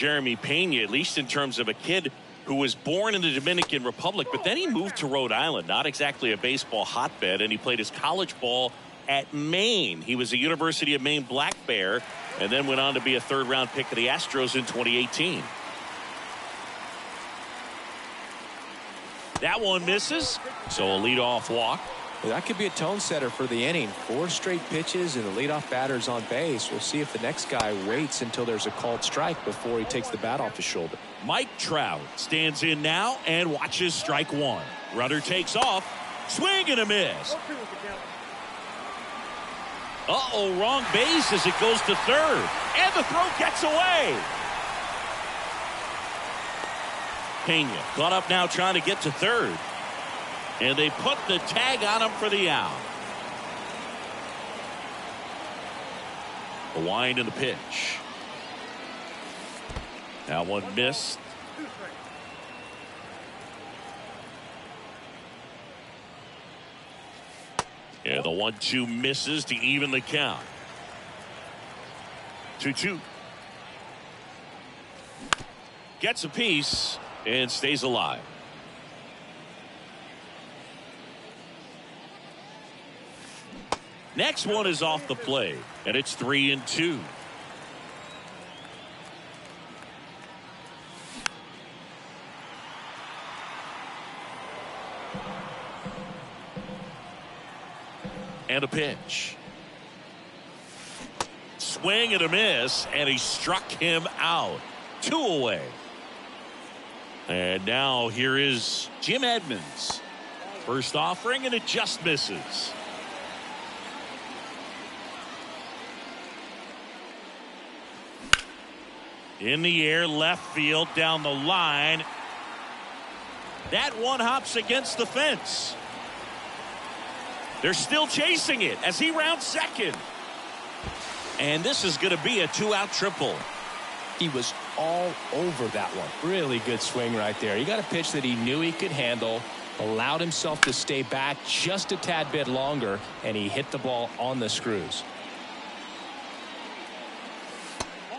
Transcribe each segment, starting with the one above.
Jeremy Pena, at least in terms of a kid who was born in the Dominican Republic, but then he moved to Rhode Island, not exactly a baseball hotbed, and he played his college ball at Maine. He was a University of Maine Black Bear and then went on to be a third-round pick of the Astros in 2018. That one misses, so a leadoff walk. Well, that could be a tone setter for the inning. 4 straight pitches and the leadoff batter's on base. We'll see if the next guy waits until there's a called strike before he takes the bat off his shoulder. Mike Trout stands in now and watches strike one. Runner takes off. Swing and a miss. Uh-oh, wrong base as it goes to third. And the throw gets away. Pena caught up now trying to get to third. And they put the tag on him for the out. The wind and the pitch. That one missed. Yeah, the 1-2 misses to even the count. 2-2. Gets a piece and stays alive. Next one is off the plate, and it's 3-2. And a pitch. Swing and a miss, and he struck him out. 2 away. And now here is Jim Edmonds. First offering, and it just misses. In the air, left field, down the line. That one hops against the fence. They're still chasing it as he rounds second. And this is going to be a 2-out triple. He was all over that one. Really good swing right there. He got a pitch that he knew he could handle, allowed himself to stay back just a tad bit longer, and he hit the ball on the screws.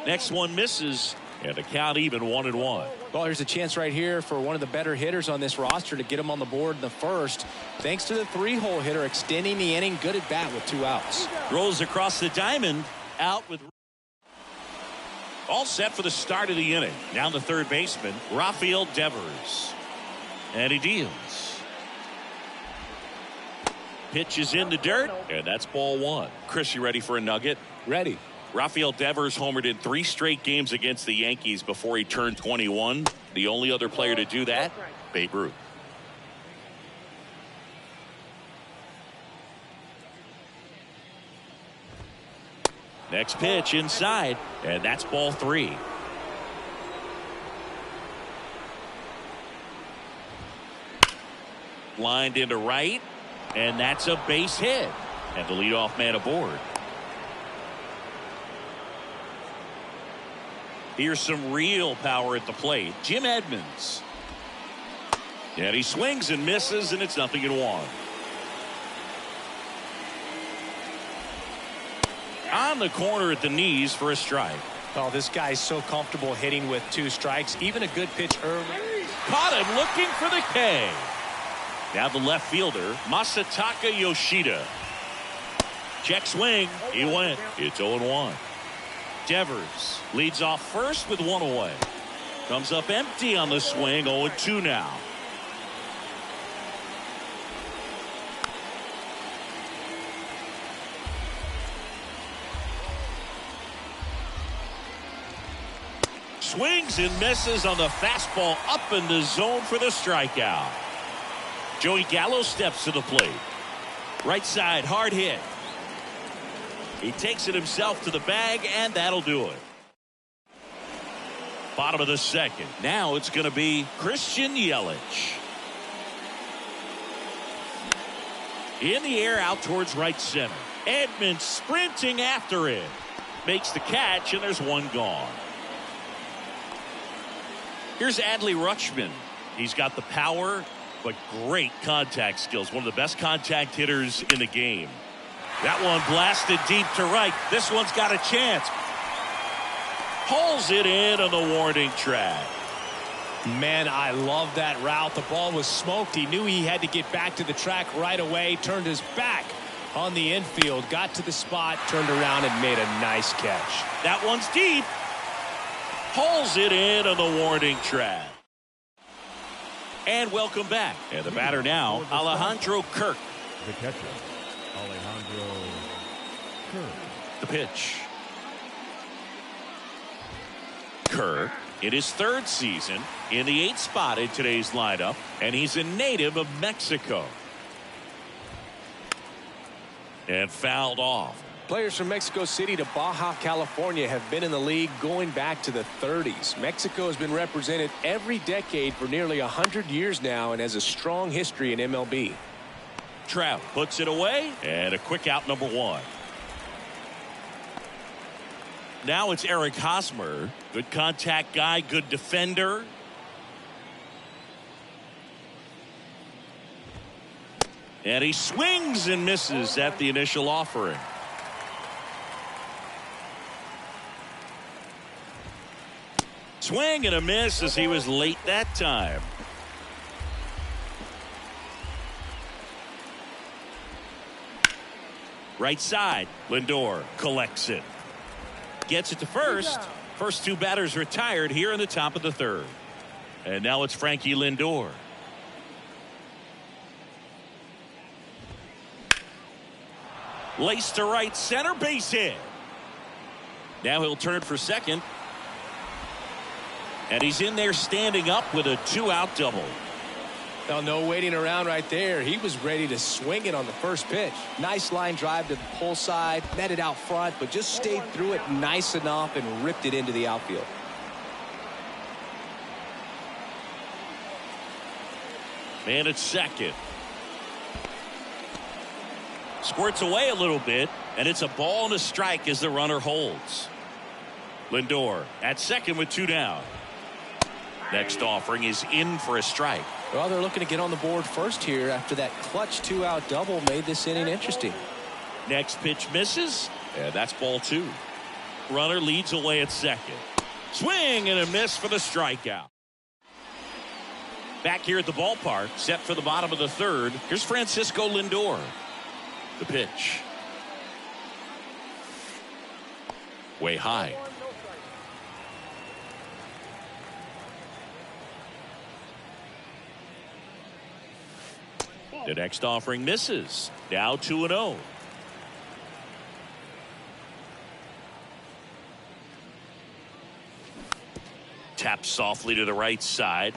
Next one misses, and the count even 1-1. Well, here's a chance right here for one of the better hitters on this roster to get him on the board in the first. Thanks to the 3-hole hitter extending the inning. Good at bat with 2 outs. Throws across the diamond. Out with. All set for the start of the inning. Now the third baseman, Rafael Devers. And he deals. Pitch is in the dirt, and that's ball 1. Chris, you ready for a nugget? Ready. Rafael Devers homered in 3 straight games against the Yankees before he turned 21. The only other player to do that, Babe Ruth. Next pitch inside, and that's ball 3. Lined into right, and that's a base hit. And the leadoff man aboard. Here's some real power at the plate. Jim Edmonds. And he swings and misses, and it's 0-1. On the corner at the knees for a strike. Oh, this guy's so comfortable hitting with 2 strikes. Even a good pitch early. Caught him looking for the K. Now the left fielder, Masataka Yoshida. Check swing. He went. It's 0-1. Devers leads off first with 1 away. Comes up empty on the swing. 0-2 now. Swings and misses on the fastball up in the zone for the strikeout. Joey Gallo steps to the plate. Right side, hard hit. He takes it himself to the bag, and that'll do it. Bottom of the second. Now it's going to be Christian Yelich. In the air out towards right center. Edmonds sprinting after it. Makes the catch, and there's 1 gone. Here's Adley Rutschman. He's got the power, but great contact skills. One of the best contact hitters in the game. That one blasted deep to right. This one's got a chance. Pulls it in on the warning track. Man, I love that route. The ball was smoked. He knew he had to get back to the track right away. Turned his back on the infield. Got to the spot. Turned around and made a nice catch. That one's deep. Pulls it in on the warning track. And welcome back. And the batter now, Alejandro Kirk. The catcher, Alejandro Kirk. The pitch. Kirk in his third season in the 8th spot in today's lineup, and he's a native of Mexico. And fouled off. Players from Mexico City to Baja California have been in the league going back to the 30s. Mexico has been represented every decade for nearly 100 years now and has a strong history in MLB. Trout puts it away, and a quick out, number 1. Now it's Eric Hosmer. Good contact guy, good defender. And he swings and misses at the initial offering. Swing and a miss as he was late that time. Right side, Lindor collects it. Gets it to first. First 2 batters retired here in the top of the 3rd. And now it's Frankie Lindor. Laced to right center, base hit. Now he'll turn for second. And he's in there standing up with a 2-out double. Well, no waiting around right there. He was ready to swing it on the first pitch. Nice line drive to the pull side, met it out front, but just stayed through it nice enough and ripped it into the outfield. Man at second. Squirts away a little bit, and it's a ball and a strike as the runner holds. Lindor at second with 2 down. Next offering is in for a strike. Well, they're looking to get on the board first here after that clutch 2-out double made this inning interesting. Next pitch misses, and that's ball 2. Runner leads away at second. Swing and a miss for the strikeout. Back here at the ballpark, set for the bottom of the 3rd. Here's Francisco Lindor. The pitch. Way high. The next offering misses. Now 2-0. Taps softly to the right side.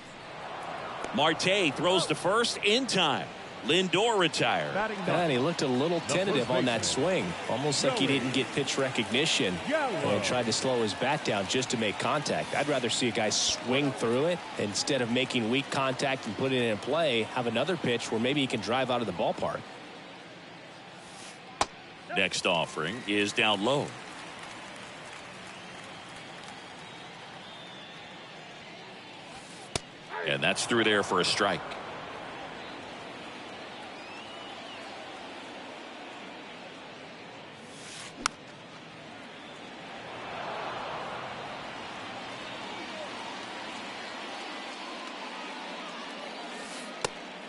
Marte throws to first in time. Lindor retired. And he looked a little tentative on that swing. Almost like he didn't get pitch recognition and tried to slow his bat down just to make contact. I'd rather see a guy swing through it instead of making weak contact and put it in play. Have another pitch where maybe he can drive out of the ballpark. Next offering is down low. And that's through there for a strike.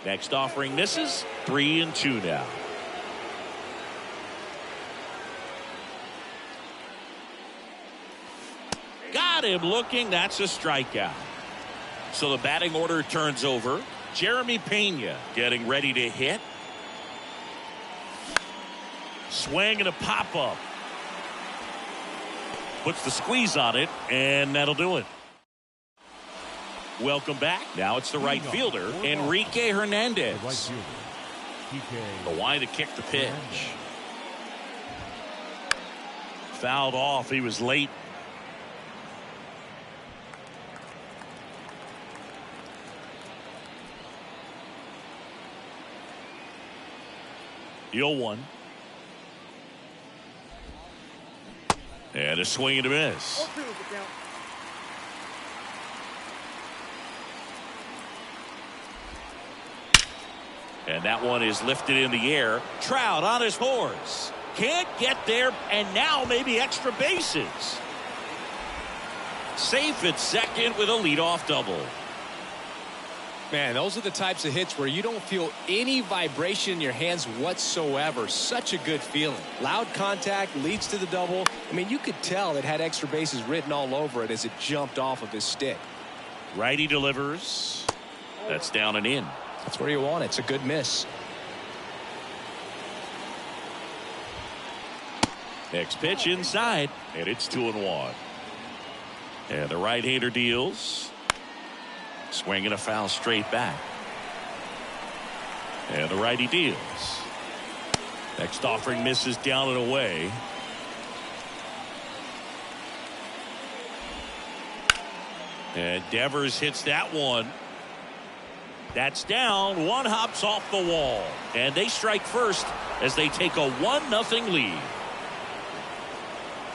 Next offering misses. 3-2 now. Got him looking. That's a strikeout. So the batting order turns over. Jeremy Pena getting ready to hit. Swing and a pop-up. Puts the squeeze on it, and that'll do it. Welcome back. Now it's the right fielder, Enrique Hernandez. The wide to kick the pitch. Fouled off. He was late. The 0-1. And a swing and a miss. And that one is lifted in the air. Trout on his horse. Can't get there, and now maybe extra bases. Safe at second with a leadoff double. Man, those are the types of hits where you don't feel any vibration in your hands whatsoever. Such a good feeling. Loud contact leads to the double. I mean, you could tell it had extra bases written all over it as it jumped off of his stick. Righty delivers. That's down and in. That's where you want it. It's a good miss. Next pitch inside, and it's 2-1. And the right-hander deals. Swinging a foul straight back. And the righty deals. Next offering misses down and away. And Devers hits that one. That's down. One hops off the wall. And they strike first as they take a 1-0 lead.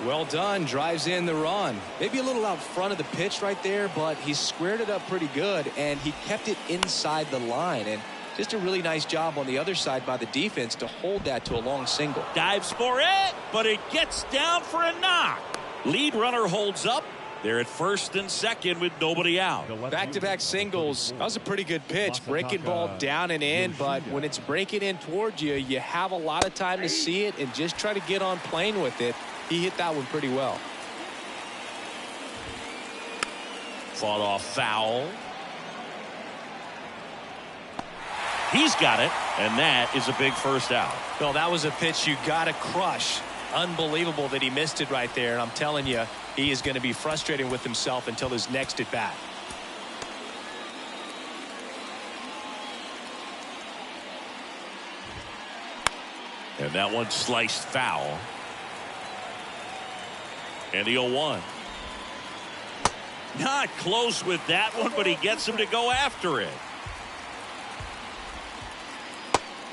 Well done. Drives in the run. Maybe a little out front of the pitch right there, but he squared it up pretty good, and he kept it inside the line. And just a really nice job on the other side by the defense to hold that to a long single. Dives for it, but it gets down for a knock. Lead runner holds up. They're at first and second with nobody out. Back-to-back singles. That was a pretty good pitch. Breaking ball down and in, but when it's breaking in towards you, you have a lot of time to see it and just try to get on plane with it. He hit that one pretty well. Fought off foul. He's got it, and that is a big first out. Well, that was a pitch you got to crush. Unbelievable that he missed it right there. And I'm telling you, he is going to be frustrated with himself until his next at bat. And that one sliced foul. And the 0-1. Not close with that one, but he gets him to go after it.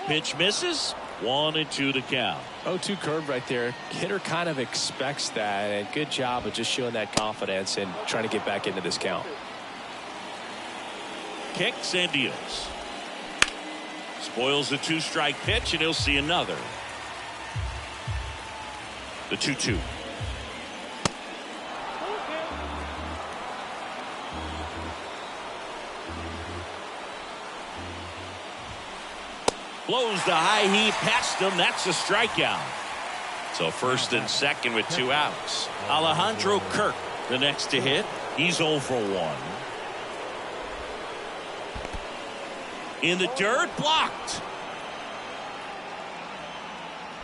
Pitch misses. 1-2 to count. 0-2 curve right there. Hitter kind of expects that, and good job of just showing that confidence and trying to get back into this count. Kicks and deals. Spoils the 2-strike pitch, and he'll see another. The 2-2. Blows the high heat past him. That's a strikeout. So first and second with 2 outs. Alejandro Kirk, the next to hit. He's 0 for 1. In the dirt, blocked.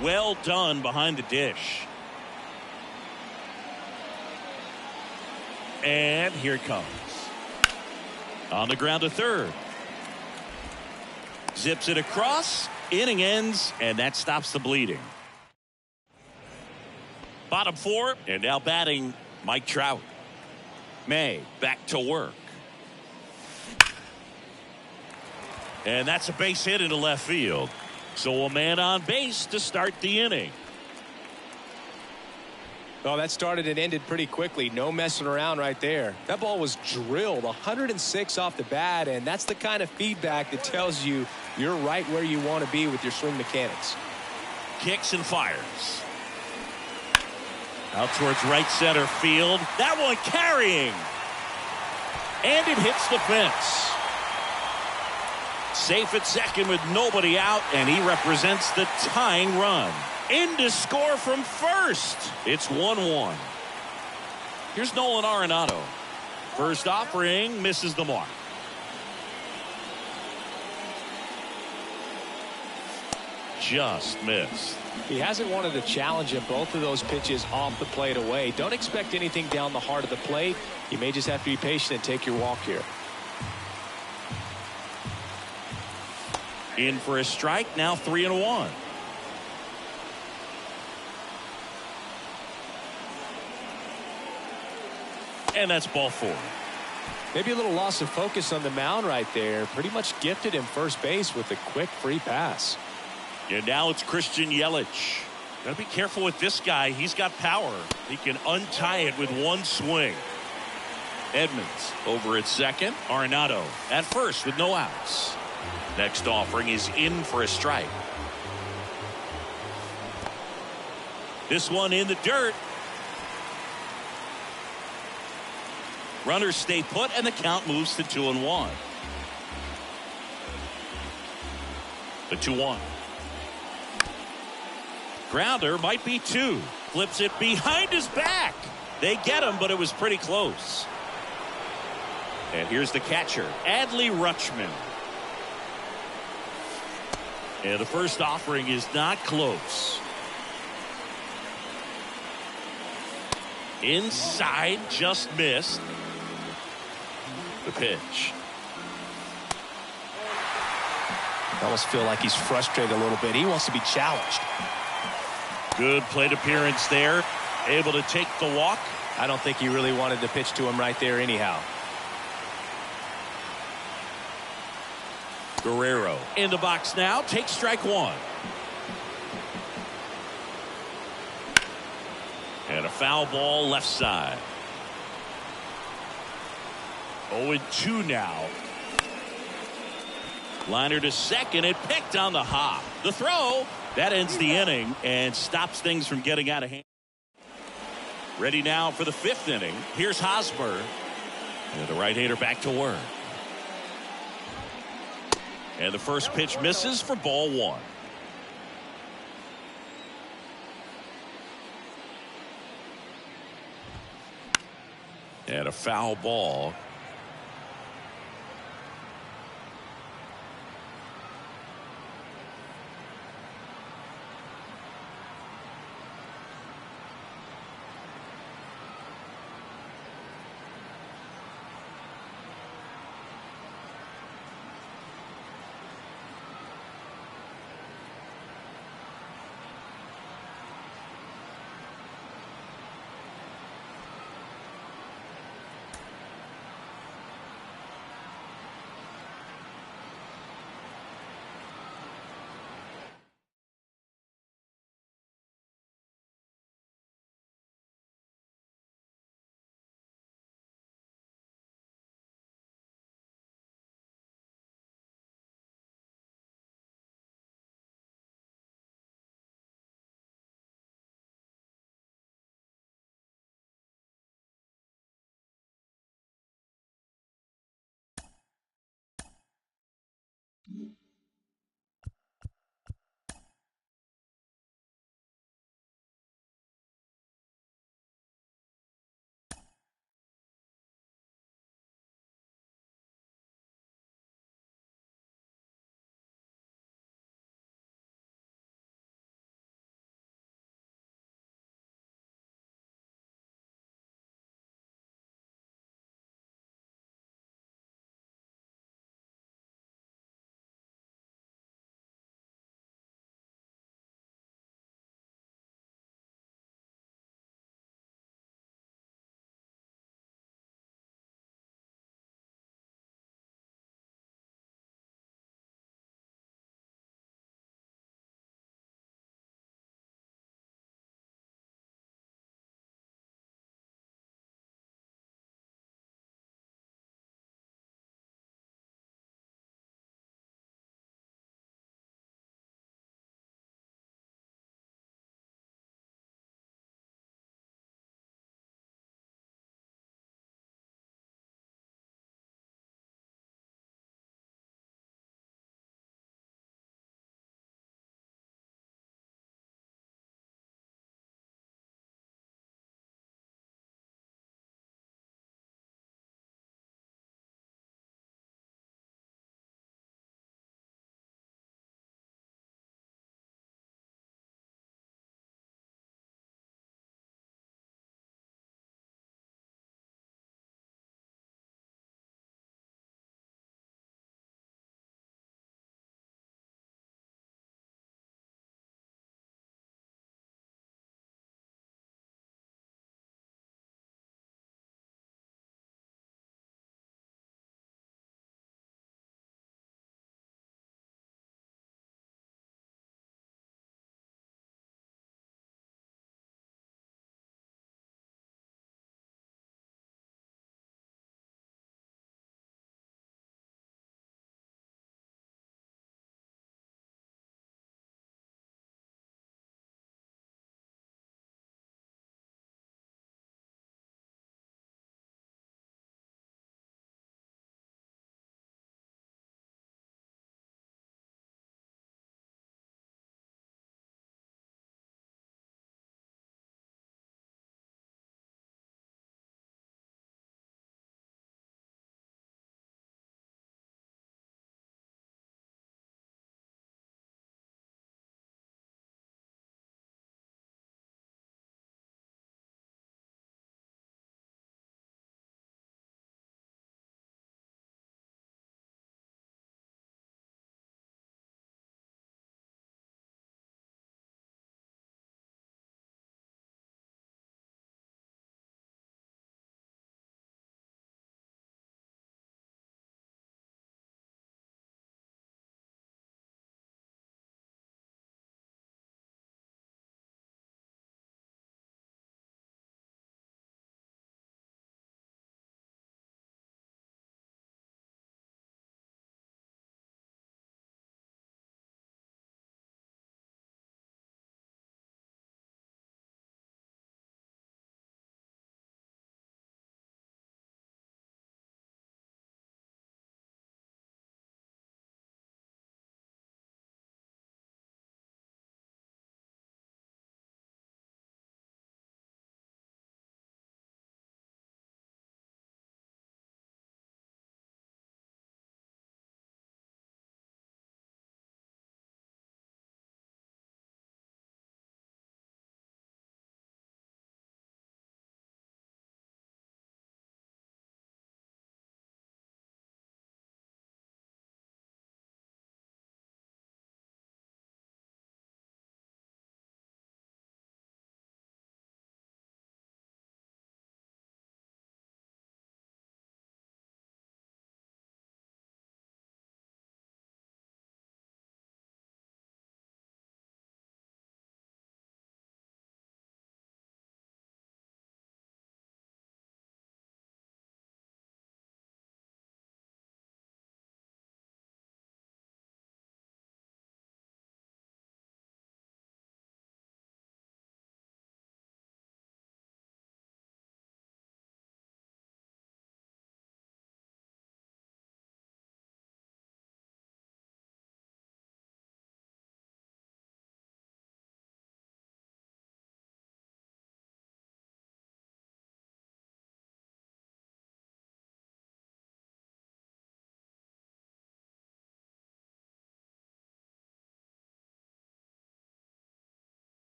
Well done behind the dish. And here it comes. On the ground to third. Zips it across. Inning ends, and that stops the bleeding. Bottom 4, and now batting Mike Trout. May back to work. And that's a base hit into left field. So a man on base to start the inning. Well, that started and ended pretty quickly. No messing around right there. That ball was drilled 106 off the bat, and that's the kind of feedback that tells you you're right where you want to be with your swing mechanics. Kicks and fires. Out towards right center field. That one carrying. And it hits the fence. Safe at second with nobody out, and he represents the tying run. In to score from first. It's 1-1. Here's Nolan Arenado. First offering misses the mark. Just missed. He hasn't wanted to challenge him. Both of those pitches off the plate away. Don't expect anything down the heart of the plate. You may just have to be patient and take your walk here. In for a strike. Now 3-1. And that's ball 4. Maybe a little loss of focus on the mound right there. Pretty much gifted him first base with a quick free pass. And now it's Christian Yelich. Gotta be careful with this guy. He's got power. He can untie it with one swing. Edmonds over at second. Arenado at first with no outs. Next offering is in for a strike. This one in the dirt. Runners stay put, and the count moves to 2-1. The 2-1. Grounder might be 2. Flips it behind his back. They get him, but it was pretty close. And here's the catcher, Adley Rutschman. And the first offering is not close. Inside, just missed. The pitch. I almost feel like he's frustrated a little bit. He wants to be challenged. Good plate appearance there. Able to take the walk. I don't think he really wanted to pitch to him right there anyhow. Guerrero in the box now. Takes strike 1. And a foul ball left side. 0-2 now. Liner to second. It picked on the hop. The throw. That ends the inning and stops things from getting out of hand. Ready now for the 5th inning. Here's Hosmer. And the right-hander back to work. And the first pitch misses for ball 1. And a foul ball.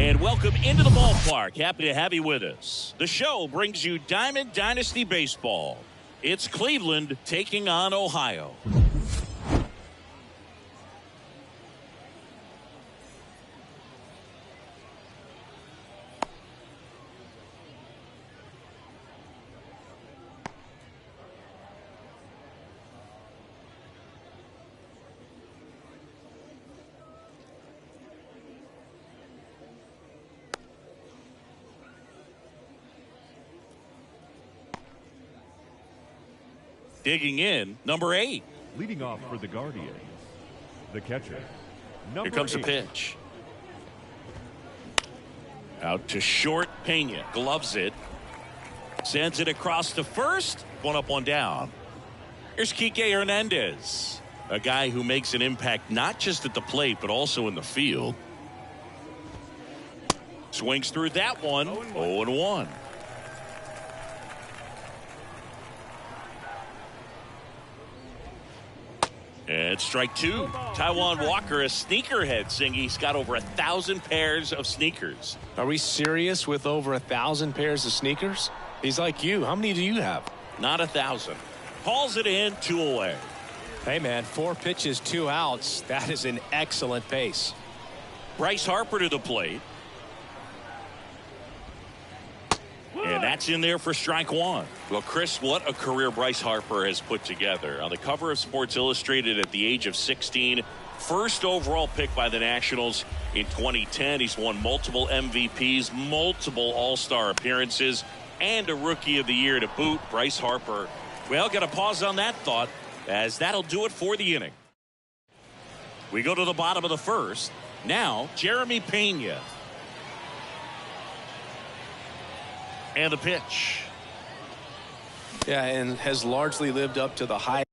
And welcome into the ballpark. Happy to have you with us. The show brings you Diamond Dynasty Baseball. It's Cleveland taking on Ohio. Digging in, number 8. Leading off for the Guardians, the catcher, number Here comes 8. a pitch. Out to short, Pena gloves it. Sends it across to first. One up, one down. Here's Kike Hernandez, a guy who makes an impact not just at the plate but also in the field. Swings through that one. 0-1. And strike 2. Taijuan Walker, a sneakerhead, saying he's got over 1,000 pairs of sneakers. Are we serious with over 1,000 pairs of sneakers? He's like you. How many do you have? Not 1,000. Hauls it in, 2 away. Hey, man, 4 pitches, 2 outs. That is an excellent pace. Bryce Harper to the plate. And that's in there for strike 1. Well, Chris, what a career Bryce Harper has put together. On the cover of Sports Illustrated at the age of 16, first overall pick by the Nationals in 2010. He's won multiple MVPs, multiple All-Star appearances, and a Rookie of the Year to boot. Bryce Harper. Well, got to pause on that thought, as that'll do it for the inning. We go to the bottom of the first. Now, Jeremy Pena. And the pitch. Yeah, and has largely lived up to the hype.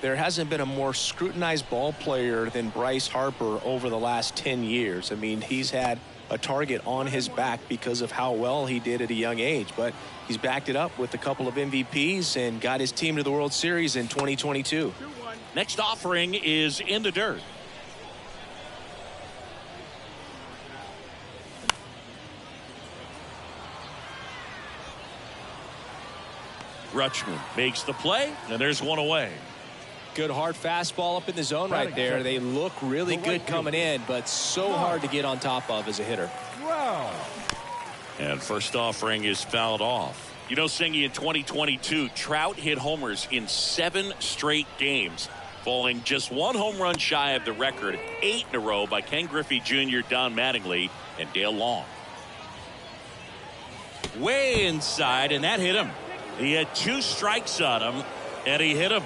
There hasn't been a more scrutinized ball player than Bryce Harper over the last 10 years. I mean, he's had a target on his back because of how well he did at a young age, but he's backed it up with a couple of MVPs and got his team to the World Series in 2022. Next offering is in the dirt. Rutschman makes the play, and there's one away. Good hard fastball up in the zone right there. They look really good coming in, but so hard to get on top of as a hitter. Wow. And first offering is fouled off. You know, Singy, in 2022, Trout hit homers in 7 straight games, falling just 1 home run shy of the record 8 in a row by Ken Griffey Jr., Don Mattingly, and Dale Long. Way inside, and that hit him. He had 2 strikes on him, and he hit him.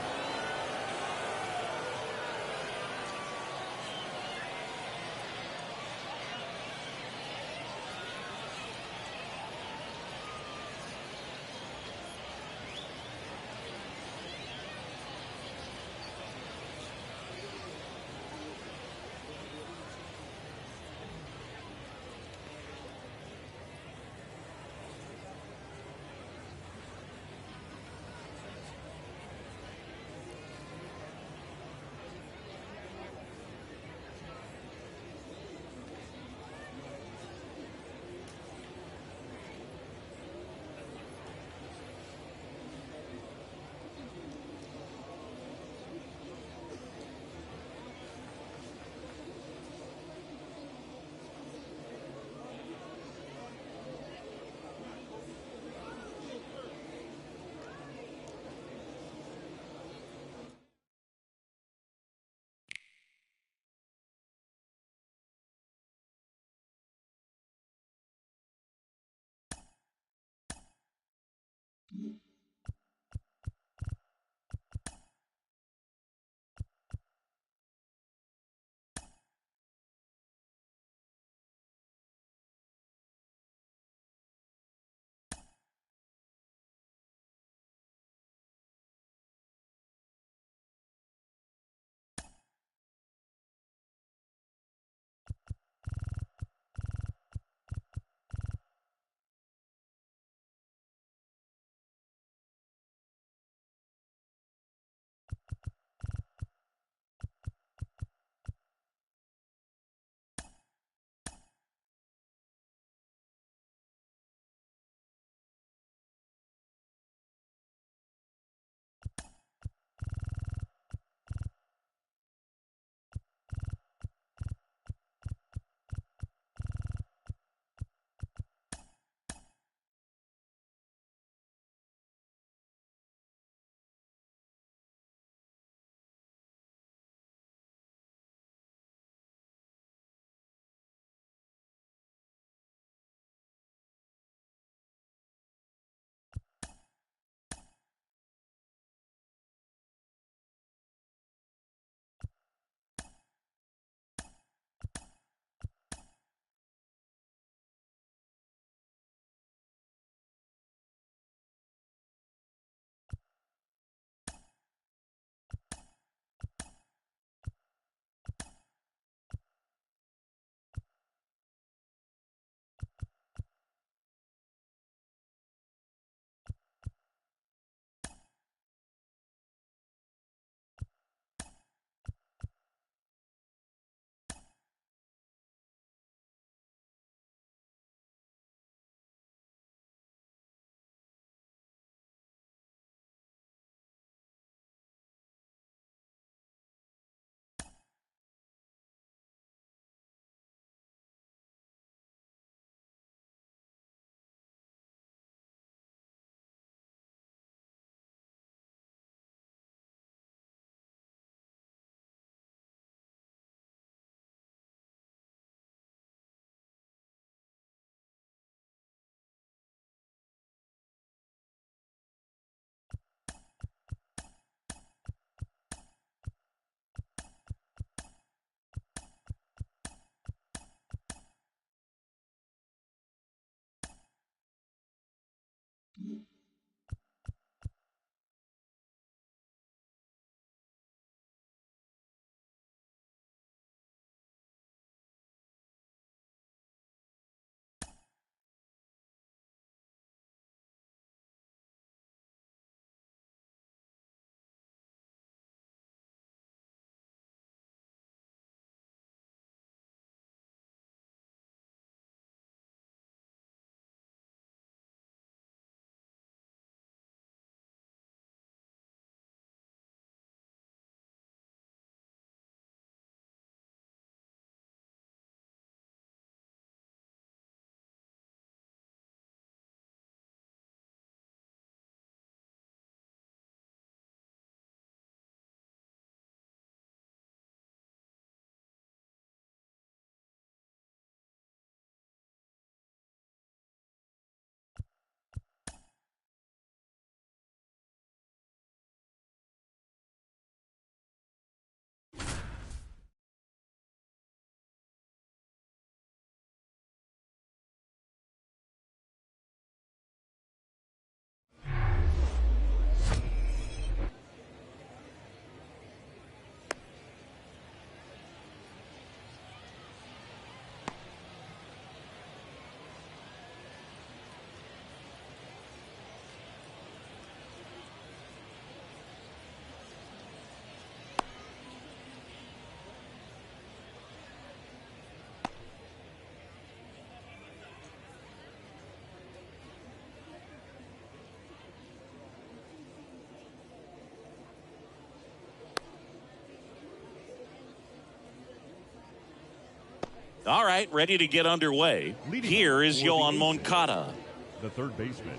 All right, ready to get underway. Here is Yoan Moncada. The third baseman,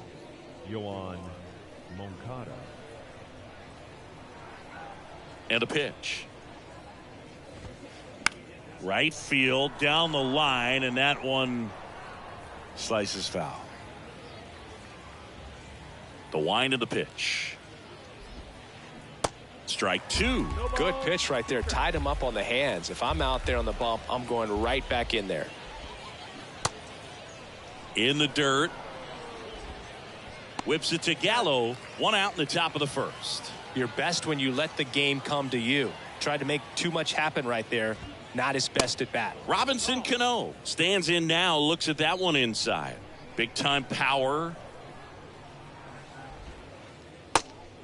Yoan Moncada. And a pitch. Right field, down the line, and that one slices foul. The wind of the pitch. Strike two. Good pitch right there. Tied him up on the hands. If I'm out there on the bump, I'm going right back in there. In the dirt. Whips it to Gallo. One out in the top of the first. You're best when you let the game come to you. Tried to make too much happen right there. Not his best at bat. Robinson Cano stands in now. Looks at that one inside. Big time power.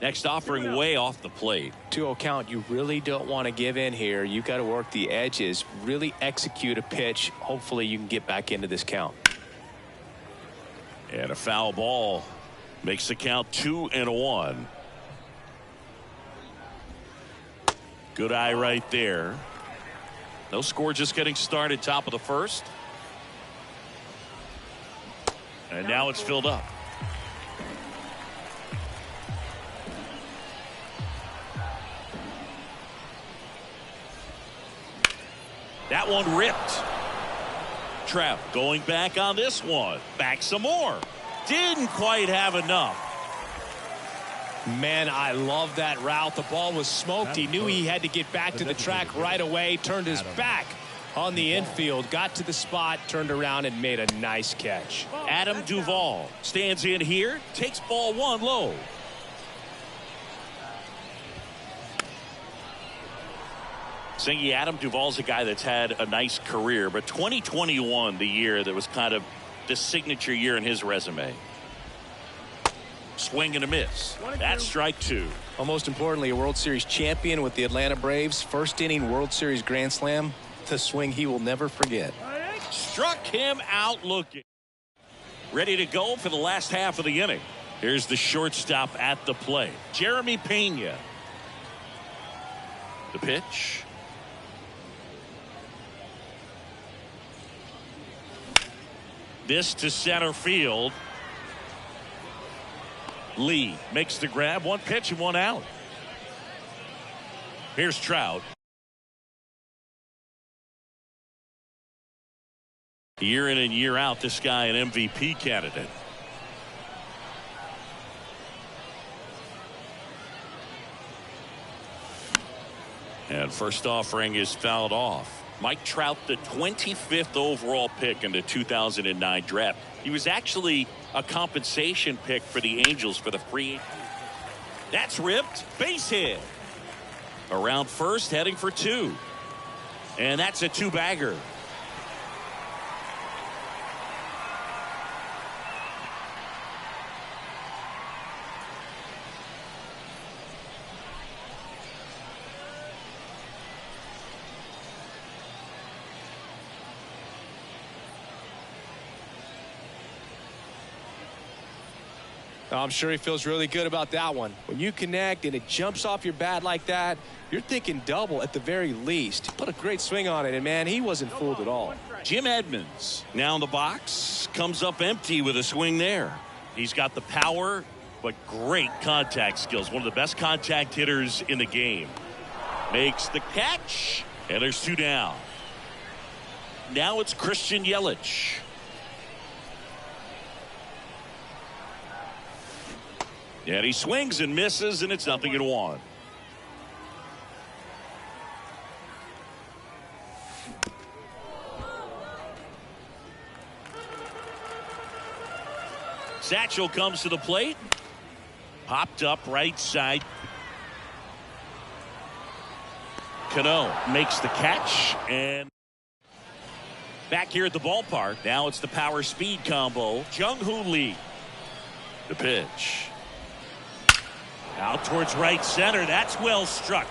Next offering way off the plate. 2-0 count. You really don't want to give in here. You got to work the edges. Really execute a pitch. Hopefully you can get back into this count. And a foul ball makes the count 2-1. Good eye right there. No score, just getting started. Top of the first. And now it's filled up. That one ripped. Trout going back on this one. Back some more. Didn't quite have enough. Man, I love that route. The ball was smoked. He knew he had to get back to the track right away. Turned his back on the infield. Got to the spot. Turned around and made a nice catch. Adam Duvall stands in here. Takes ball one low. Singy, Adam Duvall's a guy that's had a nice career, but 2021, the year that was kind of the signature year in his resume. Swing and a miss. That's strike two. Well, most importantly, a World Series champion with the Atlanta Braves. First inning World Series Grand Slam. The swing he will never forget. Struck him out looking. Ready to go for the last half of the inning. Here's the shortstop at the plate. Jeremy Pena. The pitch. This to center field. Lee makes the grab. One pitch and one out. Here's Trout. Year in and year out, this guy an MVP candidate. And first offering is fouled off. Mike Trout, the 25th overall pick in the 2009 draft. He was actually a compensation pick for the Angels for the free. That's ripped. Base hit. Around first, heading for two. And that's a two-bagger. I'm sure he feels really good about that one. When you connect and it jumps off your bat like that, you're thinking double at the very least. Put a great swing on it, and man, he wasn't fooled at all. Jim Edmonds now in the box, comes up empty with a swing there. He's got the power, but great contact skills. One of the best contact hitters in the game. Makes the catch, and there's two down. Now it's Christian Yelich. And he swings and misses, and it's 0-1. Satchel comes to the plate. Popped up right side. Cano makes the catch, and back here at the ballpark. Now it's the power speed combo. Jung-Hoo Lee. The pitch. Out towards right center. That's well struck.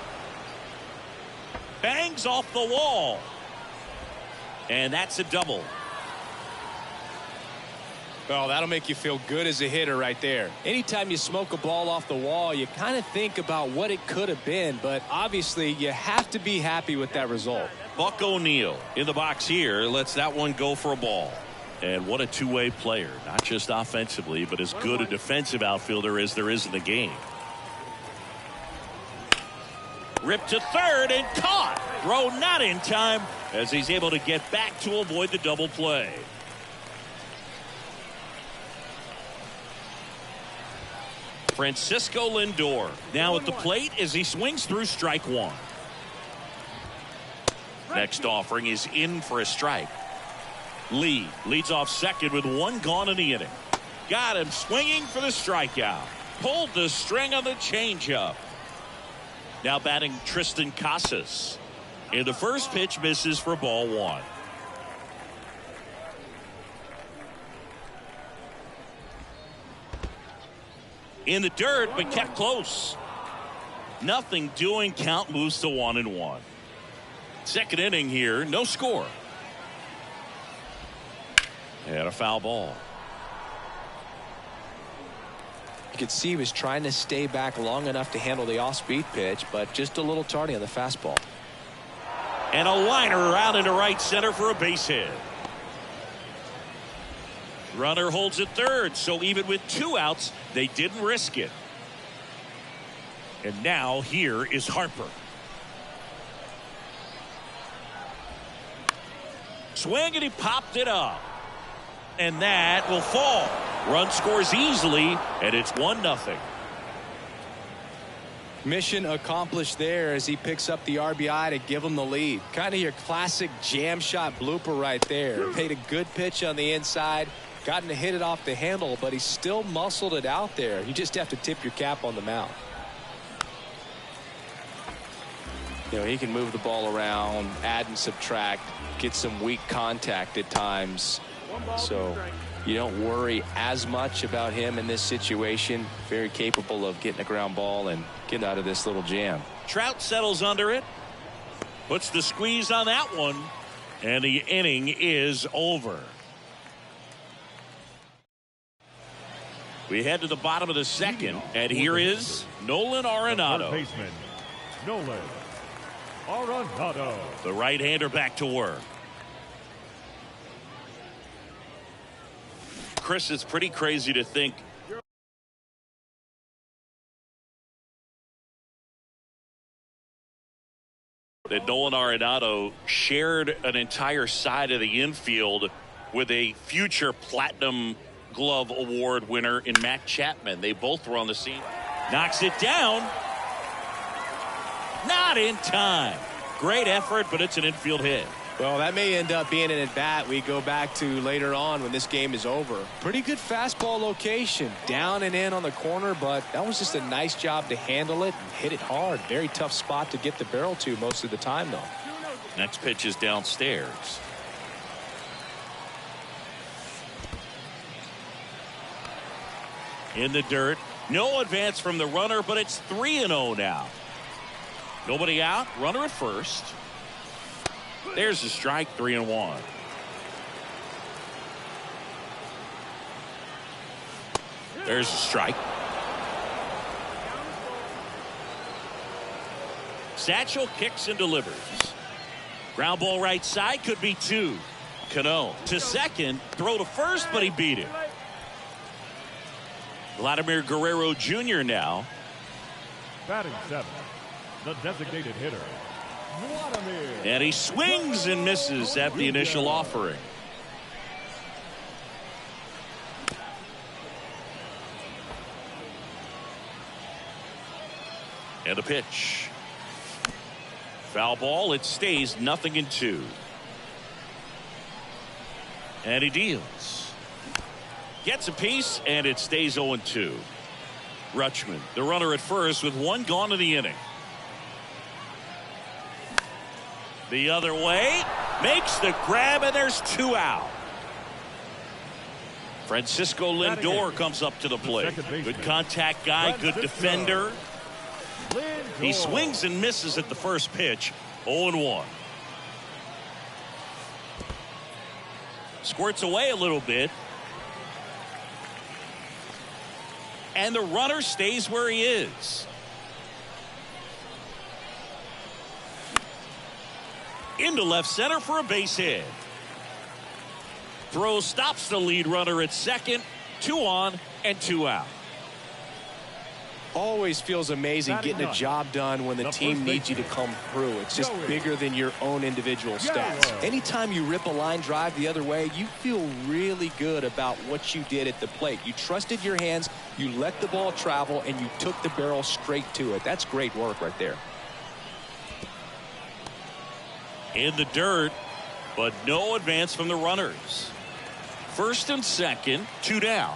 Bangs off the wall. And that's a double. Oh, that'll make you feel good as a hitter right there. Anytime you smoke a ball off the wall, you kind of think about what it could have been, but obviously you have to be happy with that result. Buck O'Neil in the box here lets that one go for a ball. And what a two-way player, not just offensively, but as good a defensive outfielder as there is in the game. Ripped to third and caught. Throw not in time as he's able to get back to avoid the double play. Francisco Lindor now at the plate as he swings through strike one. Next offering is in for a strike. Lee leads off second with one gone in the inning. Got him swinging for the strikeout. Pulled the string on the changeup. Now batting Tristan Casas. And the first pitch misses for ball one. In the dirt, but kept close. Nothing doing. Count moves to 1-1. Second inning here, no score. And a foul ball. You could see he was trying to stay back long enough to handle the off-speed pitch, but just a little tardy on the fastball. And a liner out into right center for a base hit. Runner holds at third, so even with two outs, they didn't risk it. And now here is Harper. Swing and he popped it up. And that will fall. Run scores easily, and it's 1-0. Mission accomplished there as he picks up the RBI to give him the lead. Kind of your classic jam shot blooper right there. Paid a good pitch on the inside. Gotten to hit it off the handle, but he still muscled it out there. You just have to tip your cap on the mound. You know, he can move the ball around, add and subtract, get some weak contact at times. So you don't worry as much about him in this situation. Very capable of getting a ground ball and getting out of this little jam. Trout settles under it. Puts the squeeze on that one. And the inning is over. We head to the bottom of the second, and here is Nolan Arenado. Third baseman, Nolan Arenado. The right-hander back to work. Chris, it's pretty crazy to think that Nolan Arenado shared an entire side of the infield with a future Platinum Glove Award winner in Matt Chapman. They both were on the scene. Knocks it down. Not in time. Great effort, but it's an infield hit. Well, that may end up being an at-bat we go back to later on when this game is over. Pretty good fastball location. Down and in on the corner, but that was just a nice job to handle it and hit it hard. Very tough spot to get the barrel to most of the time, though. Next pitch is downstairs. In the dirt. No advance from the runner, but it's 3-0 now. Nobody out. Runner at first. There's the strike. 3-1. There's the strike. Satchel kicks and delivers. Ground ball right side, could be two. Cano to second, throw to first, but he beat it. Vladimir Guerrero Jr. now. Batting seventh, the designated hitter, Vladimir. And he swings and misses at the initial offering. And the pitch. Foul ball. It stays 0-2. And he deals. Gets a piece, and it stays 0-2. Rutschman, the runner at first with one gone in the inning. The other way. Makes the grab, and there's two out. Francisco Lindor comes up to the plate. Good contact guy, good defender. He swings and misses at the first pitch. 0-1. Squirts away a little bit. And the runner stays where he is. Into left center for a base hit. Throw stops the lead runner at second. 2 on and 2 out. Always feels amazing getting a job done when the team needs you to come through. It's just bigger than your own individual stats. Anytime you rip a line drive the other way, you feel really good about what you did at the plate. You trusted your hands, you let the ball travel, and you took the barrel straight to it. That's great work right there. In the dirt, but no advance from the runners. First and second, 2 down.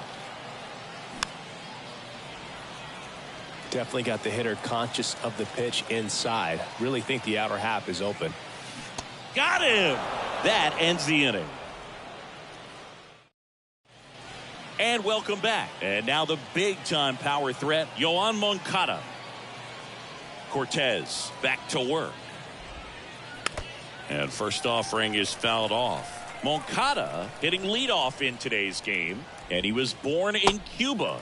Definitely got the hitter conscious of the pitch inside. Really think the outer half is open. Got him. That ends the inning. And welcome back. And now the big-time power threat, Yoan Moncada. Cortez back to work. And first offering is fouled off. Moncada hitting leadoff in today's game. And he was born in Cuba.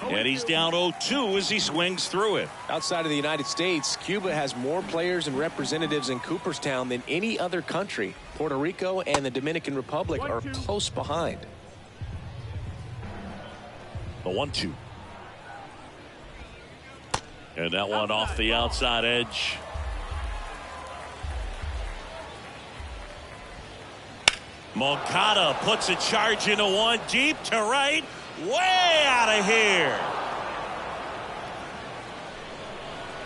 And he's down 0-2 as he swings through it. Outside of the United States, Cuba has more players and representatives in Cooperstown than any other country. Puerto Rico and the Dominican Republic are close behind. The 1-2. And that one off the outside edge. Moncada puts a charge into one deep to right. Way out of here.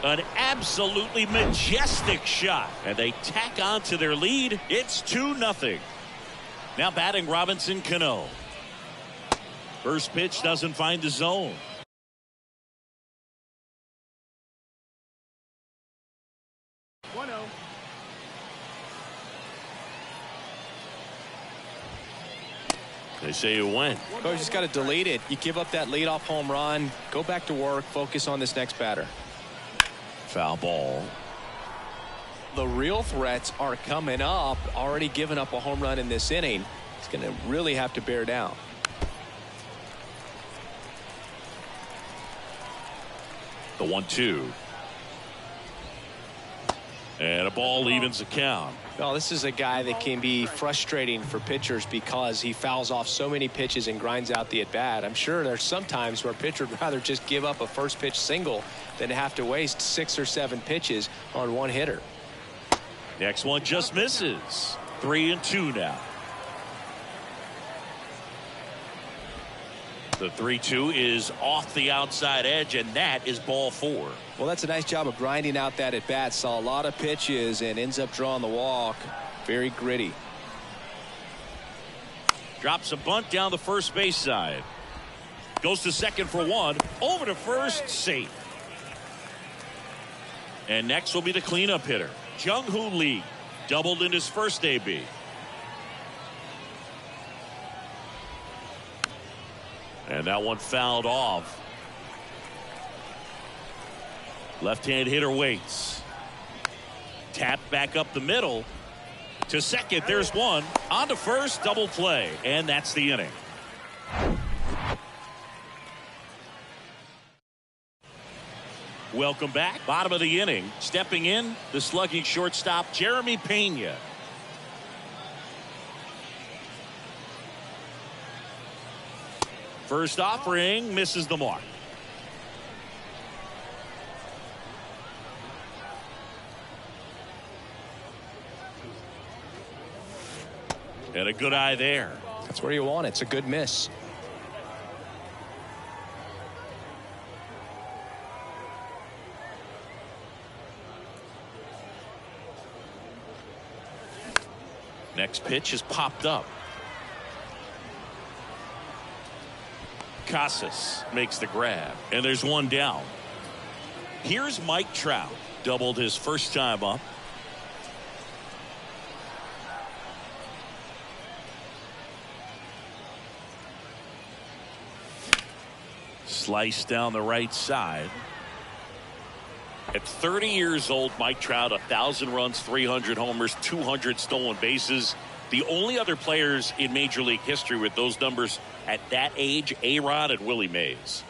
An absolutely majestic shot. And they tack on to their lead. It's 2-0. Now batting Robinson Cano. First pitch doesn't find the zone. They say you went. Oh, you just got to delete it. You give up that leadoff home run. Go back to work. Focus on this next batter. Foul ball. The real threats are coming up. Already given up a home run in this inning. He's going to really have to bear down. The 1-2. And a ball evens the count. Well, this is a guy that can be frustrating for pitchers because he fouls off so many pitches and grinds out the at-bat. I'm sure there's some times where a pitcher would rather just give up a first pitch single than have to waste 6 or 7 pitches on one hitter. Next one just misses. 3-2 now. The 3-2 is off the outside edge, and that is ball 4. Well, that's a nice job of grinding out that at bat. Saw a lot of pitches and ends up drawing the walk. Very gritty. Drops a bunt down the first base side. Goes to second for 1. Over to first, safe. And next will be the cleanup hitter, Jung-Hoo Lee. Doubled in his first AB. And that one fouled off. Left-hand hitter waits. Tap back up the middle. To second, there's one. On to first, double play. And that's the inning. Welcome back. Bottom of the inning. Stepping in, the slugging shortstop, Jeremy Pena. First offering misses the mark. And a good eye there. That's where you want it. It's a good miss. Next pitch is popped up. Casas makes the grab, and there's one down. Here's Mike Trout. Doubled his first time up. Slice down the right side. At 30 years old, Mike Trout, 1,000 runs, 300 homers, 200 stolen bases. The only other players in Major League history with those numbers at that age, A-Rod and Willie Mays.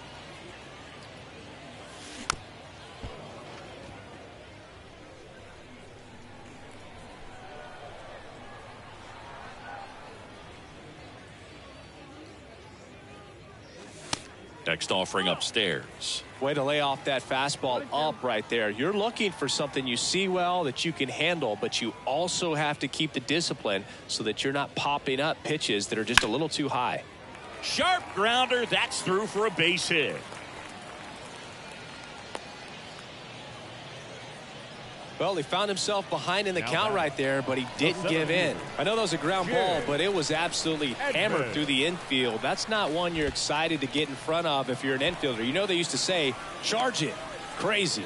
Next offering upstairs. Way to lay off that fastball up right there. You're looking for something you see well that you can handle, but you also have to keep the discipline so that you're not popping up pitches that are just a little too high. Sharp grounder. That's through for a base hit. Well, he found himself behind in the count right there, but he didn't give in. I know that was a ground ball, but it was absolutely hammered through the infield. That's not one you're excited to get in front of if you're an infielder. You know they used to say, charge it. Crazy.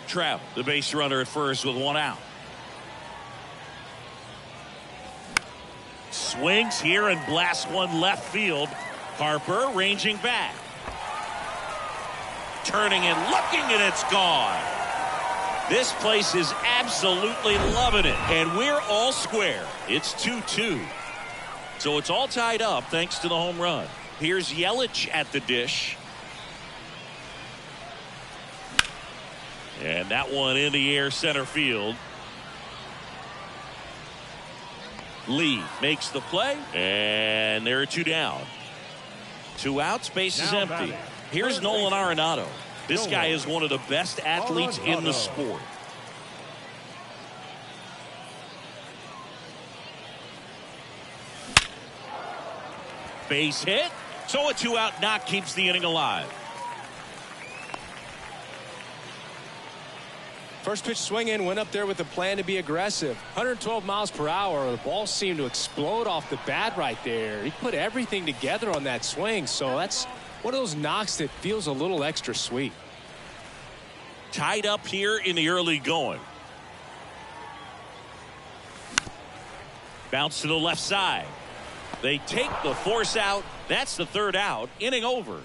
Trout, the base runner at first with one out. Swings here and blasts one left field. Harper ranging back. Turning and looking, and it's gone. This place is absolutely loving it, and we're all square. It's 2-2. So it's all tied up thanks to the home run. Here's Yelich at the dish. And that one in the air center field. Lee makes the play, and there are two down. Two outs, base is empty. Here's Nolan Arenado. This guy is one of the best athletes in the sport. Base hit. So a two-out knock keeps the inning alive. First pitch swinging, went up there with a plan to be aggressive. 112 miles per hour. The ball seemed to explode off the bat right there. He put everything together on that swing, so that's one of those knocks that feels a little extra sweet. Tied up here in the early going. Bounce to the left side. They take the force out. That's the third out. Inning over.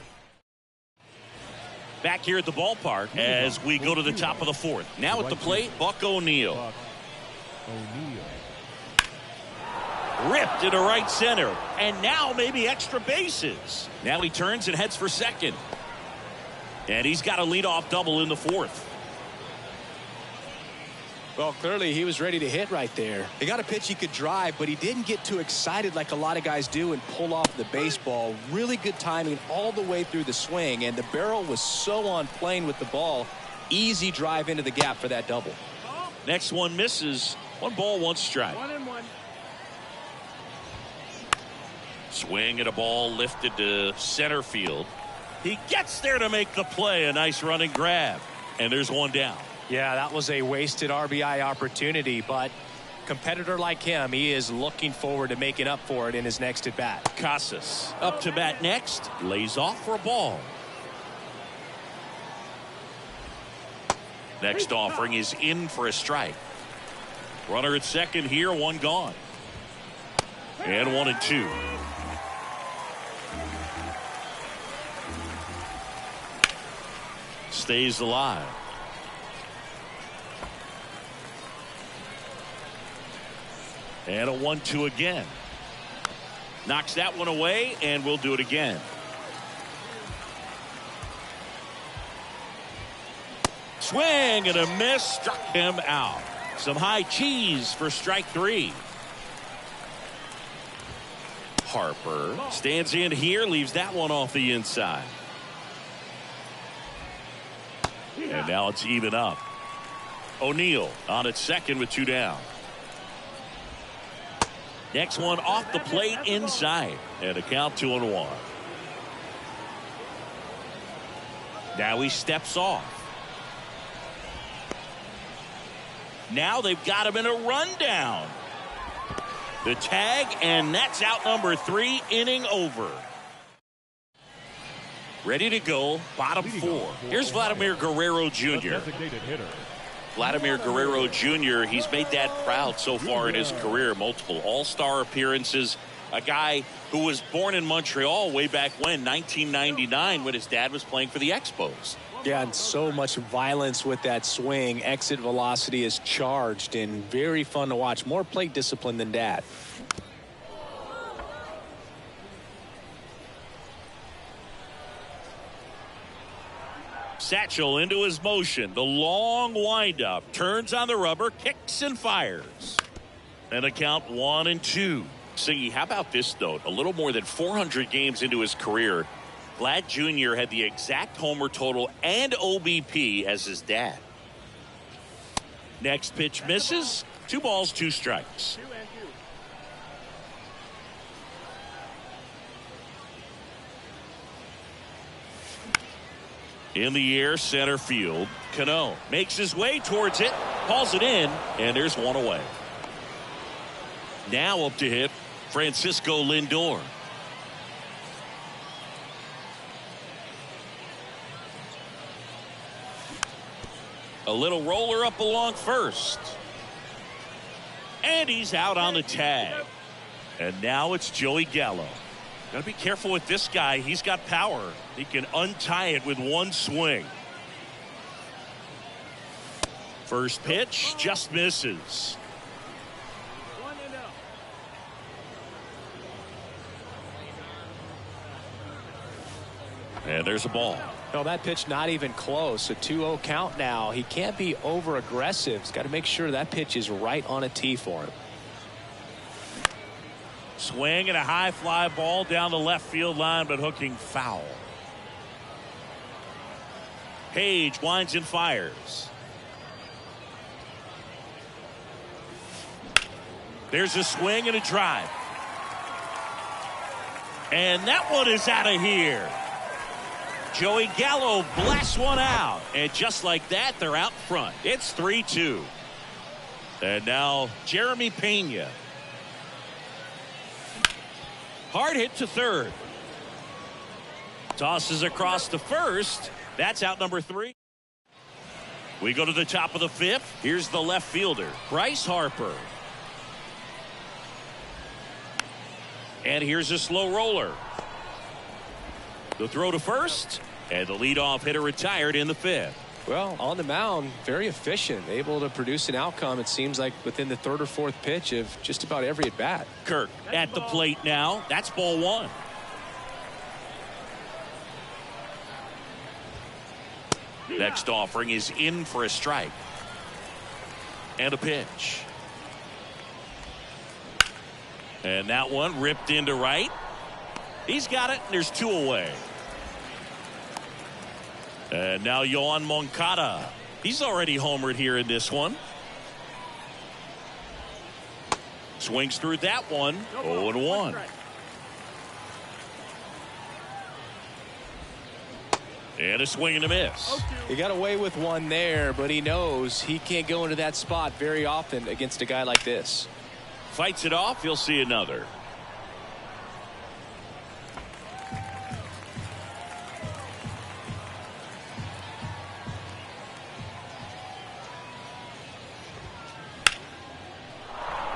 Back here at the ballpark as we go to the top of the fourth. Now at the plate, Buck O'Neil. Ripped into right center. And now maybe extra bases. Now he turns and heads for second. And he's got a leadoff double in the fourth. Well, clearly he was ready to hit right there. He got a pitch he could drive, but he didn't get too excited like a lot of guys do and pull off the baseball. Really good timing all the way through the swing, and the barrel was so on plane with the ball. Easy drive into the gap for that double. Next one misses. 1 ball, 1 strike. 1-1. Swing at a ball lifted to center field. He gets there to make the play. A nice running grab. And there's one down. Yeah, that was a wasted RBI opportunity, but competitor like him, he is looking forward to making up for it in his next at bat. Casas up to bat next. Lays off for a ball. Next offering is in for a strike. Runner at second here, 1 gone. And 1-2. Stays alive. And a 1-2 again. Knocks that one away, and we'll do it again. Swing and a miss. Struck him out. Some high cheese for strike 3. Harper stands in here, leaves that one off the inside. And now it's even up. O'Neil on at second with 2 down. Next one off the plate inside. And a count 2-1. Now he steps off. Now they've got him in a rundown. The tag, and that's out number 3, inning over. Ready to go, bottom 4. Here's Vladimir Guerrero Jr. Vladimir Guerrero Jr., he's made Dad proud so far in his career. Multiple all-star appearances. A guy who was born in Montreal way back when, 1999, when his dad was playing for the Expos. Yeah, and so much violence with that swing. Exit velocity is charged and very fun to watch. More plate discipline than Dad. Satchel into his motion. The long windup. Turns on the rubber. Kicks and fires. And a count 1-2. Siggy, how about this note? A little more than 400 games into his career, Vlad Jr. had the exact homer total and OBP as his dad. Next pitch misses. 2 balls, 2 strikes. In the air, center field. Cano makes his way towards it, hauls it in, and there's 1 away. Now up to hit Francisco Lindor. A little roller up along first. And he's out on the tag. And now it's Joey Gallo. Got to be careful with this guy. He's got power. He can untie it with 1 swing. First pitch just misses. And there's a ball. No, that pitch not even close. A 2-0 count now. He can't be over aggressive. He's got to make sure that pitch is right on a tee for him. Swing and a high fly ball down the left field line, but hooking foul. Page winds and fires. There's a swing and a drive. And that one is out of here. Joey Gallo blasts one out. And just like that, they're out front. It's 3-2. And now Jeremy Pena. Hard hit to third. Tosses across to first. That's out number 3. We go to the top of the 5th. Here's the left fielder, Bryce Harper. And here's a slow roller. The throw to first, and the leadoff hitter retired in the 5th. Well, on the mound, very efficient, able to produce an outcome, it seems like, within the 3rd or 4th pitch of just about every at bat. Kirk at the plate now. That's ball 1. Next offering is in for a strike. And a pitch. And that one ripped into right. He's got it. There's 2 away. And now Yoan Moncada. He's already homered here in this one. Swings through that one. 0-1. And a swing and a miss. He got away with one there, but he knows he can't go into that spot very often against a guy like this. Fights it off. He'll see another.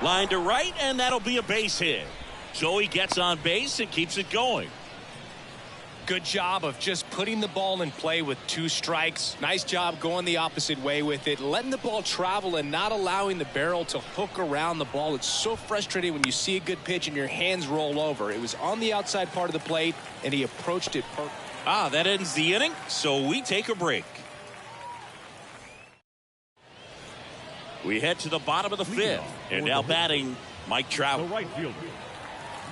Line to right, and that'll be a base hit. Joey gets on base and keeps it going. Good job of just putting the ball in play with 2 strikes. Nice job going the opposite way with it, letting the ball travel and not allowing the barrel to hook around the ball. It's so frustrating when you see a good pitch and your hands roll over. It was on the outside part of the plate, and he approached it perfectly. That ends the inning, so we take a break. We head to the bottom of the 5th, and now batting Mike Trout. The right fielder,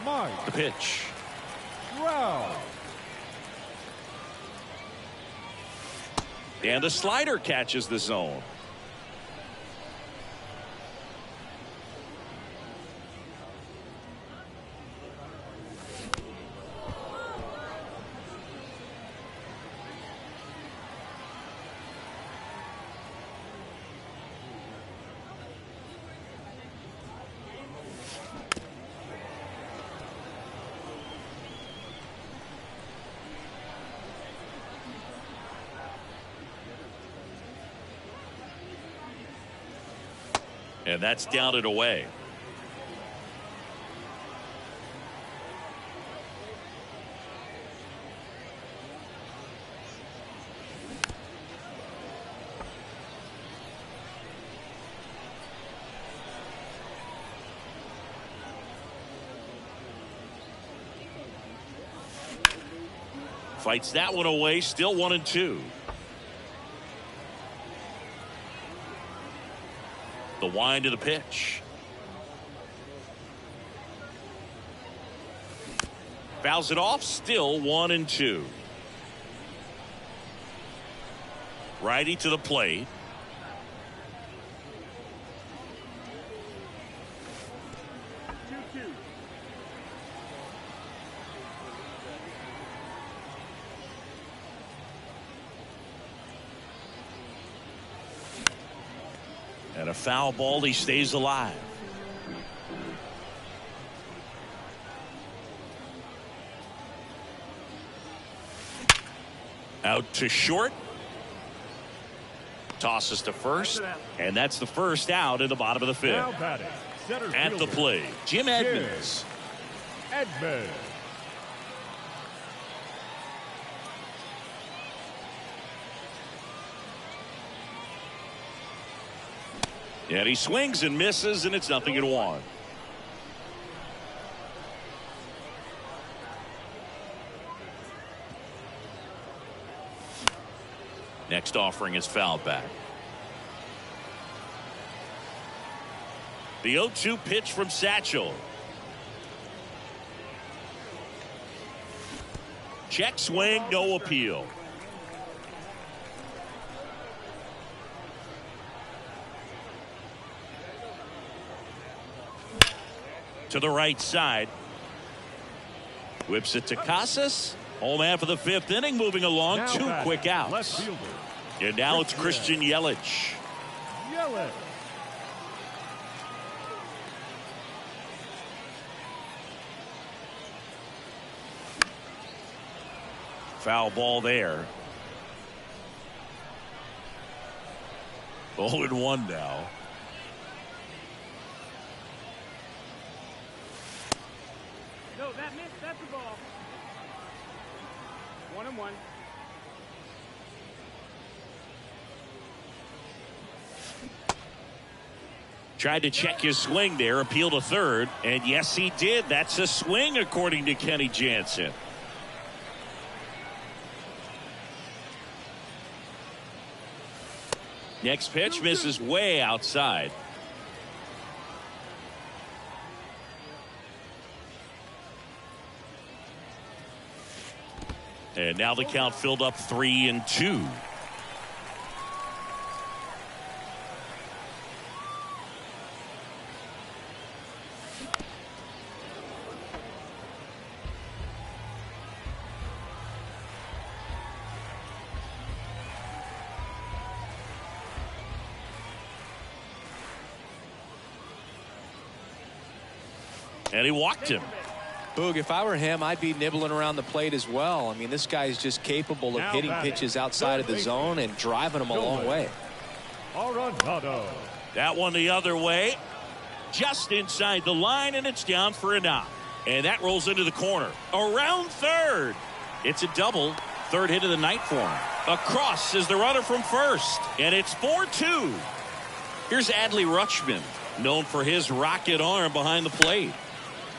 Mike. The pitch. Trout. And a slider catches the zone. And that's down and away. Fights that one away, still 1-2. The wind of the pitch. Fouls it off. Still 1-2. Righty to the plate. And a foul ball. He stays alive. Out to short. Tosses to first. And that's the first out in the bottom of the fifth. Now batting, center At the fielder, plate, Jim Edmonds. Edmonds. And he swings and misses, and it's 0-1. Next offering is fouled back. The 0-2 pitch from Satchel. Check swing, no appeal. To the right side. Whips it to Casas. Home half of the fifth inning, moving along. Now 2 batting, quick left outs. fielder, And now it's Christian Yelich. Yelich. Foul ball there. 0-1 now. No, that missed. That's the ball. 1-1. Tried to check his swing there, appeal to third, and yes, he did. That's a swing, according to Kenny Jansen. Next pitch misses way outside. And now the count filled up 3-2. And he walked him. Boog, if I were him, I'd be nibbling around the plate as well. I mean, this guy's just capable of Now hitting batting, pitches outside of the zone and driving them a long way. Arenado. That one the other way. Just inside the line, and it's down for a knock. And that rolls into the corner. Around third. It's a double. Third hit of the night for him. Across is the runner from first. And it's 4-2. Here's Adley Rutschman, known for his rocket arm behind the plate.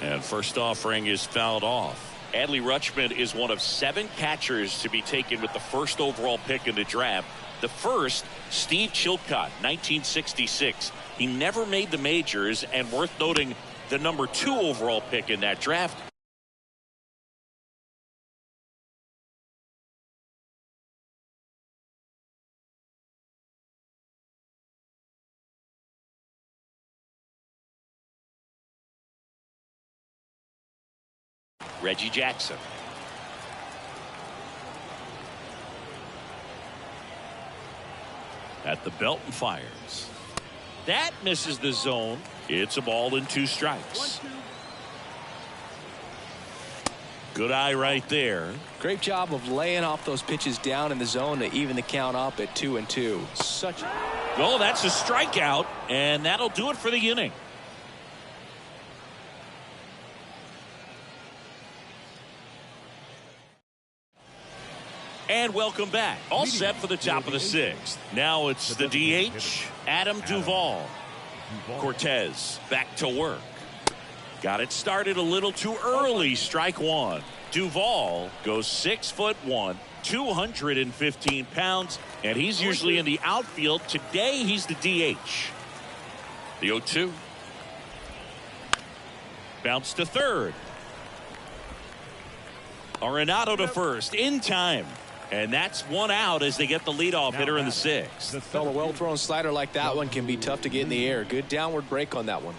And first offering is fouled off. Adley Rutschman is one of 7 catchers to be taken with the first overall pick in the draft. The first, Steve Chilcott, 1966. He never made the majors, and worth noting, the number 2 overall pick in that draft. Reggie Jackson. At the belt and fires. That misses the zone. It's a ball and 2 strikes. Good eye right there. Great job of laying off those pitches down in the zone to even the count up at 2-2. Oh, that's a strikeout, and that'll do it for the inning. And welcome back. All set for the top of the 6th. Now it's the DH, Adam Duvall. Cortez back to work. Got it started a little too early. Strike 1. Duvall goes 6'1", 215 pounds, and he's usually in the outfield. Today he's the DH. The 0-2. Bounce to third. Arenado to first in time. And that's one out as they get the leadoff hitter in the sixth. Well, a well-thrown slider like that one can be tough to get in the air. Good downward break on that one.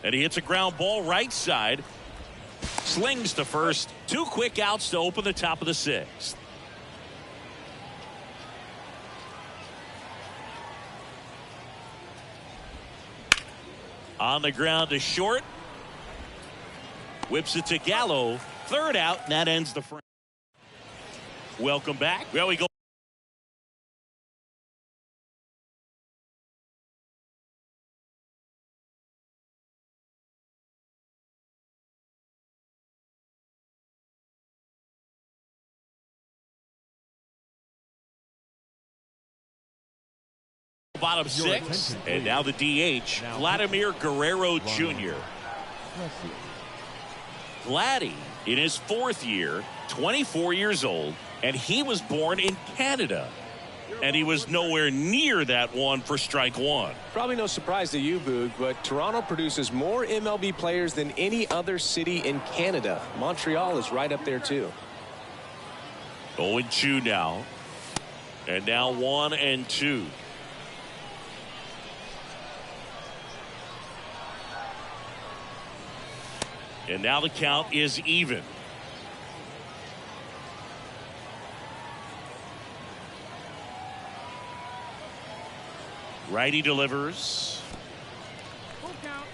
And he hits a ground ball right side. Slings to first. 2 quick outs to open the top of the sixth. On the ground to short. Whips it to Gallo. 3rd out, and that ends the frame. Welcome back. Well, we go. Bottom 6, and now the DH, Vladimir Guerrero Jr. Vladdy in his 4th year, 24 years old, and he was born in Canada. And he was nowhere near that one for strike one. Probably no surprise to you, Boog, but Toronto produces more MLB players than any other city in Canada. Montreal is right up there, too. 0-2 now. And now 1-2. And now the count is even. Righty delivers. Full count.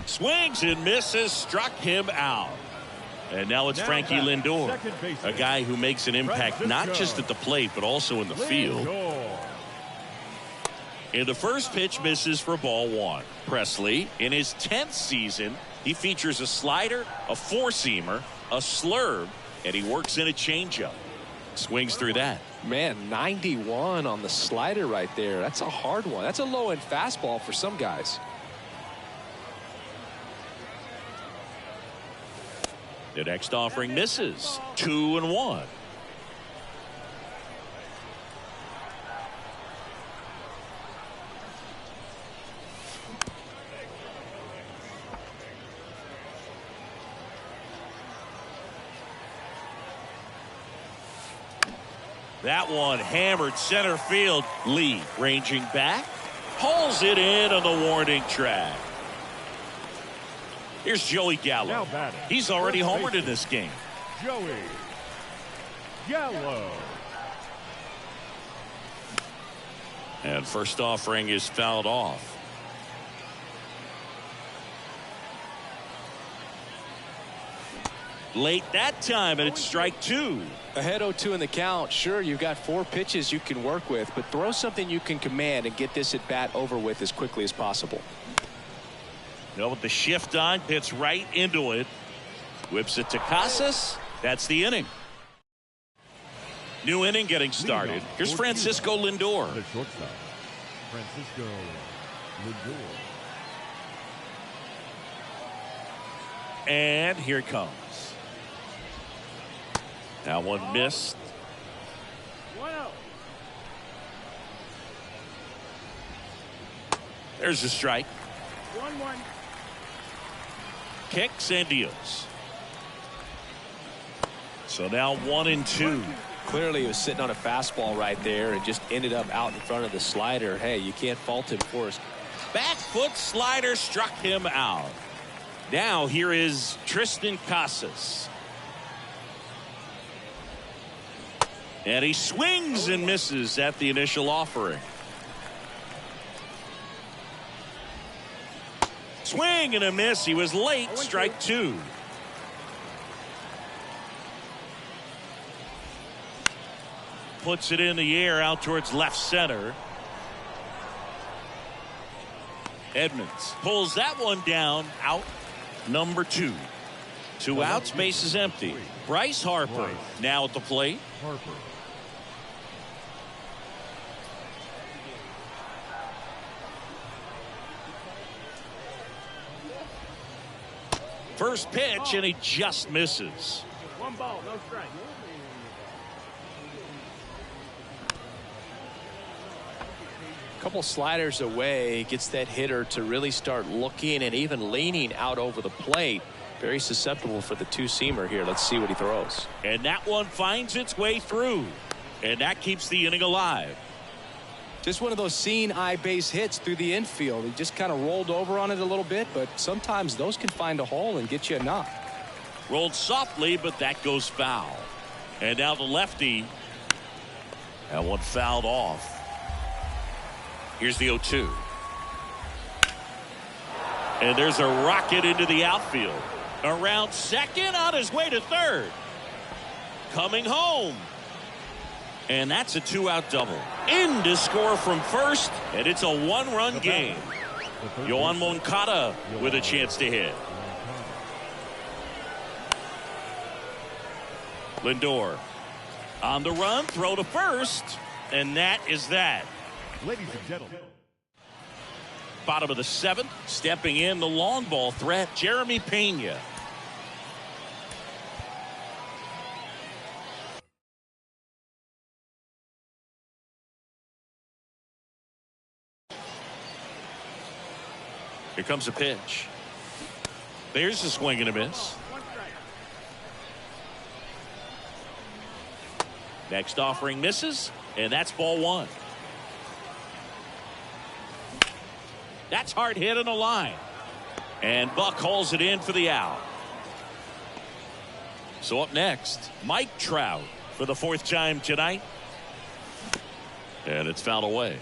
Swings and misses, struck him out. And now it's Frankie Lindor, a guy who makes an impact not just at the plate but also in the field. In the first pitch, misses for ball 1. Presley, in his 10th season, he features a slider, a four-seamer, a slurve, and he works in a changeup. Swings through that. Man, 91 on the slider right there. That's a hard one. That's a low-end fastball for some guys. The next offering misses. 2-1. That one hammered center field. Lee ranging back, pulls it in on the warning track. Here's Joey Gallo. He's already homered in this game. Joey Gallo. And first offering is fouled off. Late that time, and it's strike 2. Ahead 0-2 in the count. Sure, you've got 4 pitches you can work with, but throw something you can command and get this at bat over with as quickly as possible. No, with the shift on, hits right into it. Whips it to Casas. That's the inning. New inning getting started. Here's Francisco Lindor. The shortstop, Francisco Lindor. And here it comes. That one missed. 1-0. There's the strike. 1-1. Kicks and deals. So now 1-2. Clearly, he was sitting on a fastball right there and just ended up out in front of the slider. Hey, you can't fault him for his Back foot slider struck him out. Now here is Tristan Casas. And he swings and misses at the initial offering. Swing and a miss. He was late. Strike 2. Puts it in the air out towards left center. Edmonds pulls that one down. Out number 2. 2 outs, base is empty. Bryce Harper now at the plate. Harper. First pitch, and he just misses. 1 ball, no strike. Couple sliders away, gets that hitter to really start looking and even leaning out over the plate. Very susceptible for the two-seamer here. Let's see what he throws. And that one finds its way through. And that keeps the inning alive. Just one of those seeing eye base hits through the infield. He just kind of rolled over on it a little bit, but sometimes those can find a hole and get you a knock. Rolled softly, but that goes foul. And now the lefty. That one fouled off. Here's the 0-2. And there's a rocket into the outfield. Around second, on his way to third. Coming home. And that's a 2-out double. In to score from first, and it's a one-run game. Yoan Moncada with a chance to hit. Lindor on the run, throw to first, and that is that. Ladies and gentlemen. Bottom of the seventh, stepping in the long ball threat, Jeremy Pena. Here comes a pitch. There's a swing and a miss. Next offering misses, and that's ball one. That's hard hit on the line. And Buck hauls it in for the out. So up next, Mike Trout for the fourth time tonight. And it's fouled away.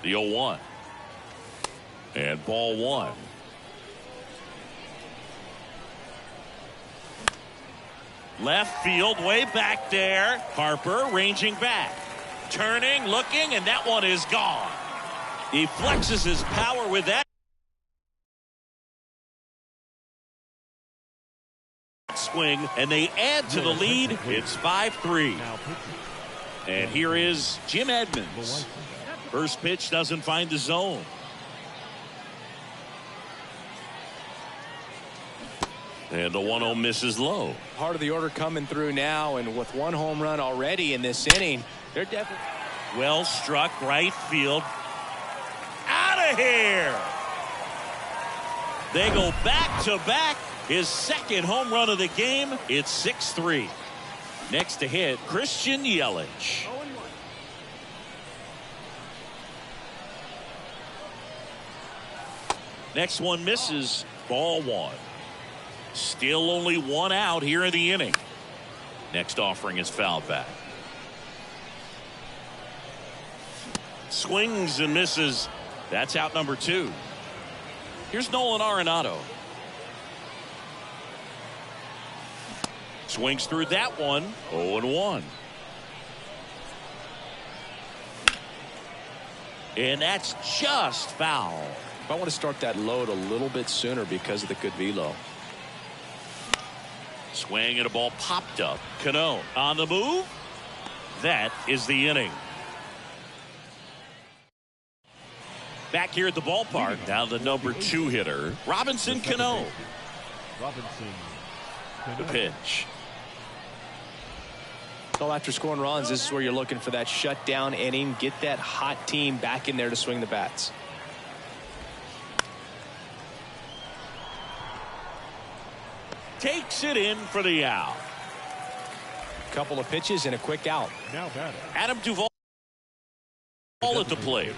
The 0-1. And ball one. Left field, way back there. Harper ranging back. Turning, looking, and that one is gone. He flexes his power with that swing, and they add to the lead. It's 5-3. And here is Jim Edmonds. First pitch doesn't find the zone. And the 1-0 misses low. Part of the order coming through now, and with one home run already in this inning, they're definitely well struck, right field. Out of here. They go back to back. His second home run of the game. It's 6-3. Next to hit, Christian Yelich. Next one misses. Ball one. Still only one out here in the inning. Next offering is fouled back. Swings and misses. That's out number two. Here's Nolan Arenado. Swings through that one. 0-1. And that's just foul. I want to start that load a little bit sooner because of the good velo. Swing and a ball popped up. Cano on the move. That is the inning. Back here at the ballpark, now the number 2 hitter, Robinson Cano. The pitch. Well, after scoring runs, this is where you're looking for that shutdown inning. Get that hot team back in there to swing the bats. Takes it in for the out. Couple of pitches and a quick out. Now batting. Adam Duvall at the plate.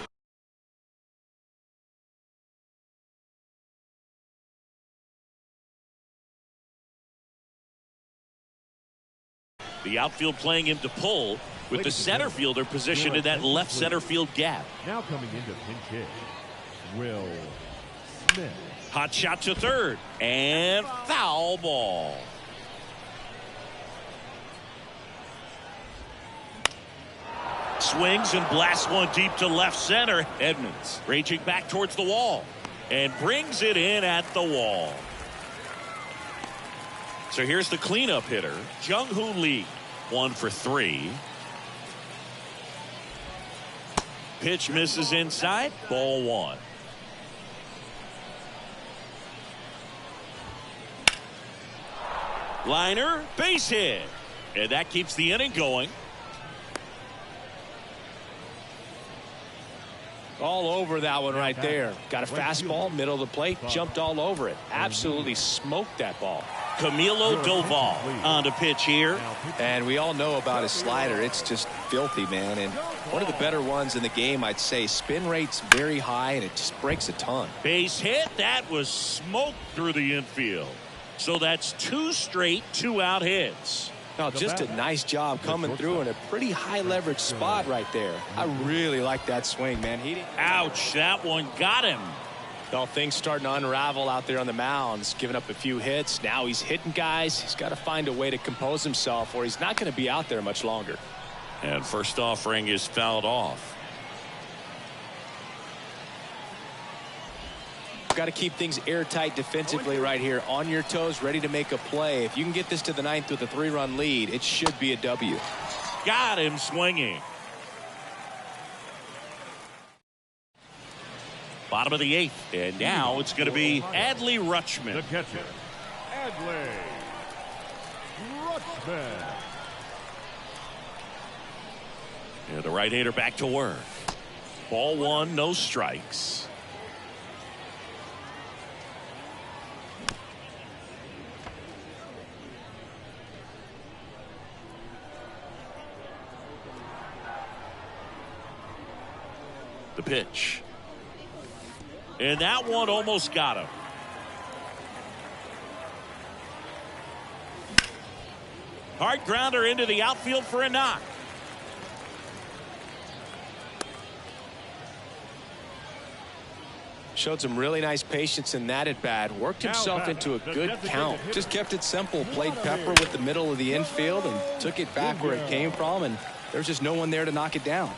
The outfield playing him to pull with the center fielder positioned in that left center field gap. Now coming into pinch hit, Will Smith. Hot shot to third and foul ball. Swings and blasts one deep to left center. Edmonds raging back towards the wall and brings it in at the wall. So here's the cleanup hitter, Jung-Hoo Lee, 1 for 3. Pitch misses inside, ball one. Liner, base hit. And that keeps the inning going. All over that one right there. Got a fastball, middle of the plate, jumped all over it. Absolutely smoked that ball. Camilo Doval on to pitch here. And we all know about his slider. It's just filthy, man. And one of the better ones in the game, I'd say. Spin rate's very high, and it just breaks a ton. Base hit. That was smoked through the infield. So that's 2 straight 2-out hits. No, just a nice job coming through in a pretty high leverage spot right there. I really like that swing, man. Ouch, that one got him. Well, things starting to unravel out there on the mounds, giving up a few hits. Now he's hitting guys. He's got to find a way to compose himself, or he's not going to be out there much longer. And first offering is fouled off. Got to keep things airtight defensively right here, on your toes, ready to make a play. If you can get this to the 9th with a 3-run lead, it should be a W. Got him swinging. Bottom of the 8th, and now it's going to be Adley Rutschman. The catcher, Adley Rutschman. And the right-hander back to work. Ball 1, no strikes. The pitch. And that one almost got him. Hard grounder into the outfield for a knock. Showed some really nice patience in that at bat. Worked himself into a good count. Just kept it simple. Played pepper with the middle of the infield and took it back where it came from. And there's just no one there to knock it down.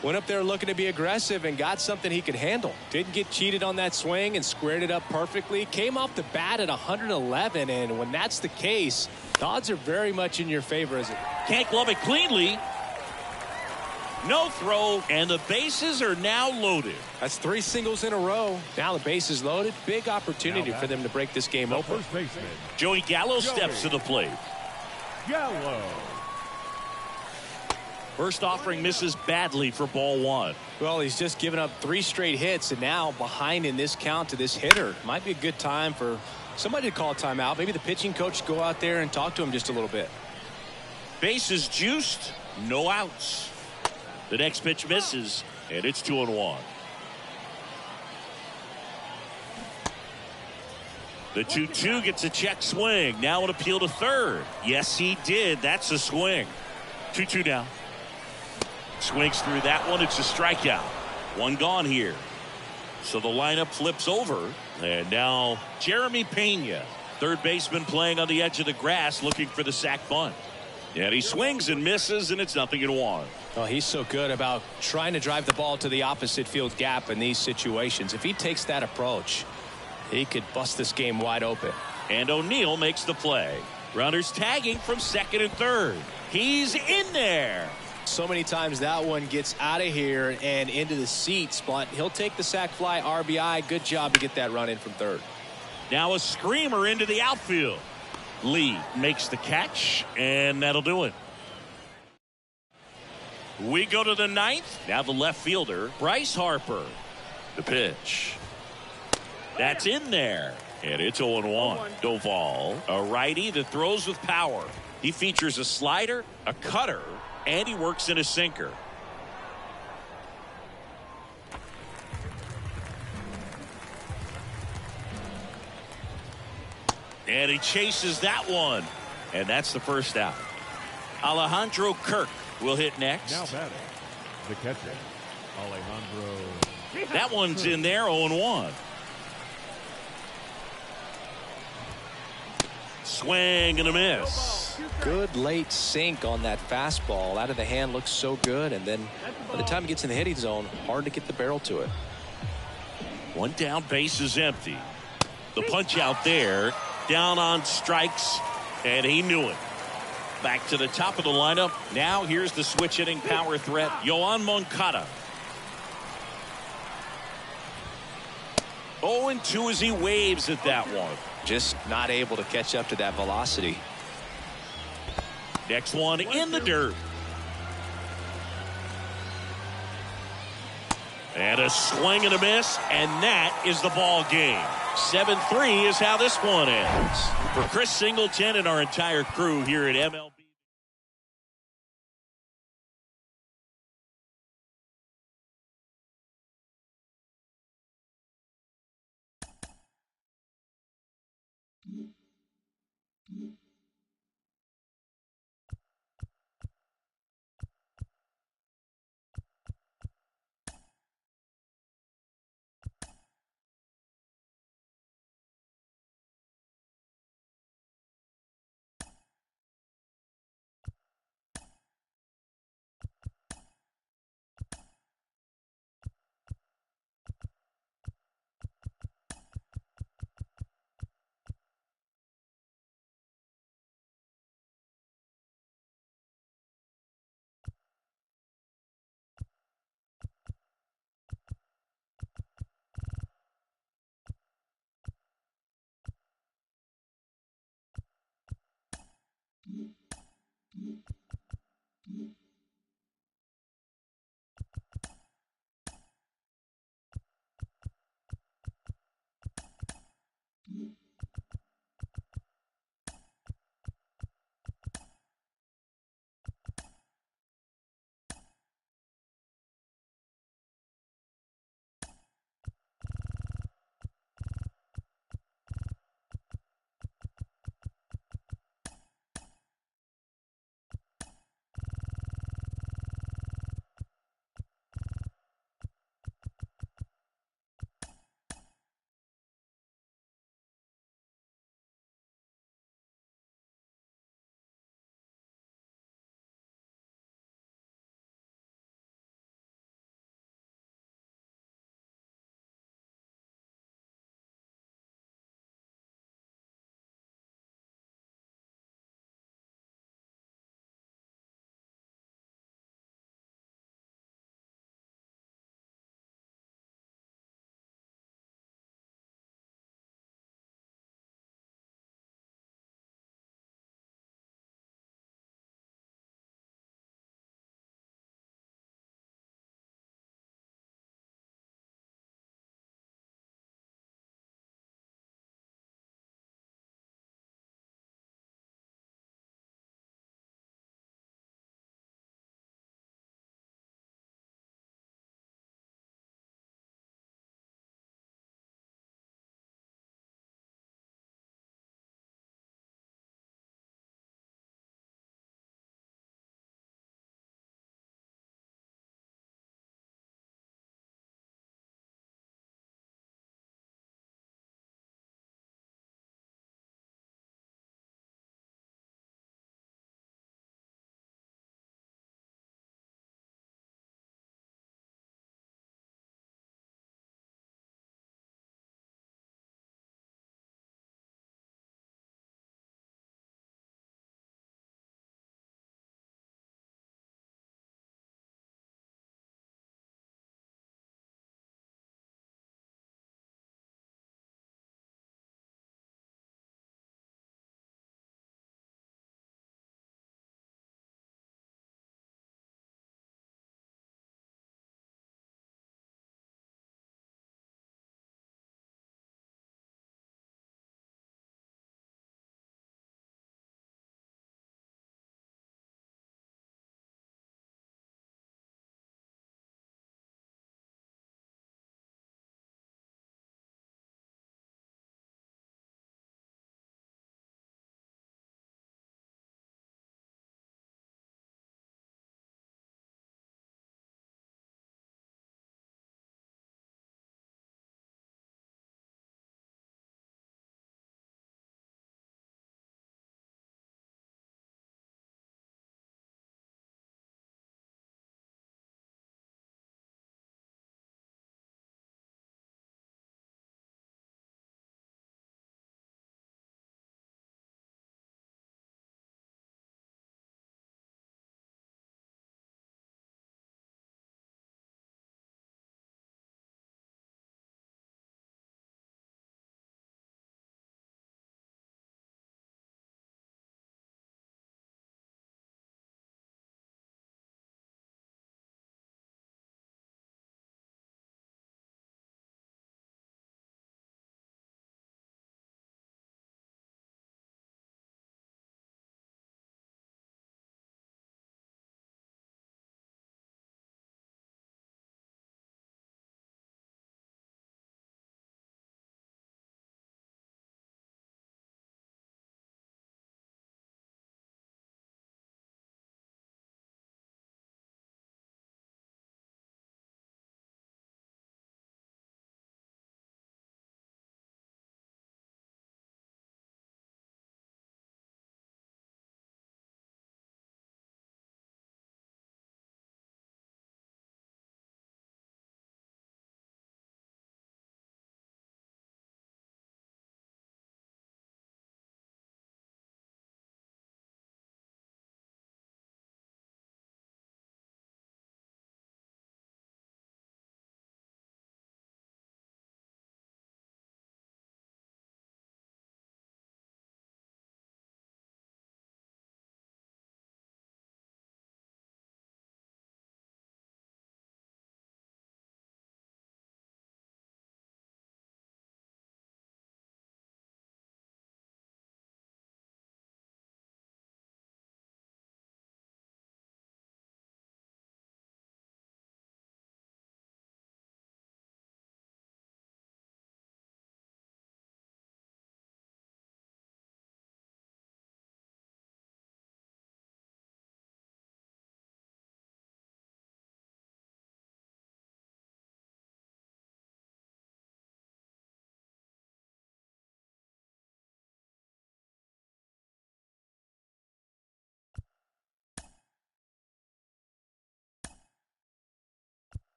Went up there looking to be aggressive and got something he could handle. Didn't get cheated on that swing and squared it up perfectly. Came off the bat at 111, and when that's the case, the odds are very much in your favor. Can't glove it cleanly. No throw, and the bases are now loaded. That's 3 singles in a row. Now the base is loaded. Big opportunity for them to break this game open. First baseman, Joey Gallo steps to the plate. Gallo. First offering misses badly for ball 1. Well, he's just given up 3 straight hits, and now behind in this count to this hitter. Might be a good time for somebody to call a timeout. Maybe the pitching coach go out there and talk to him just a little bit. Bases juiced, no outs. The next pitch misses, and it's 2-1. The 2-2 gets a check swing. Now an appeal to third. Yes, he did. That's a swing. 2-2 now. Swings through that one. It's a strikeout. One gone here. So the lineup flips over. And now Jeremy Pena, third baseman, playing on the edge of the grass, looking for the sac bunt. And he swings and misses, and it's 0-1. Well, he's so good about trying to drive the ball to the opposite field gap in these situations. If he takes that approach, he could bust this game wide open. And O'Neill makes the play. Runners tagging from second and third. He's in there. So many times that one gets out of here and into the seat spot. He'll take the sac fly, RBI. Good job to get that run in from third. Now a screamer into the outfield. Lee makes the catch, and that'll do it. We go to the 9th. Now the left fielder, Bryce Harper. The pitch. That's in there. And it's 0-1. Doval, a righty that throws with power. He features a slider, a cutter, and he works in a sinker. And he chases that one. And that's the first out. Alejandro Kirk will hit next. Now batting, the catcher, Alejandro. That one's in there, 0-1. Swing and a miss. Good late sink on that fastball. Out of the hand looks so good, and then by the time it gets in the hitting zone, hard to get the barrel to it. One down, base is empty. The punch out there, down on strikes, and he knew it. Back to the top of the lineup. Now here's the switch hitting power threat, Yoan Moncada. 0-2 as he waves at that one. Just not able to catch up to that velocity. Next one in the dirt. And a swing and a miss, and that is the ball game. 7-3 is how this one ends. For Chris Singleton and our entire crew here at MLB.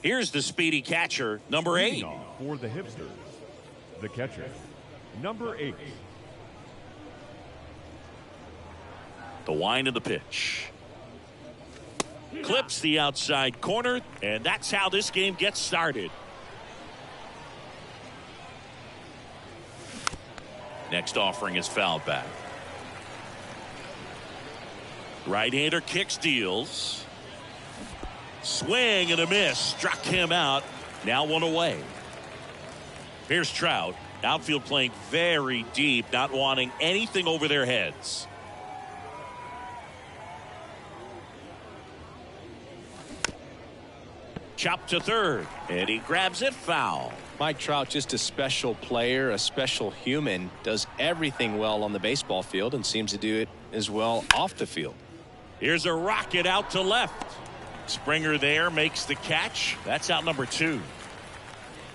Here's the speedy catcher, number 8. For the hipsters, the catcher, number 8. The wind of the pitch. Clips the outside corner, and that's how this game gets started. Next offering is fouled back. Right-hander kicks, deals. Swing and a miss. Struck him out. Now one away. Here's Trout. Outfield playing very deep, not wanting anything over their heads. Chop to third, and he grabs it, foul. Mike Trout, just a special player, a special human, does everything well on the baseball field and seems to do it as well off the field. Here's a rocket out to left. Springer there makes the catch. That's out number 2.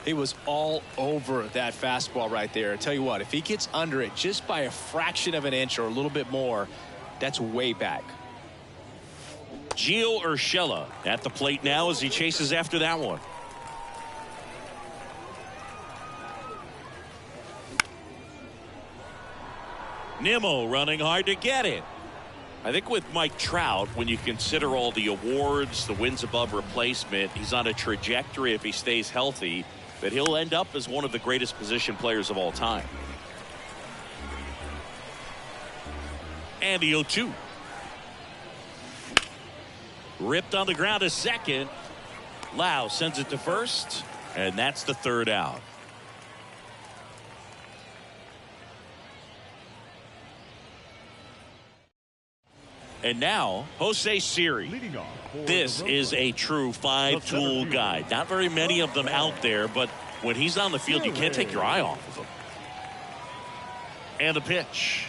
He was all over that fastball right there. I tell you what, if he gets under it just by a fraction of an inch or a little bit more, that's way back. Gio Urshela at the plate now as he chases after that one. Nimmo running hard to get it. I think with Mike Trout, when you consider all the awards, the wins above replacement, he's on a trajectory, if he stays healthy, that he'll end up as one of the greatest position players of all time. And the 0-2. Ripped on the ground to second. Lau sends it to first, and that's the third out. And now, Jose Siri. Leading off for This the is a true five-tool guy. Not very many of them out there, but when he's on the field, you can't take your eye off of him. And the pitch.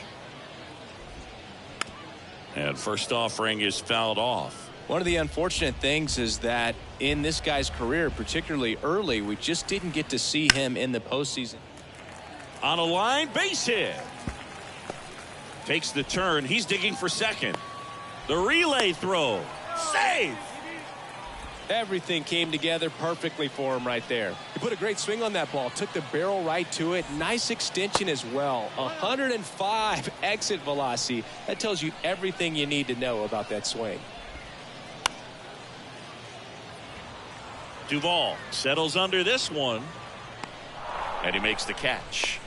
And first offering is fouled off. One of the unfortunate things is that in this guy's career, particularly early, we just didn't get to see him in the postseason. On a line, base hit. Takes the turn. He's digging for second. The relay throw. Save. Everything came together perfectly for him right there. He put a great swing on that ball. Took the barrel right to it. Nice extension as well. 105 exit velocity. That tells you everything you need to know about that swing. Duvall settles under this one. And he makes the catch.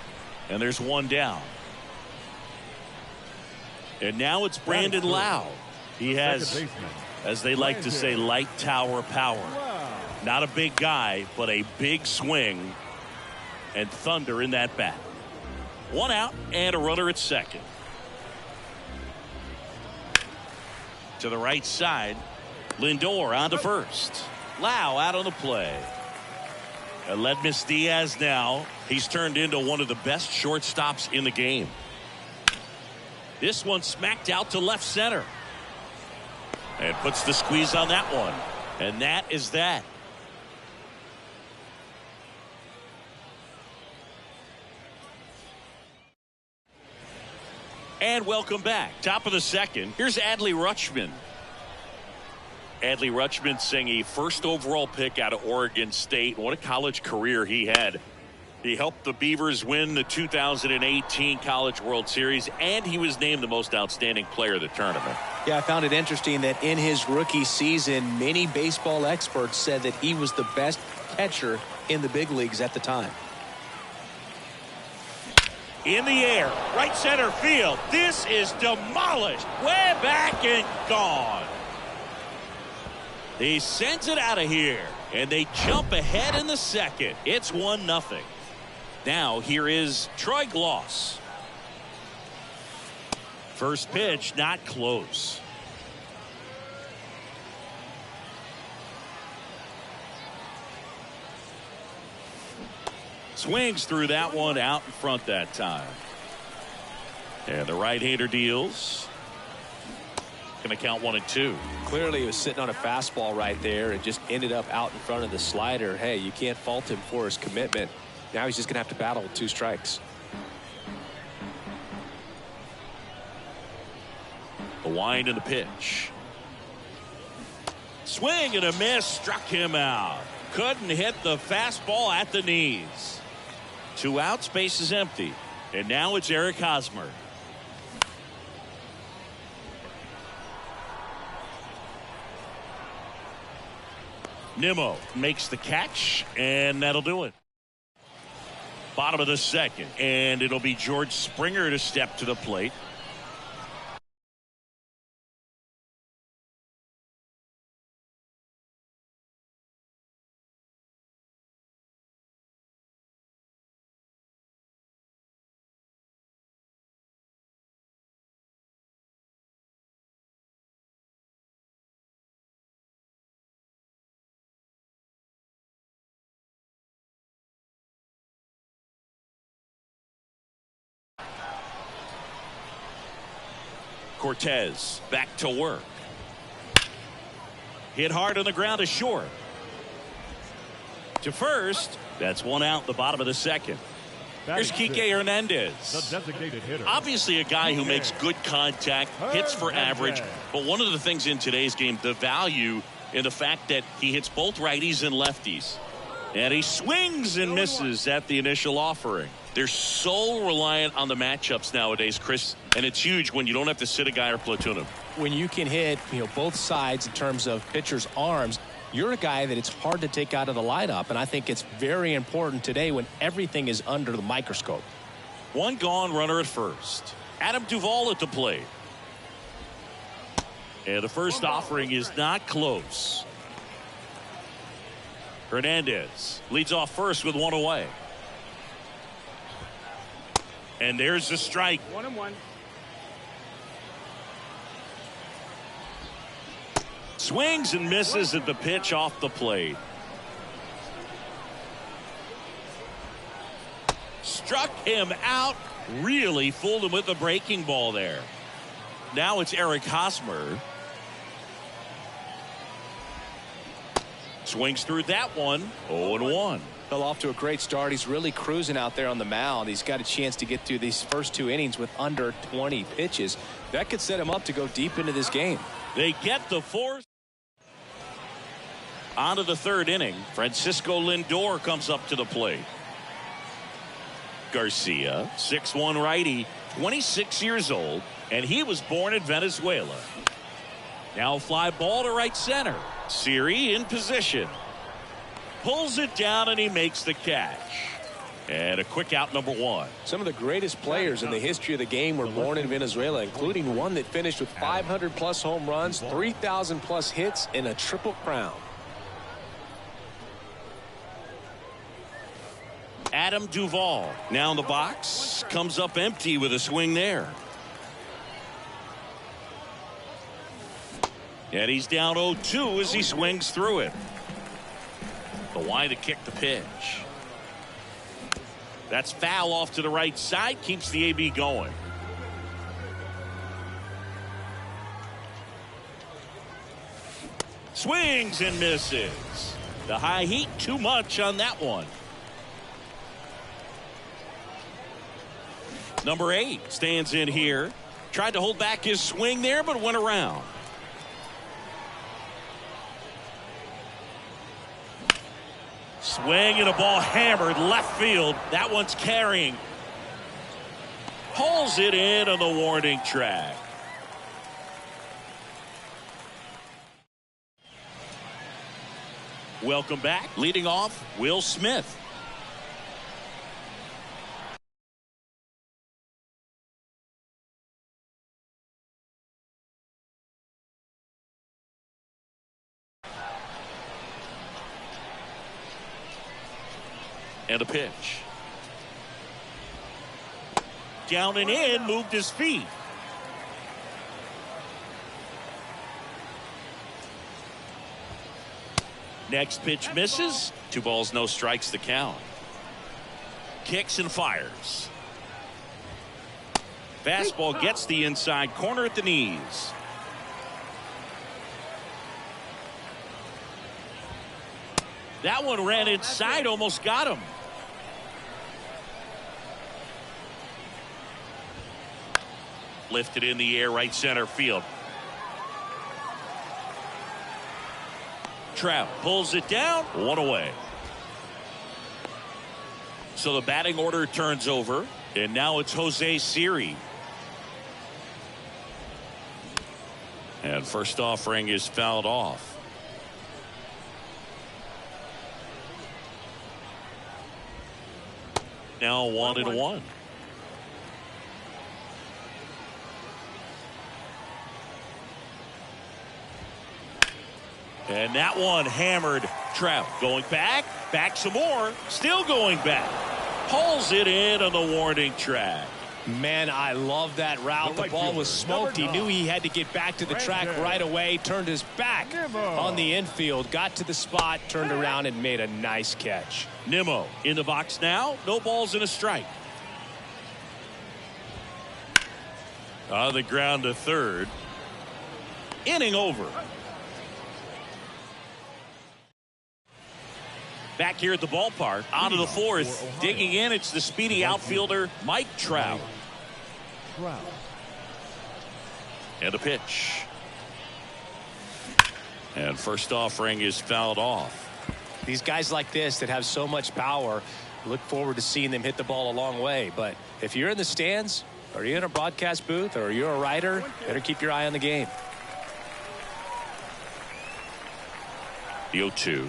And there's one down. And now it's Brandon Lau. He has, as they like to say, light tower power. Not a big guy, but a big swing and thunder in that bat. One out and a runner at second. To the right side, Lindor on to first. Lau out on the play. Aledmys Diaz now. He's turned into one of the best shortstops in the game. This one smacked out to left center. And puts the squeeze on that one. And that is that. And welcome back. Top of the second. Here's Adley Rutschman. Adley Rutschman saying a first overall pick out of Oregon State. What a college career he had. He helped the Beavers win the 2018 College World Series, and he was named the most outstanding player of the tournament. Yeah, I found it interesting that in his rookie season, many baseball experts said that he was the best catcher in the big leagues at the time. In the air, right center field. This is demolished. Way back and gone. He sends it out of here, and they jump ahead in the second. It's 1-0. Now here is Troy Glaus. First pitch not close. Swings through that one out in front that time. And the right-hander deals. Going to count 1-2. Clearly he was sitting on a fastball right there and just ended up out in front of the slider. Hey, you can't fault him for his commitment. Now he's just going to have to battle with 2 strikes. The wind and the pitch. Swing and a miss. Struck him out. couldn't hit the fastball at the knees. 2 outs, base is empty. And now it's Eric Hosmer. Nimmo makes the catch, and that'll do it. Bottom of the second, and it'll be George Springer to step to the plate. Cortez back to work. Hit hard on the ground to short. To first. That's 1 out, the bottom of the second. Here's Kike Hernandez. The designated hitter. Obviously a guy who makes good contact, hits for average, but one of the things in today's game, the value in the fact that he hits both righties and lefties. And he swings and misses at the initial offering. They're so reliant on the matchups nowadays, Chris, and it's huge when you don't have to sit a guy or platoon him. When you can hit, both sides in terms of pitchers' arms, you're a guy that it's hard to take out of the lineup, and I think it's very important today when everything is under the microscope. 1 gone, runner at first. Adam Duvall at the plate. And the first offering is not close. Hernandez leads off first with 1 away. And there's the strike. 1-1. Swings and misses at the pitch off the plate. Struck him out. Really fooled him with the breaking ball there. Now it's Eric Hosmer. Swings through that one. 0-1. Fell off to a great start. He's really cruising out there on the mound. He's got a chance to get through these first 2 innings with under 20 pitches. That could set him up to go deep into this game. They get the 4th. On to the 3rd inning. Francisco Lindor comes up to the plate. Garcia, 6'1" righty, 26 years old, and he was born in Venezuela. Now fly ball to right center. Siri in position. Pulls it down and he makes the catch. And a quick out, number 1. Some of the greatest players in the history of the game were born in Venezuela, including one that finished with 500+ home runs, 3,000+ hits, and a triple crown. Adam Duvall now in the box, comes up empty with a swing there. And he's down 0-2 as he swings through it. The wide to kick the pitch. That's foul off to the right side, keeps the AB going. Swings and misses. The high heat too much on that one. Number 8 stands in here. Tried to hold back his swing there, but went around. Swing and a ball hammered left field. That one's carrying. Pulls it in on the warning track. Welcome back. Leading off, Will Smith. And a pitch. Down and in, moved his feet. Next pitch misses. 2 balls, no strikes to count. Kicks and fires. Fastball gets the inside corner at the knees. That one ran inside, almost got him. Lifted in the air, right center field. Trout pulls it down, one away. So the batting order turns over, and now it's Jose Siri. And first offering is fouled off. Now 1-1. And that one hammered. Trout going back some more, still going back. Pulls it in on the warning track. Man, I love that route. The ball was smoked. He knew he had to get back to the track right away. Turned his back on the infield. Got to the spot, turned around, and made a nice catch. Nimmo in the box now. No balls and a strike. On the ground to third. Inning over. Back here at the ballpark, onto the fourth. Digging in, it's the speedy outfielder, Mike Trout. And a pitch. And first offering is fouled off. These guys like this that have so much power, look forward to seeing them hit the ball a long way. But if you're in the stands, or you're in a broadcast booth, or you're a writer, better keep your eye on the game. The 0-2.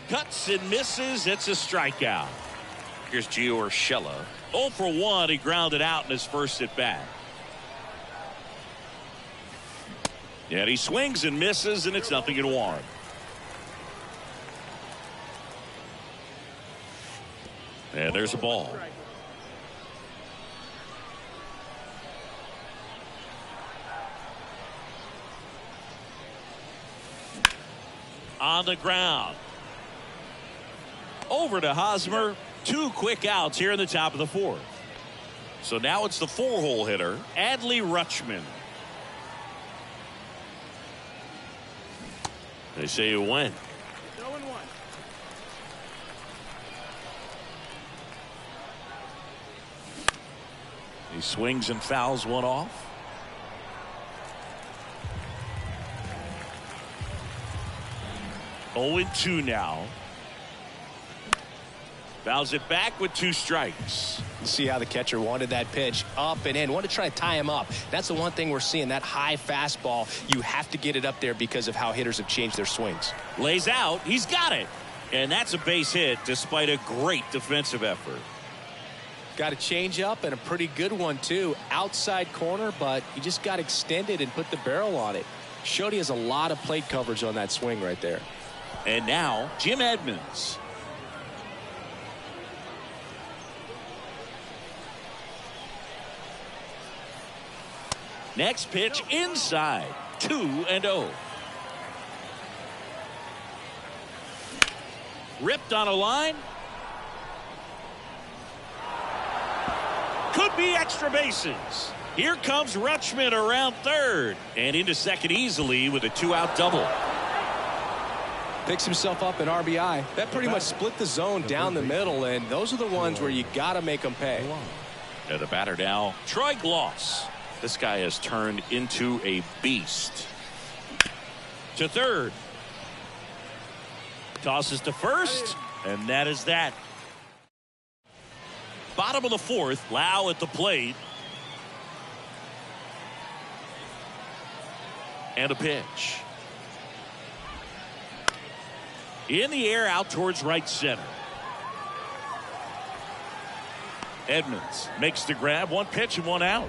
Cuts and misses. It's a strikeout. Here's Gio Urshela. 0 for 1. He grounded out in his first at bat. And he swings and misses, and it's 0-1. And there's a ball. On the ground. Over to Hosmer. 2 quick outs here in the top of the fourth. So now it's the 4-hole hitter, Adley Rutschman. They say you win. 0-1. He swings and fouls one off. Oh, 0-2 now. Fouls it back with 2 strikes. See how the catcher wanted that pitch up and in. Want to try to tie him up. That's the one thing we're seeing, that high fastball. You have to get it up there because of how hitters have changed their swings. Lays out. He's got it. And that's a base hit despite a great defensive effort. Got a change up and a pretty good one too. Outside corner, but he just got extended and put the barrel on it. Showed he has a lot of plate coverage on that swing right there. And now Jim Edmonds. Next pitch inside. 2-0. Ripped on a line. Could be extra bases. Here comes Rutschman around third and into second easily with a 2-out double. Picks himself up an RBI. That pretty much split the zone down the middle, and those are the ones where you got to make them pay. And the batter now, Troy Gloss. This guy has turned into a beast. To third. Tosses to first, and that is that. Bottom of the fourth, Lau at the plate. And a pitch. In the air out towards right center. Edmonds makes the grab. 1 pitch and 1 out.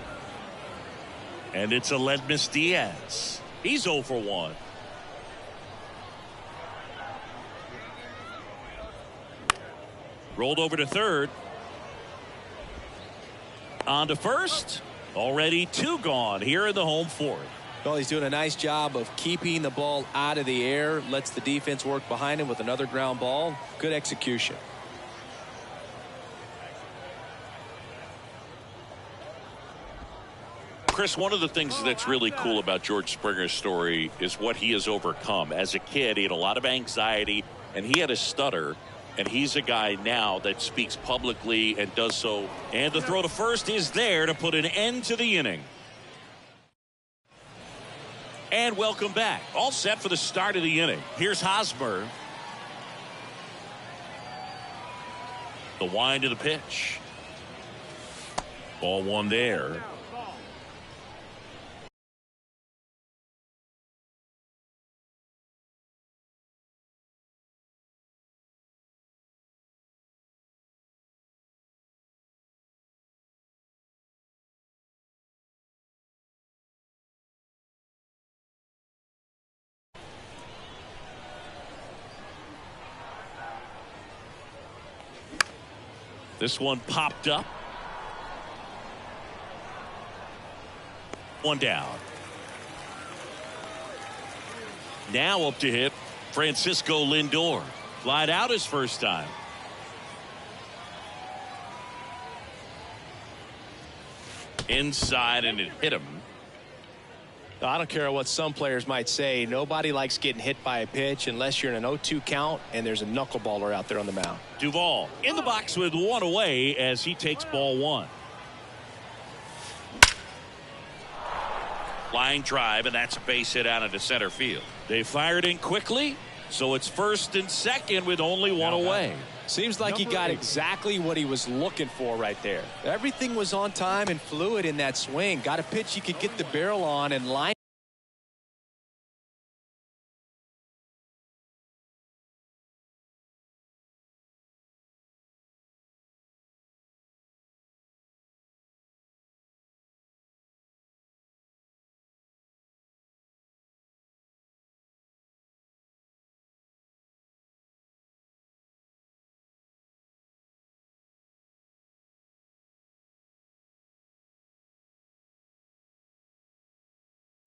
And it's Aledmys Diaz. He's 0 for 1. Rolled over to third. On to first. Already 2 gone here in the home fourth. Well, he's doing a nice job of keeping the ball out of the air. Lets the defense work behind him with another ground ball. Good execution. Chris, one of the things that's really cool about George Springer's story is what he has overcome. As a kid, he had a lot of anxiety, and he had a stutter. And he's a guy now that speaks publicly and does so. And the throw to first is there to put an end to the inning. And welcome back. All set for the start of the inning. Here's Hosmer. The wind of the pitch. Ball one there. This one popped up. One down. Now up to hit Francisco Lindor. Flied out his first time. Inside, and it hit him. I don't care what some players might say. Nobody likes getting hit by a pitch unless you're in an 0-2 count and there's a knuckleballer out there on the mound. Duvall in the box with one away as he takes ball one. Line drive, and that's a base hit out into center field. They fired in quickly, so it's first and second with only one away. Seems like he got exactly what he was looking for right there. Everything was on time and fluid in that swing. Got a pitch he could get the barrel on and line.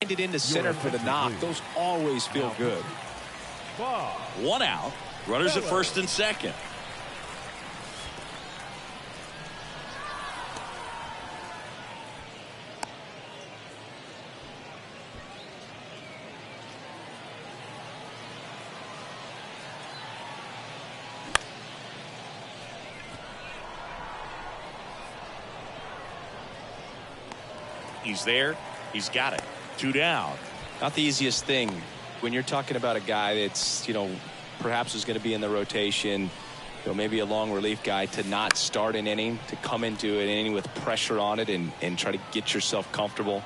It into center for the knock. Those always feel good. One out. Runners at first and second. He's there. He's got it. Two down. Not the easiest thing when you're talking about a guy that's, perhaps is going to be in the rotation, maybe a long relief guy, to not start an inning, to come into an inning with pressure on it and try to get yourself comfortable.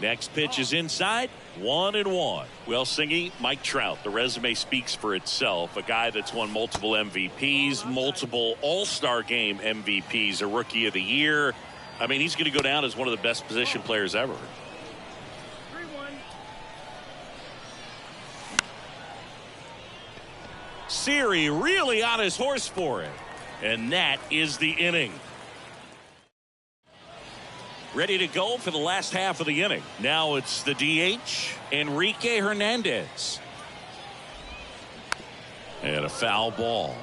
Next pitch is inside. 1-1. Well, Singy, Mike Trout, the resume speaks for itself. A guy that's won multiple MVPs, multiple All-Star Game MVPs, a Rookie of the Year. I mean, he's going to go down as one of the best position players ever. 3-1. Siri really on his horse for it. And that is the inning. Ready to go for the last half of the inning. Now it's the DH, Enrique Hernandez. And a foul ball.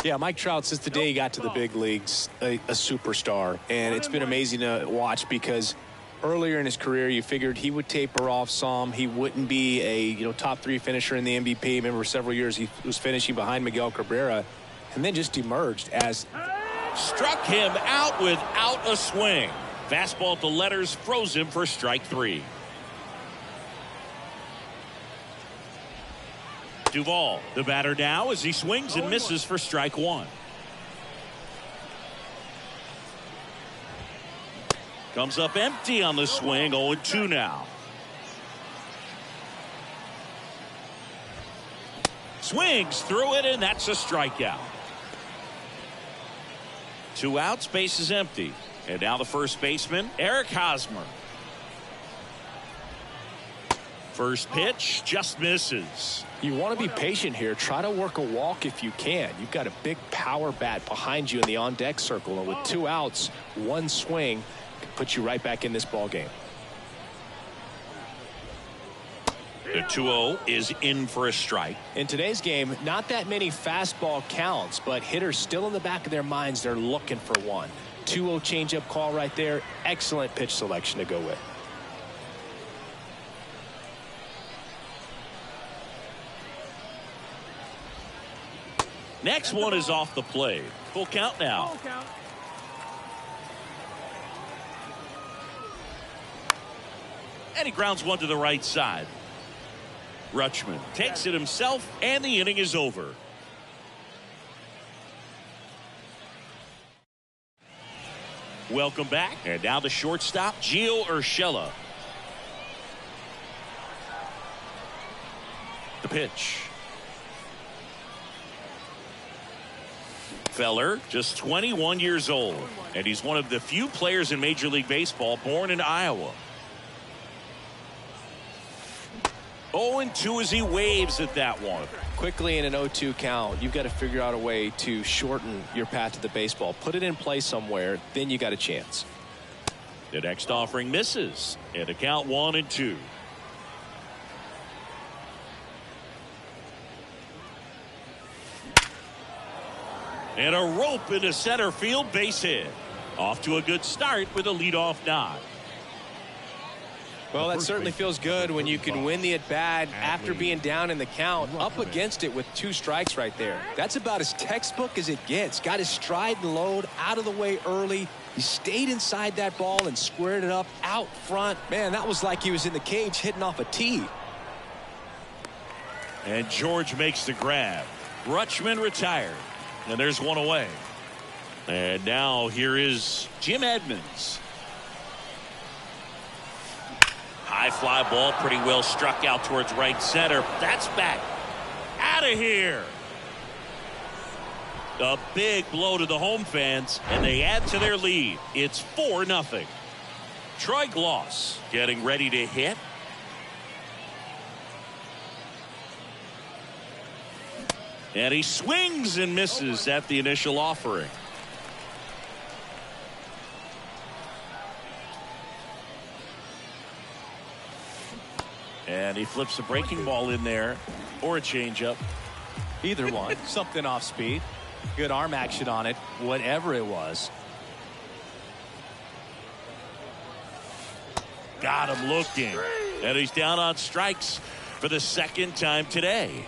Yeah, Mike Trout, since the day he got to the big leagues, a superstar. And it's been amazing to watch because earlier in his career, you figured he would taper off some. He wouldn't be a top 3 finisher in the MVP. Remember, several years he was finishing behind Miguel Cabrera and then just emerged as. Struck him out without a swing. Fastball at the letters froze him for strike 3. Duvall, the batter now as he swings and misses for strike 1. Comes up empty on the swing. 0-2 now. Swings through it, and that's a strikeout. 2 outs, base is empty. And now the first baseman, Eric Hosmer. First pitch just misses. You want to be patient here. Try to work a walk if you can. You've got a big power bat behind you in the on-deck circle, and with 2 outs, 1 swing can put you right back in this ball game. The 2-0 is in for a strike. In today's game, not that many fastball counts, but hitters still in the back of their minds, they're looking for one. 2-0 changeup call right there. Excellent pitch selection to go with. Next one is off the plate. Full count now. Full count. And he grounds one to the right side. Rutschman takes it himself, and the inning is over. Welcome back. And now the shortstop, Gio Urshela. The pitch. Feller, just 21 years old, and he's one of the few players in Major League Baseball born in Iowa. 0-2 as he waves at that one. Quickly in an 0-2 count, you've got to figure out a way to shorten your path to the baseball. Put it in play somewhere, then you got a chance. The next offering misses, and the count 1-2. And a rope into center field, base hit. Off to a good start with a leadoff knock. Well, that certainly feels good when you can win the at-bat after being down in the count, up against it with 2 strikes right there. That's about as textbook as it gets. Got his stride and load out of the way early. He stayed inside that ball and squared it up out front. Man, that was like he was in the cage hitting off a tee. And George makes the grab. Rutschman retired. And there's one away. And now here is Jim Edmonds. High fly ball, pretty well struck out towards right center. That's back. Out of here. A big blow to the home fans, and they add to their lead. It's 4-0. Troy Glaus getting ready to hit. And he swings and misses at the initial offering. And he flips a breaking ball in there, or a changeup. Either one. Something off speed. Good arm action on it, whatever it was. Got him looking. And he's down on strikes for the second time today.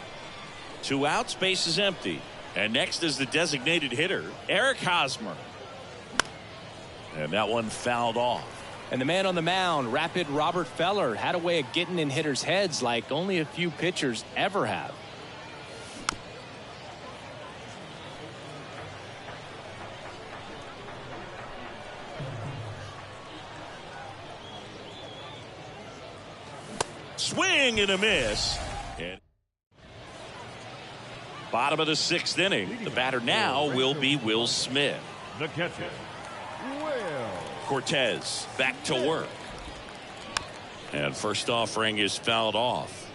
2 outs, base is empty. And next is the designated hitter, Eric Hosmer. And that one fouled off. And the man on the mound, Rapid Robert Feller, had a way of getting in hitters' heads like only a few pitchers ever have. Swing and a miss. And bottom of the 6th inning. The batter now will be Will Smith. The catcher, Will Cortez back to work. And first offering is fouled off.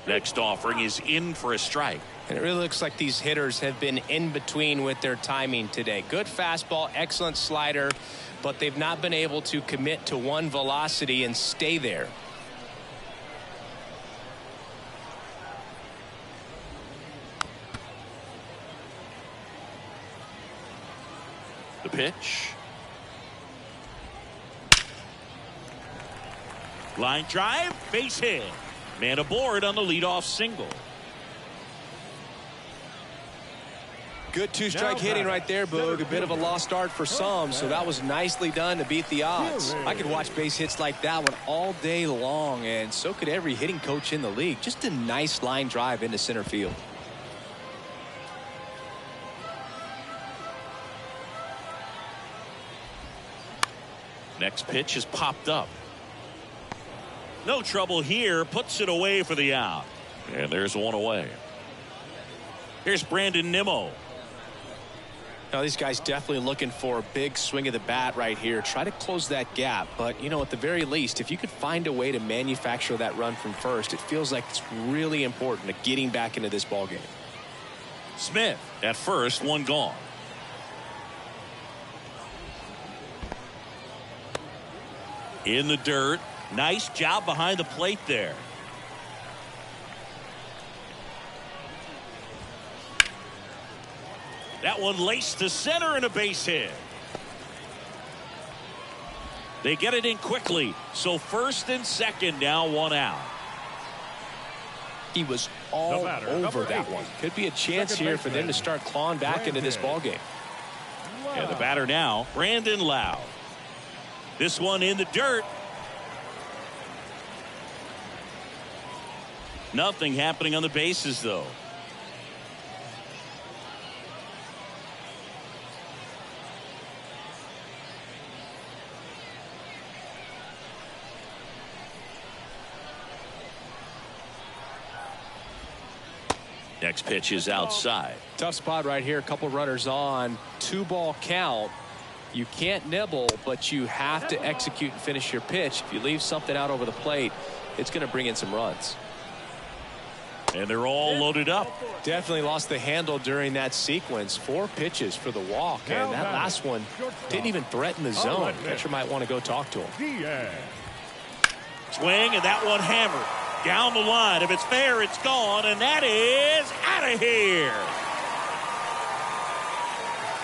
Next offering is in for a strike. And it really looks like these hitters have been in between with their timing today. Good fastball, excellent slider, but they've not been able to commit to one velocity and stay there. The pitch. Line drive, base hit. Man aboard on the leadoff single. Good 2-strike hitting right there, Boog. A bit of a lost start for some, so that was nicely done to beat the odds. I could watch base hits like that one all day long, and so could every hitting coach in the league. Just a nice line drive into center field. Next pitch is popped up. No trouble here. Puts it away for the out. And there's one away. Here's Brandon Nimmo. Now these guys definitely looking for a big swing of the bat right here. Try to close that gap. But, you know, at the very least, if you could find a way to manufacture that run from first, it feels like it's really important to getting back into this ball game. Smith at first, one gone. In the dirt. Nice job behind the plate there. That one laced to center and a base hit. They get it in quickly. So first and second now, one out. He was all over that 8. one. Could be a chance here for them to start clawing back into this ball game. And the batter now, Brandon Lowe. This one in the dirt. Nothing happening on the bases, though. Next pitch is outside. Tough spot right here. A couple runners on. 2-ball count. You can't nibble, but you have to execute and finish your pitch. If you leave something out over the plate, it's going to bring in some runs. And they're all loaded up. Definitely lost the handle during that sequence. 4 pitches for the walk, and that last one didn't even threaten the zone. Catcher might want to go talk to him. Swing, and that one hammered down the line. If it's fair, it's gone, and that is out of here.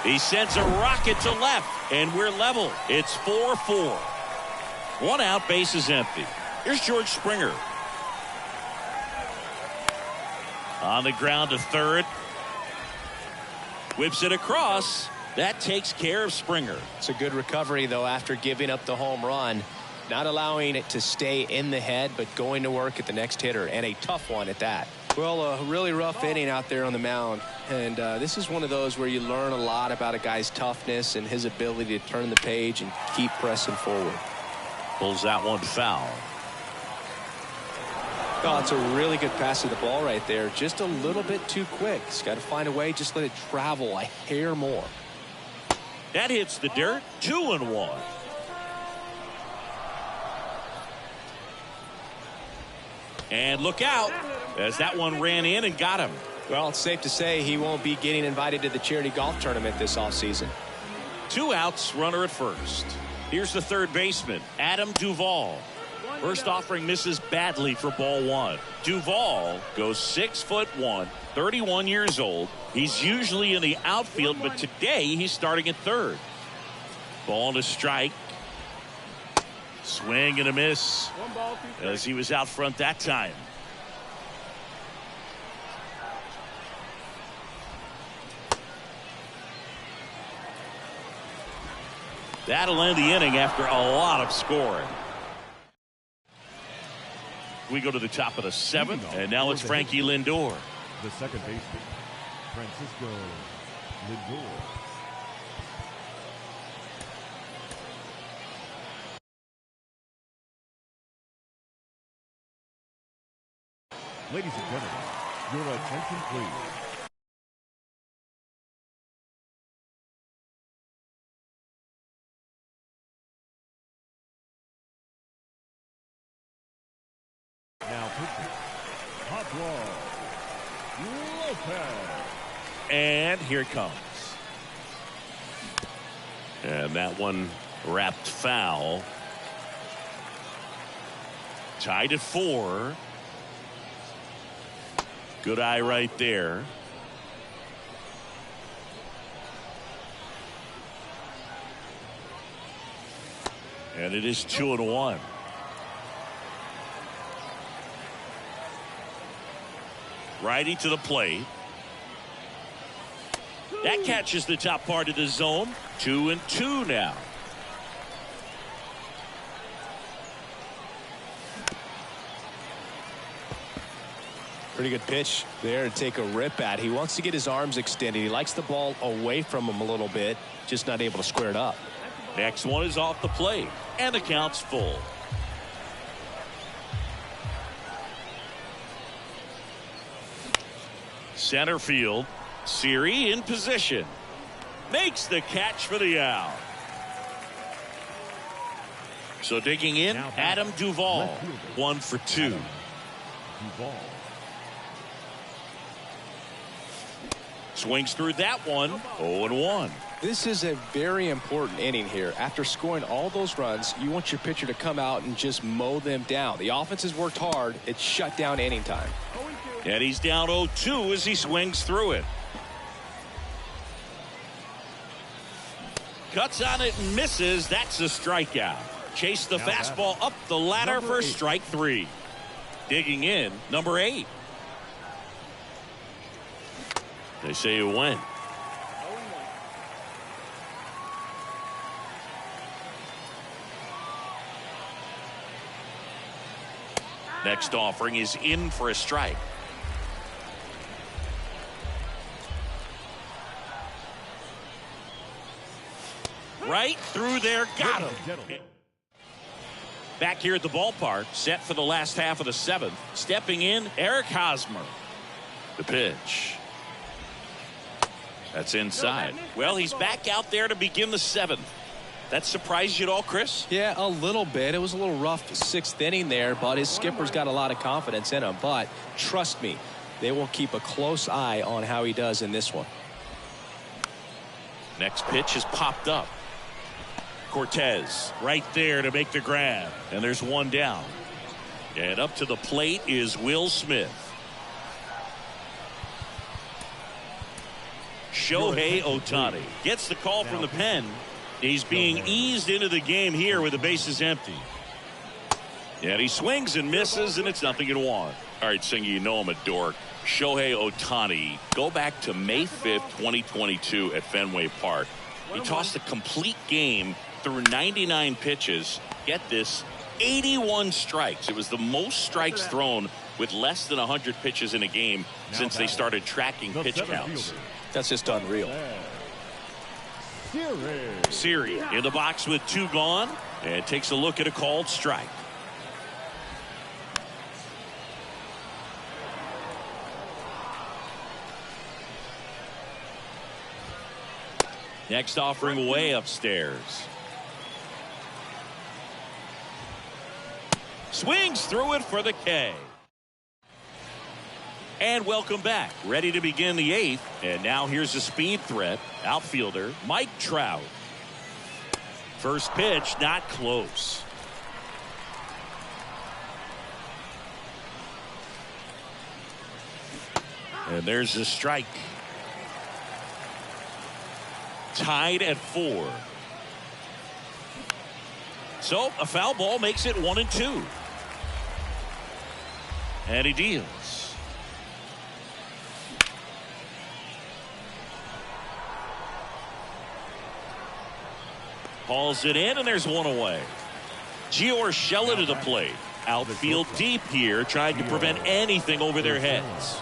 He sends a rocket to left, and we're level. It's 4-4. 1 out, base is empty. Here's George Springer. On the ground to third. Whips it across. That takes care of Springer. It's a good recovery, though, after giving up the home run. Not allowing it to stay in the head, but going to work at the next hitter, and a tough one at that. Well, a really rough inning out there on the mound, and this is one of those where you learn a lot about a guy's toughness and his ability to turn the page and keep pressing forward. Pulls that one foul. Oh, it's a really good pass of the ball right there. Just a little bit too quick. He's got to find a way. Just let it travel a hair more. That hits the dirt. 2-1. And look out as that one ran in and got him. Well, it's safe to say he won't be getting invited to the charity golf tournament this offseason. 2 outs, runner at first. Here's the third baseman, Adam Duvall. First offering misses badly for ball 1. Duvall goes 6'1", 31 years old. He's usually in the outfield, but today he's starting at third. Ball to strike. Swing and a miss as he was out front that time. That'll end the inning after a lot of scoring. We go to the top of the 7th, and now it's Frankie Lindor. The second baseman, Francisco Lindor. Ladies and gentlemen, your attention please. Now pitching, Pablo Lopez. And here it comes. And that one wrapped foul. Tied at 4. Good eye right there. And it is 2-1. Righty to the plate. That catches the top part of the zone. 2-2 now. Pretty good pitch there to take a rip at. He wants to get his arms extended. He likes the ball away from him a little bit, just not able to square it up. Next one is off the plate, and the count's full. Center field, Siri in position. Makes the catch for the out. So digging in, Adam Duvall, 1 for 2. Duvall. Swings through that one, 0-1. This is a very important inning here. After scoring all those runs, you want your pitcher to come out and just mow them down. The offense has worked hard. It's shut down inning time. And he's down 0-2 as he swings through it. Cuts on it and misses. That's a strikeout. Chase the Now fastball up the ladder number for 8. strike 3. Digging in, number 8. They say you win. Next offering is in for a strike. Right through there, got him. Back here at the ballpark, set for the last half of the 7th. Stepping in, Eric Hosmer. The pitch. That's inside. Well, he's back out there to begin the 7th. That surprised you at all, Chris? Yeah, a little bit. It was a little rough 6th inning there, but his skipper's got a lot of confidence in him. But trust me, they will keep a close eye on how he does in this one. Next pitch is popped up. Cortez right there to make the grab. And there's one down. And up to the plate is Will Smith. Shohei Ohtani gets the call from the pen. He's being eased into the game here with the bases empty. And he swings and misses, and it's 0-1. All right, Singy, you know I'm a dork. Shohei Ohtani, go back to May 5th, 2022 at Fenway Park. He tossed a complete game through 99 pitches. Get this, 81 strikes. It was the most strikes thrown with less than 100 pitches in a game since they started tracking pitch counts. That's just unreal. Siri in the box with 2 gone and takes a look at a called strike. Next offering way upstairs. Swings through it for the K. And welcome back. Ready to begin the 8th. And now here's a speed threat. Outfielder Mike Trout. First pitch not close. And there's the strike. Tied at 4. So a foul ball makes it 1-2. And he deals. Hauls it in, and there's one away. Gio Urshela to the plate. Outfield deep here, trying to prevent anything over their heads.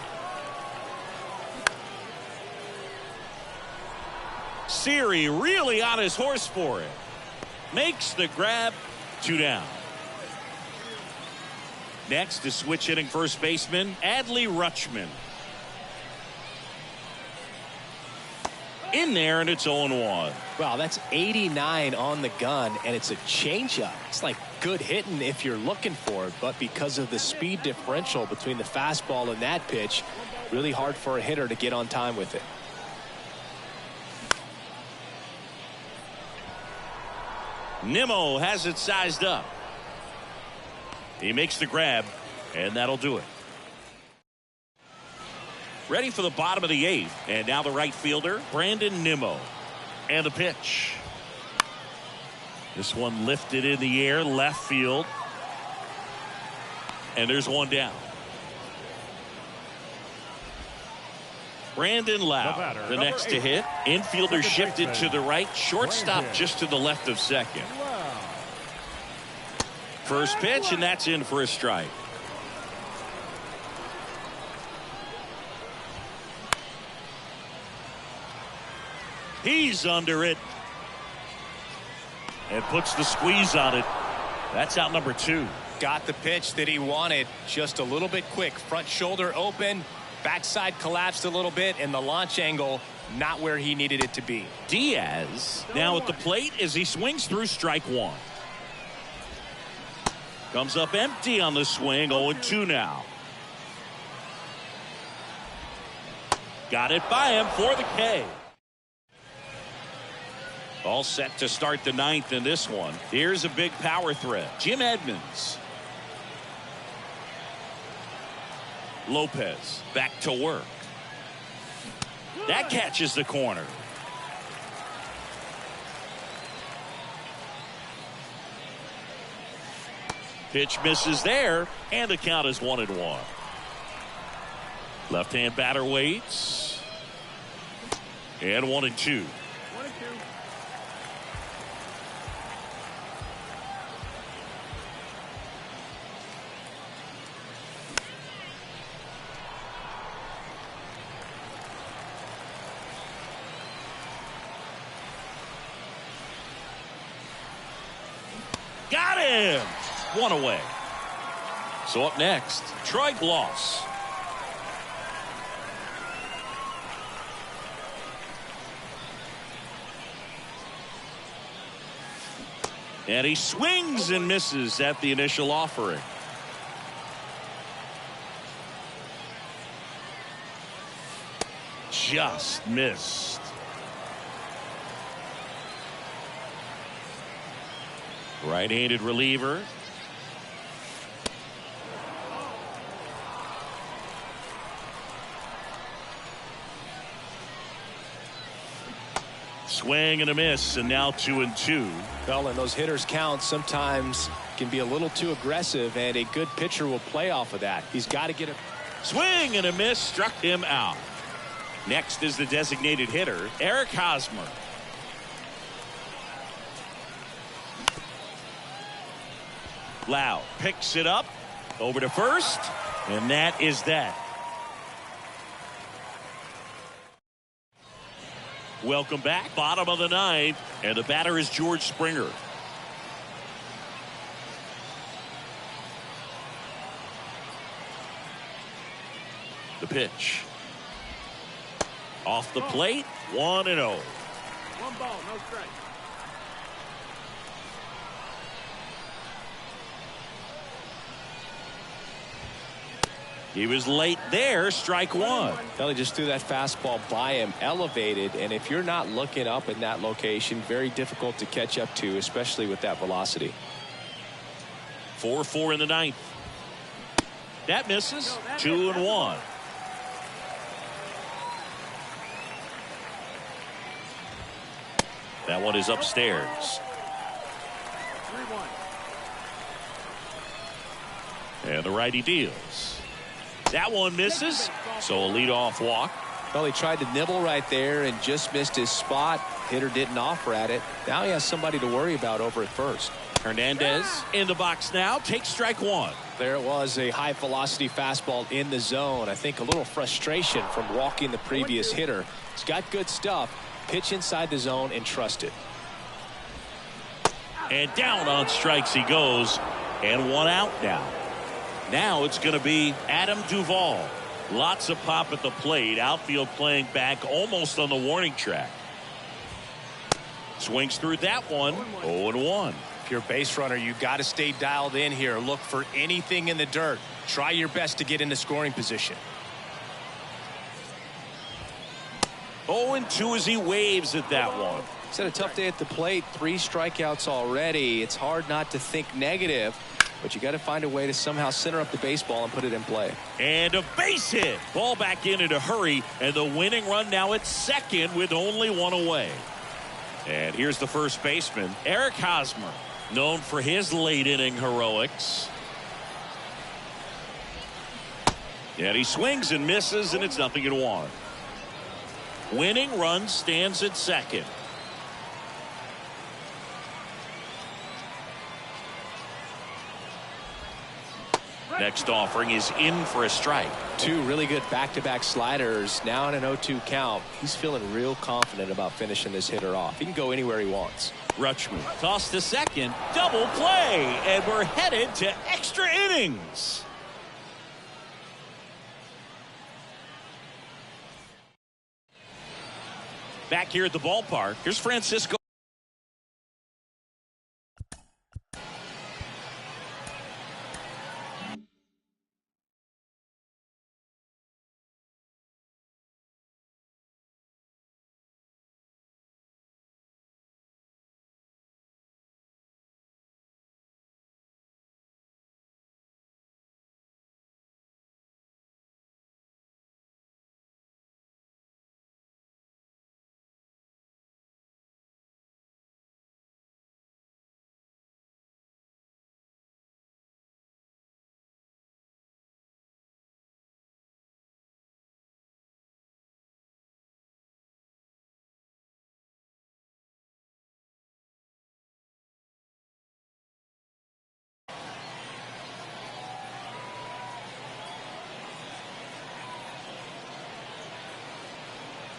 Siri really on his horse for it. Makes the grab. 2 down. Next is switch hitting first baseman Adley Rutschman. In there, and it's 0-1. Wow, that's 89 on the gun, and it's a changeup. It's like good hitting if you're looking for it, but because of the speed differential between the fastball and that pitch, really hard for a hitter to get on time with it. Nimmo has it sized up. He makes the grab, and that'll do it. Ready for the bottom of the 8th, and now the right fielder, Brandon Nimmo. And the pitch. This one lifted in the air, left field. And there's one down. Brandon Lau, the next to hit. Infielder shifted to the right, shortstop just to the left of second. First pitch, and that's in for a strike. He's under it and puts the squeeze on it. That's out number 2. Got the pitch that he wanted, just a little bit quick. Front shoulder open, backside collapsed a little bit, and the launch angle not where he needed it to be. Diaz now at the plate as he swings through strike 1. Comes up empty on the swing. 0-2 now. Got it by him for the K. All set to start the 9th in this one. Here's a big power threat. Jim Edmonds. Lopez back to work. That catches the corner. Pitch misses there, and the count is 1-1. Left-hand batter waits. And 1-2. 1-2. Got him! One away. So up next, Troy Glaus. And he swings and misses at the initial offering. Just missed. Right-handed reliever. Swing and a miss, and now 2-2. Well, and those hitters count sometimes can be a little too aggressive, and a good pitcher will play off of that. He's got to get it. Swing and a miss, struck him out. Next is the designated hitter, Eric Hosmer. Lau picks it up over to first, and that is that. Welcome back. Bottom of the ninth, and the batter is George Springer. The pitch. Off the plate, 1-0. 1 ball, no strike. He was late there, strike one. Well, he just threw that fastball by him, elevated, and if you're not looking up in that location, very difficult to catch up to, especially with that velocity. 4-4 in the ninth. That misses. 2-1. That one is upstairs. 3-1. And the righty deals. That one misses, so a leadoff walk. Well, he tried to nibble right there and just missed his spot. Hitter didn't offer at it. Now he has somebody to worry about over at first. Hernandez in the box now, takes strike one. There it was, a high velocity fastball in the zone. I think a little frustration from walking the previous hitter. He's got good stuff. Pitch inside the zone and trust it. And down on strikes he goes, and one out now. Now it's going to be Adam Duvall. Lots of pop at the plate. Outfield playing back almost on the warning track. Swings through that one. 0-1. If you're a base runner, you got to stay dialed in here. Look for anything in the dirt. Try your best to get into scoring position. 0-2 as he waves at that one. He's had a tough day at the plate. 3 strikeouts already. It's hard not to think negative, but you got to find a way to somehow center up the baseball and put it in play. And a base hit. Ball back in a hurry, and the winning run now at second with only one away. And here's the first baseman, Eric Hosmer, known for his late inning heroics. And he swings and misses, and it's 0-1. Winning run stands at second. Next offering is in for a strike. 2 really good back-to-back sliders. Now in an 0-2 count. He's feeling real confident about finishing this hitter off. He can go anywhere he wants. Rutschman tossed to second. Double play. And we're headed to extra innings. Back here at the ballpark, here's Francisco.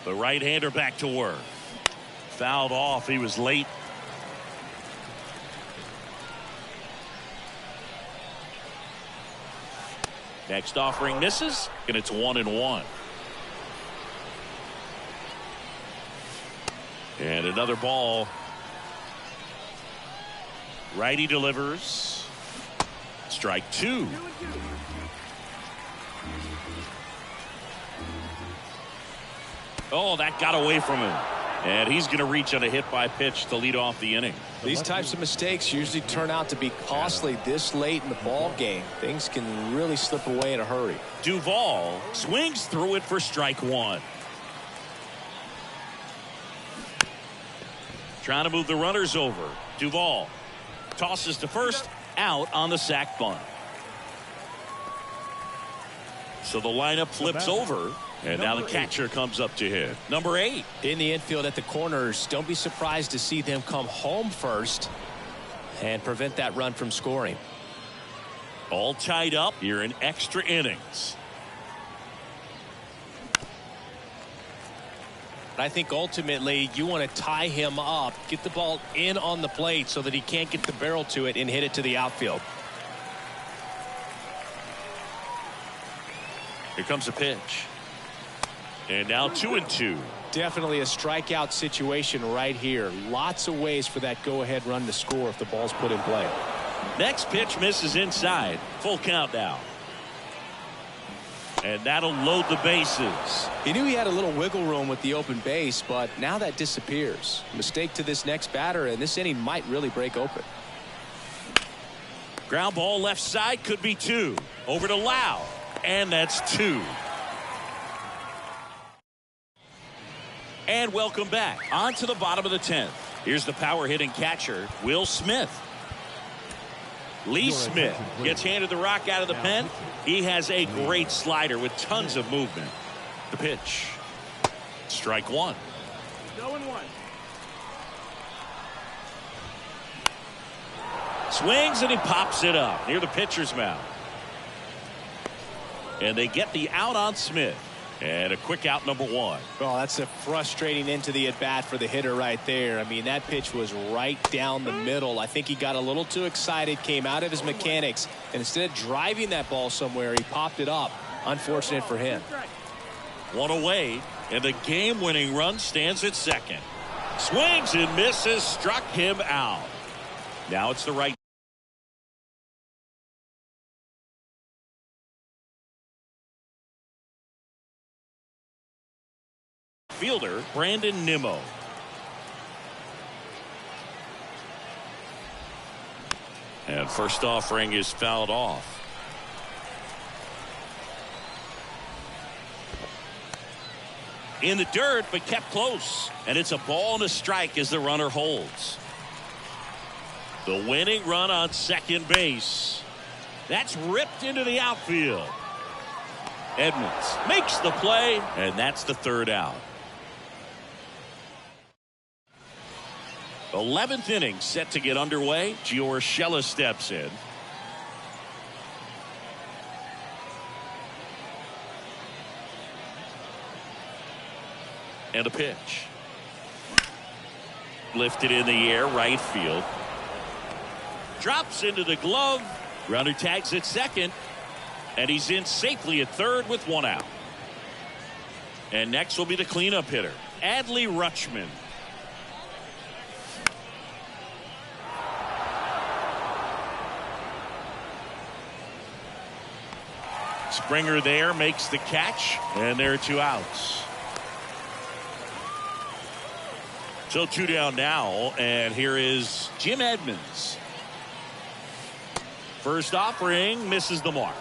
The right-hander back to work. Fouled off. He was late. Next offering misses, and it's 1-1. And another ball. Righty delivers. Strike 2. Oh, that got away from him. And he's going to reach on a hit by pitch to lead off the inning. These types of mistakes usually turn out to be costly this late in the ball game. Things can really slip away in a hurry. Duvall swings through it for strike 1. Trying to move the runners over. Duvall tosses to first, out on the sac bunt. So the lineup flips over, and now the catcher comes up to hit. Number 8. In the infield at the corners, don't be surprised to see them come home first and prevent that run from scoring. All tied up here in extra innings. I think ultimately you want to tie him up, get the ball in on the plate so that he can't get the barrel to it and hit it to the outfield. Here comes a pitch. And now 2-2. Definitely a strikeout situation right here. Lots of ways for that go-ahead run to score if the ball's put in play. Next pitch misses inside. Full count now. And that'll load the bases. He knew he had a little wiggle room with the open base, but now that disappears. Mistake to this next batter, and this inning might really break open. Ground ball left side, could be 2. Over to Lau. And that's 2. And welcome back. On to the bottom of the 10th. Here's the power hitting catcher, Will Smith. Lee Smith gets handed the rock out of the pen. He has a great slider with tons of movement. The pitch. Strike 1. 0-1. Swings and he pops it up near the pitcher's mound. And they get the out on Smith. And a quick out, number 1. Oh, that's a frustrating into the at-bat for the hitter right there. I mean, that pitch was right down the middle. I think he got a little too excited, came out of his mechanics, and instead of driving that ball somewhere, he popped it up. Unfortunate for him. 1 away, and the game-winning run stands at second. Swings and misses, struck him out. Now it's the right fielder, Brandon Nimmo. And first offering is fouled off. In the dirt, but kept close. And it's a ball and a strike as the runner holds. The winning run on second base. That's ripped into the outfield. Edmonds makes the play, and that's the third out. 11th inning set to get underway. Gio Urshela steps in. And a pitch. Lifted in the air, right field. Drops into the glove. Runner tags at second. And he's in safely at third with 1 out. And next will be the cleanup hitter, Adley Rutschman. Springer there makes the catch, and there are 2 outs. So 2 down now, and here is Jim Edmonds. First offering misses the mark.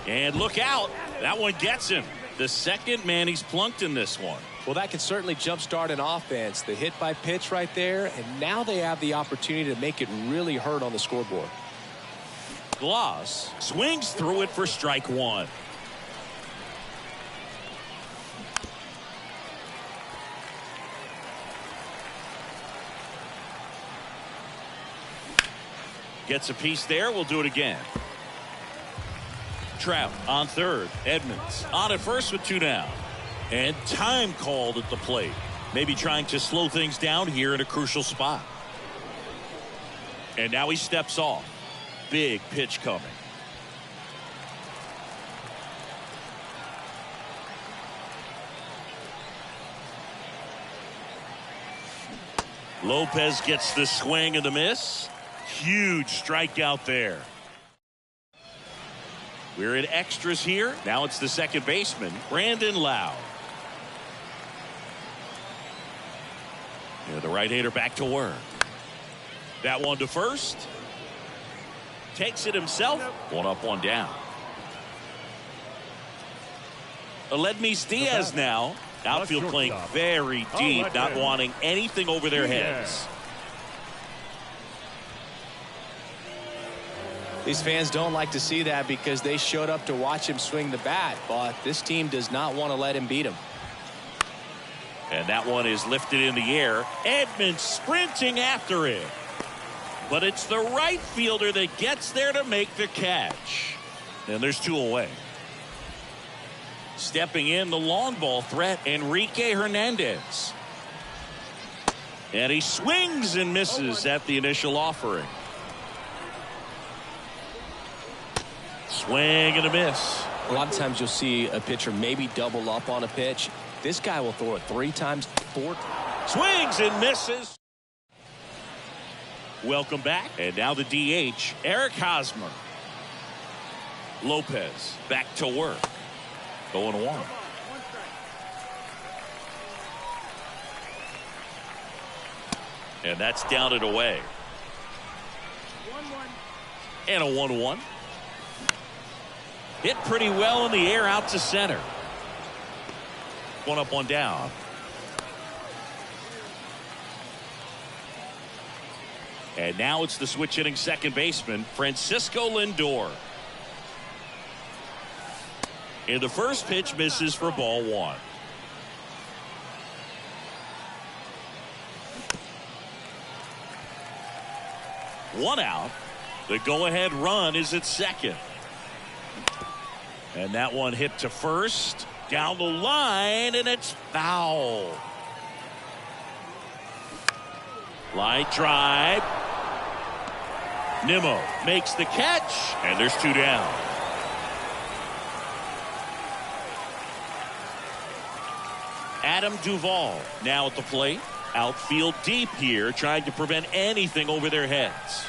And look out, that one gets him. The second man he's plunked in this one. Well, that can certainly jumpstart an offense. The hit by pitch right there, and now they have the opportunity to make it really hurt on the scoreboard. Gloss swings through it for strike 1. Gets a piece there. We'll do it again. Trout on third. Edmonds on at first with 2 down. And time called at the plate. Maybe trying to slow things down here in a crucial spot. And now he steps off. Big pitch coming. Lopez gets the swing and the miss. Huge strikeout there. We're in extras here. Now it's the second baseman, Brandon Lowe. Yeah, the right-hander back to work. That one to first. Takes it himself. 1 up, 1 down. Aledmys Diaz now. Outfield playing very deep, not wanting anything over their heads. These fans don't like to see that because they showed up to watch him swing the bat, but this team does not want to let him beat him. And that one is lifted in the air. Edmonds sprinting after it. But it's the right fielder that gets there to make the catch. And there's 2 away. Stepping in the long ball threat, Enrique Hernandez. And he swings and misses at the initial offering. Swing and a miss. A lot of times you'll see a pitcher maybe double up on a pitch. This guy will throw it 3 times, 4 times. Swings and misses. Welcome back. And now the DH, Eric Hosmer. Lopez back to work. 0-1. And that's down and away. And a 1-1. Hit pretty well in the air out to center. 1 up, 1 down. And now it's the switch hitting second baseman, Francisco Lindor. And the first pitch misses for ball 1. One out. The go-ahead run is at second. And that one hit to first. Down the line, and it's foul. Line drive. Nimmo makes the catch, and there's 2 down. Adam Duvall now at the plate. Outfield deep here, trying to prevent anything over their heads.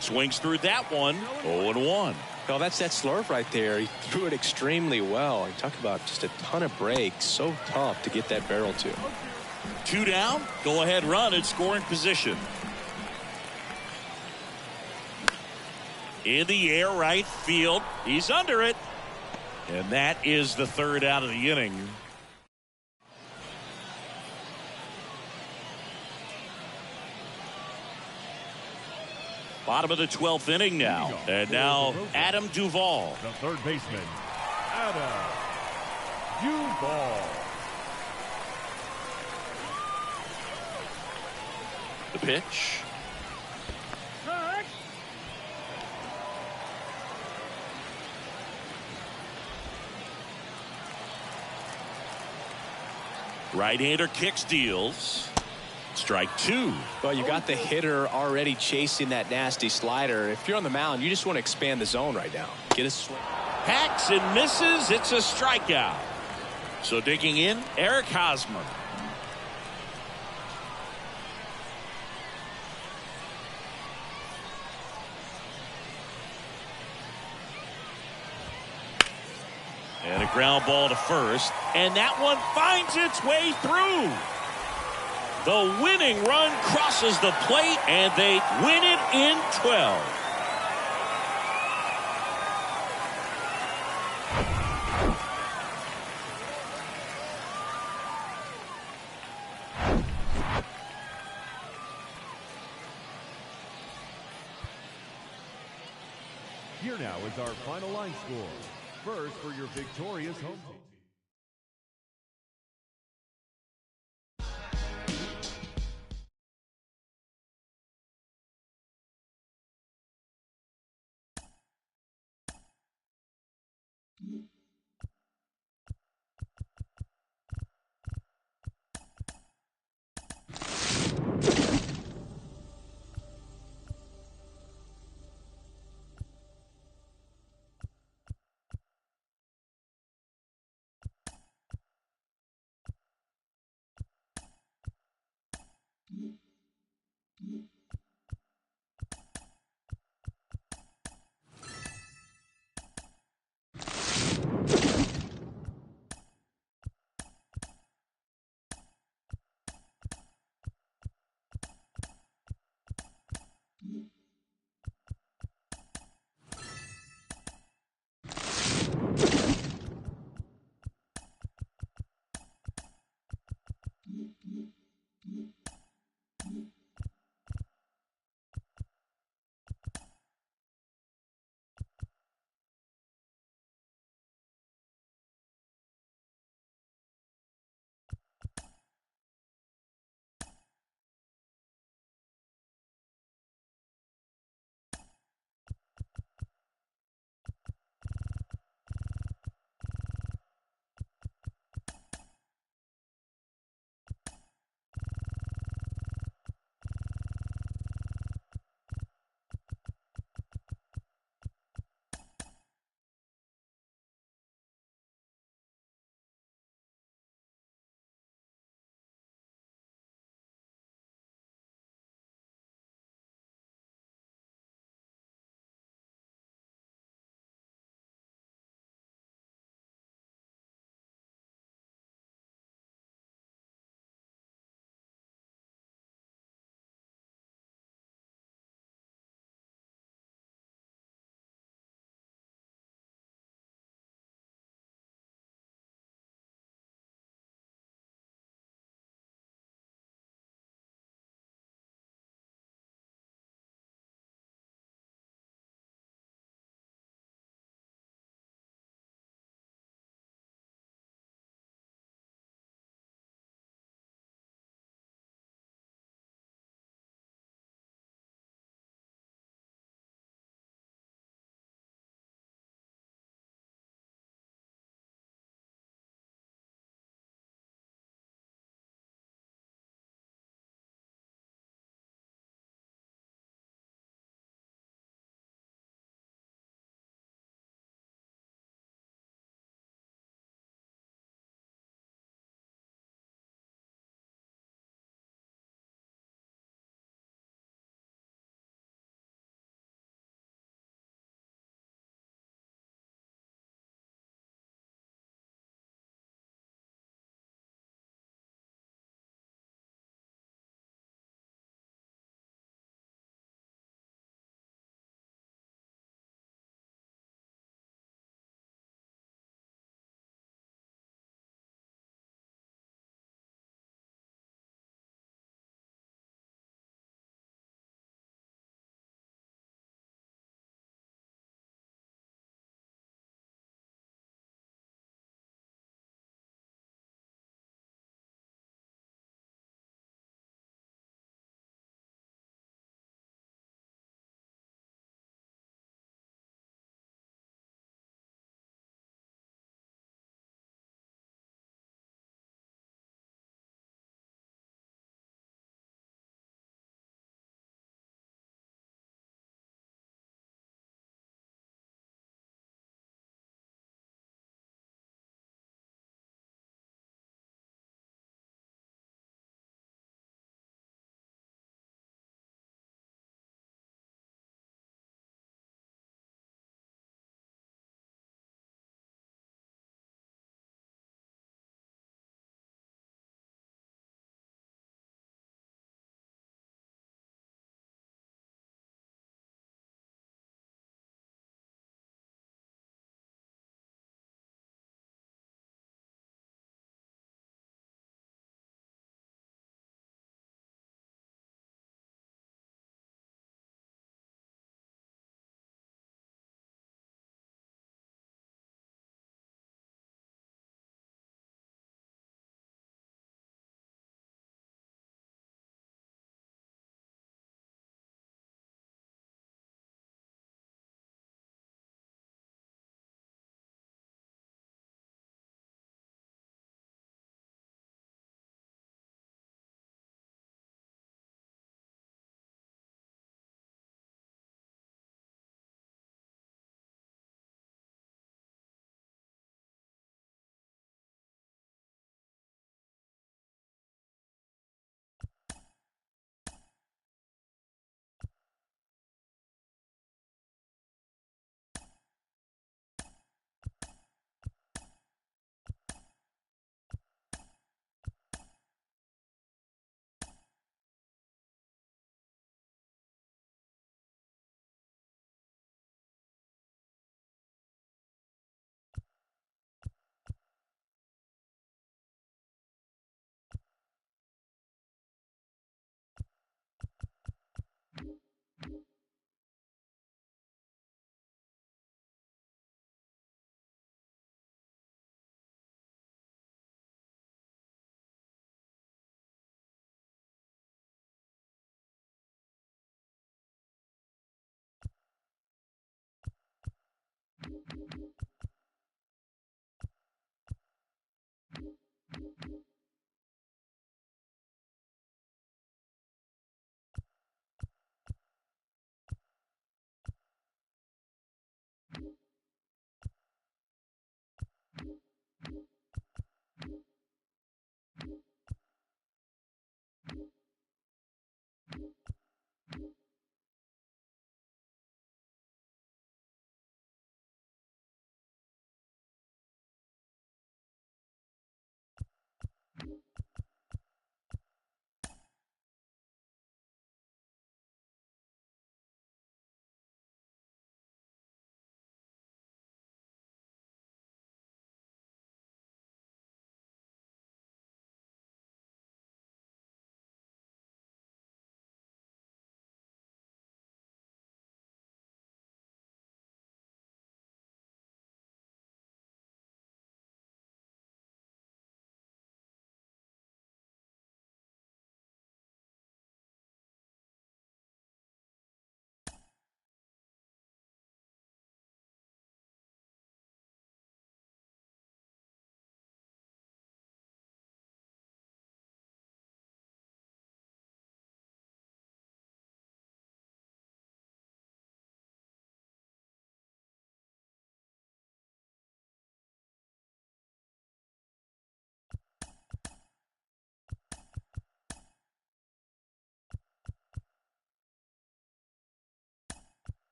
Swings through that one. 0-1. Well, that's that slurve right there. He threw it extremely well. You talk about just a ton of breaks. So tough to get that barrel to. 2 down. Go ahead run in scoring position. In the air right field. He's under it. And that is the 3rd out of the inning. Bottom of the 12th inning now. And now Adam Duvall. The third baseman, Adam Duvall. The pitch. Right-hander kicks, deals. Strike 2. Well, you got the hitter already chasing that nasty slider. If you're on the mound, you just want to expand the zone right now. Get a swing. Hacks and misses. It's a strikeout. So digging in, Eric Hosmer. And a ground ball to first. And that one finds its way through. The winning run crosses the plate, and they win it in 12. Here now is our final line score. First for your victorious home team.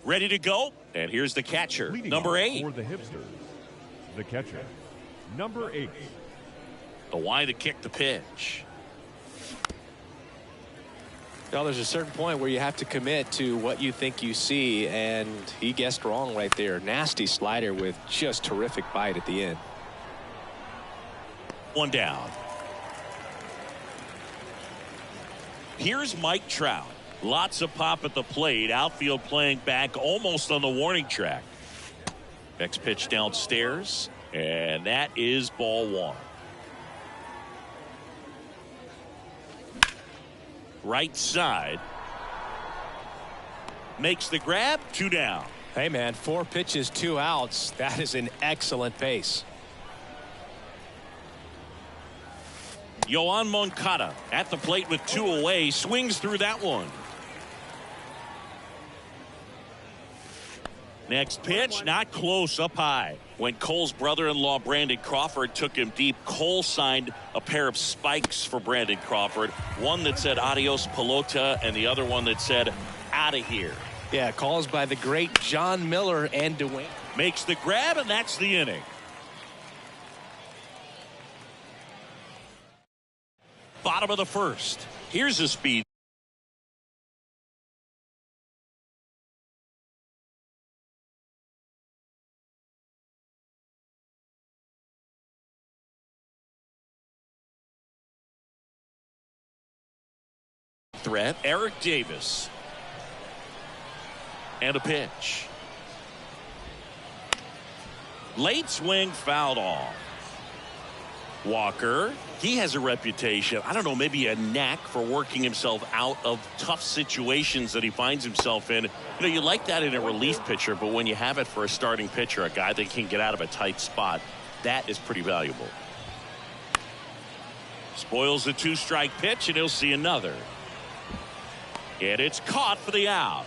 Ready to go. And here's the catcher, Leading number off 8. For the Hipsters, the catcher, number 8. The Y to kick the pitch. Well, there's a certain point where you have to commit to what you think you see, and he guessed wrong right there. Nasty slider with just terrific bite at the end. One down. Here's Mike Trout. Lots of pop at the plate. Outfield playing back almost on the warning track. Next pitch downstairs, and that is ball 1. Right side. Makes the grab. 2 down. Hey, man, 4 pitches, 2 outs. That is an excellent pace. Yoan Moncada at the plate with 2 away. Swings through that one. Next pitch, not close, up high. When Cole's brother-in-law, Brandon Crawford, took him deep, Cole signed a pair of spikes for Brandon Crawford. One that said adios pelota and the other one that said out of here. Yeah, calls by the great John Miller and Dwayne. Makes the grab, and that's the inning. Bottom of the first. Here's a speed. Threat, Eric Davis. And a pitch. Late swing, fouled off. Walker, he has a reputation, I don't know, maybe a knack for working himself out of tough situations that he finds himself in. You know, you like that in a relief pitcher, but when you have it for a starting pitcher, a guy that can get out of a tight spot, that is pretty valuable. Spoils the 2-strike pitch, and he'll see another. And it's caught for the out.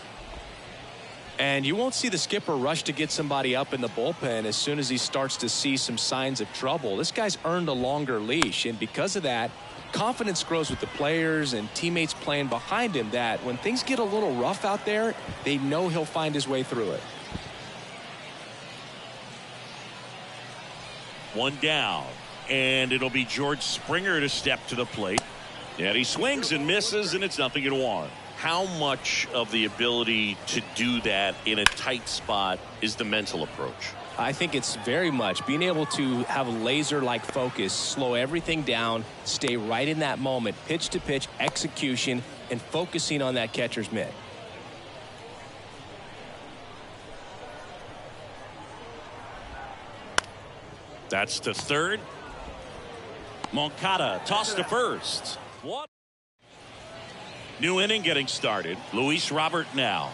And you won't see the skipper rush to get somebody up in the bullpen as soon as he starts to see some signs of trouble. This guy's earned a longer leash, and because of that, confidence grows with the players and teammates playing behind him, that when things get a little rough out there, they know he'll find his way through it. One down, and it'll be George Springer to step to the plate. And he swings and misses, and it's 0-1. How much of the ability to do that in a tight spot is the mental approach? I think it's very much being able to have a laser-like focus, slow everything down, stay right in that moment, pitch to pitch, execution, and focusing on that catcher's mitt. That's to third. Moncada tossed to first. What? New inning getting started. Luis Robert now.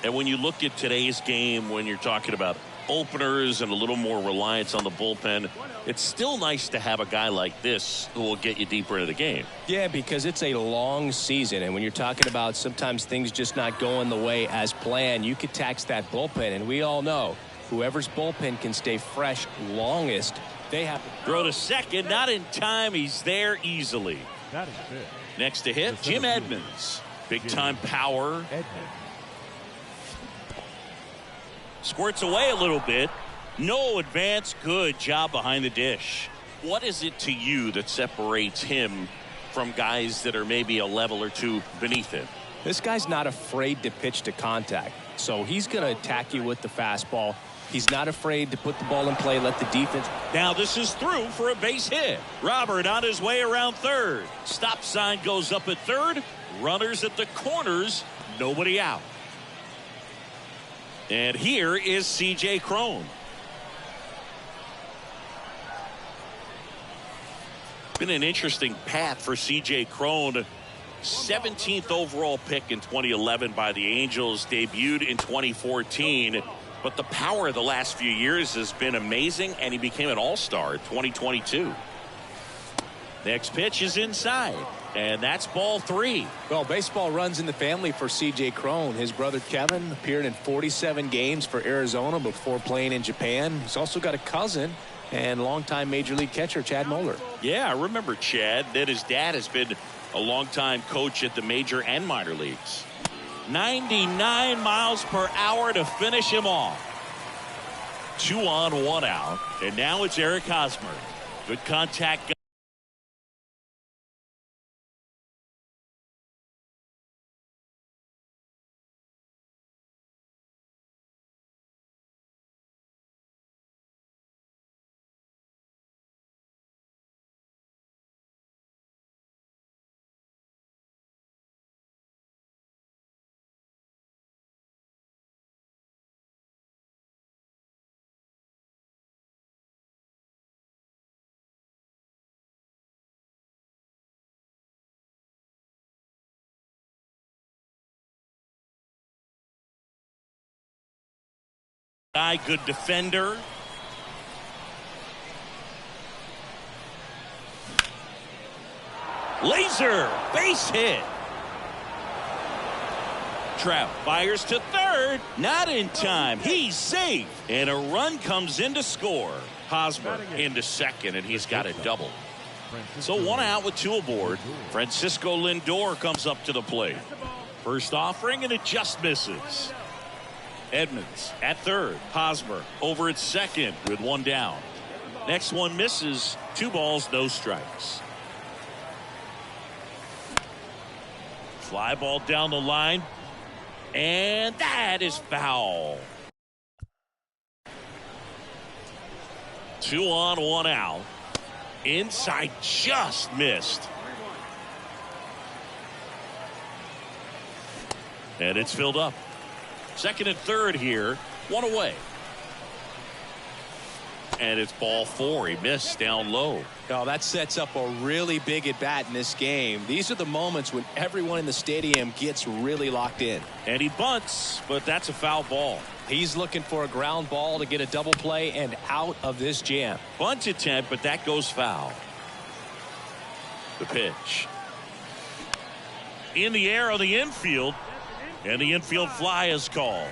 And when you look at today's game, when you're talking about openers and a little more reliance on the bullpen, it's still nice to have a guy like this who will get you deeper into the game. Yeah, because it's a long season, and when you're talking about sometimes things just not going the way as planned, you could tax that bullpen, and we all know whoever's bullpen can stay fresh longest, they have to throw to second, not in time. He's there easily. That is it. Next to hit, Jim Edmonds. Big time power. Squirts away a little bit. No advance. Good job behind the dish. What is it to you that separates him from guys that are maybe a level or two beneath him? This guy's not afraid to pitch to contact, so he's going to attack you with the fastball. He's not afraid to put the ball in play, let the defense. Now this is through for a base hit. Robert on his way around third. Stop sign goes up at third. Runners at the corners. Nobody out. And here is C.J. Cron. Been an interesting path for C.J. Cron. 17th overall pick in 2011 by the Angels. Debuted in 2014. But the power of the last few years has been amazing, and he became an all-star in 2022. Next pitch is inside, and that's ball 3. Well, baseball runs in the family for C.J. Cron. His brother Kevin appeared in 47 games for Arizona before playing in Japan. He's also got a cousin and longtime Major League catcher Chad Moeller. Yeah, I remember Chad. That his dad has been a longtime coach at the major and minor leagues. 99 miles per hour to finish him off. 2 on, 1 out. And now it's Eric Hosmer. Good contact. Guy, good defender. Laser base hit. Trout fires to third. Not in time. He's safe. And a run comes in to score. Hosmer into second, and he's got a double. So one out with two aboard. Francisco Lindor comes up to the plate. First offering, and it just misses. Edmonds at third. Hosmer over at second with one down. Next one misses. 2 balls, no strikes. Fly ball down the line. And that is foul. 2 on, 1 out. Inside, just missed. And it's filled up. Second and third here. 1 away. And it's ball 4. He missed down low. Oh, that sets up a really big at bat in this game. These are the moments when everyone in the stadium gets really locked in. And he bunts, but that's a foul ball. He's looking for a ground ball to get a double play and out of this jam. Bunt attempt, but that goes foul. The pitch. In the air on the infield. And the infield fly is called.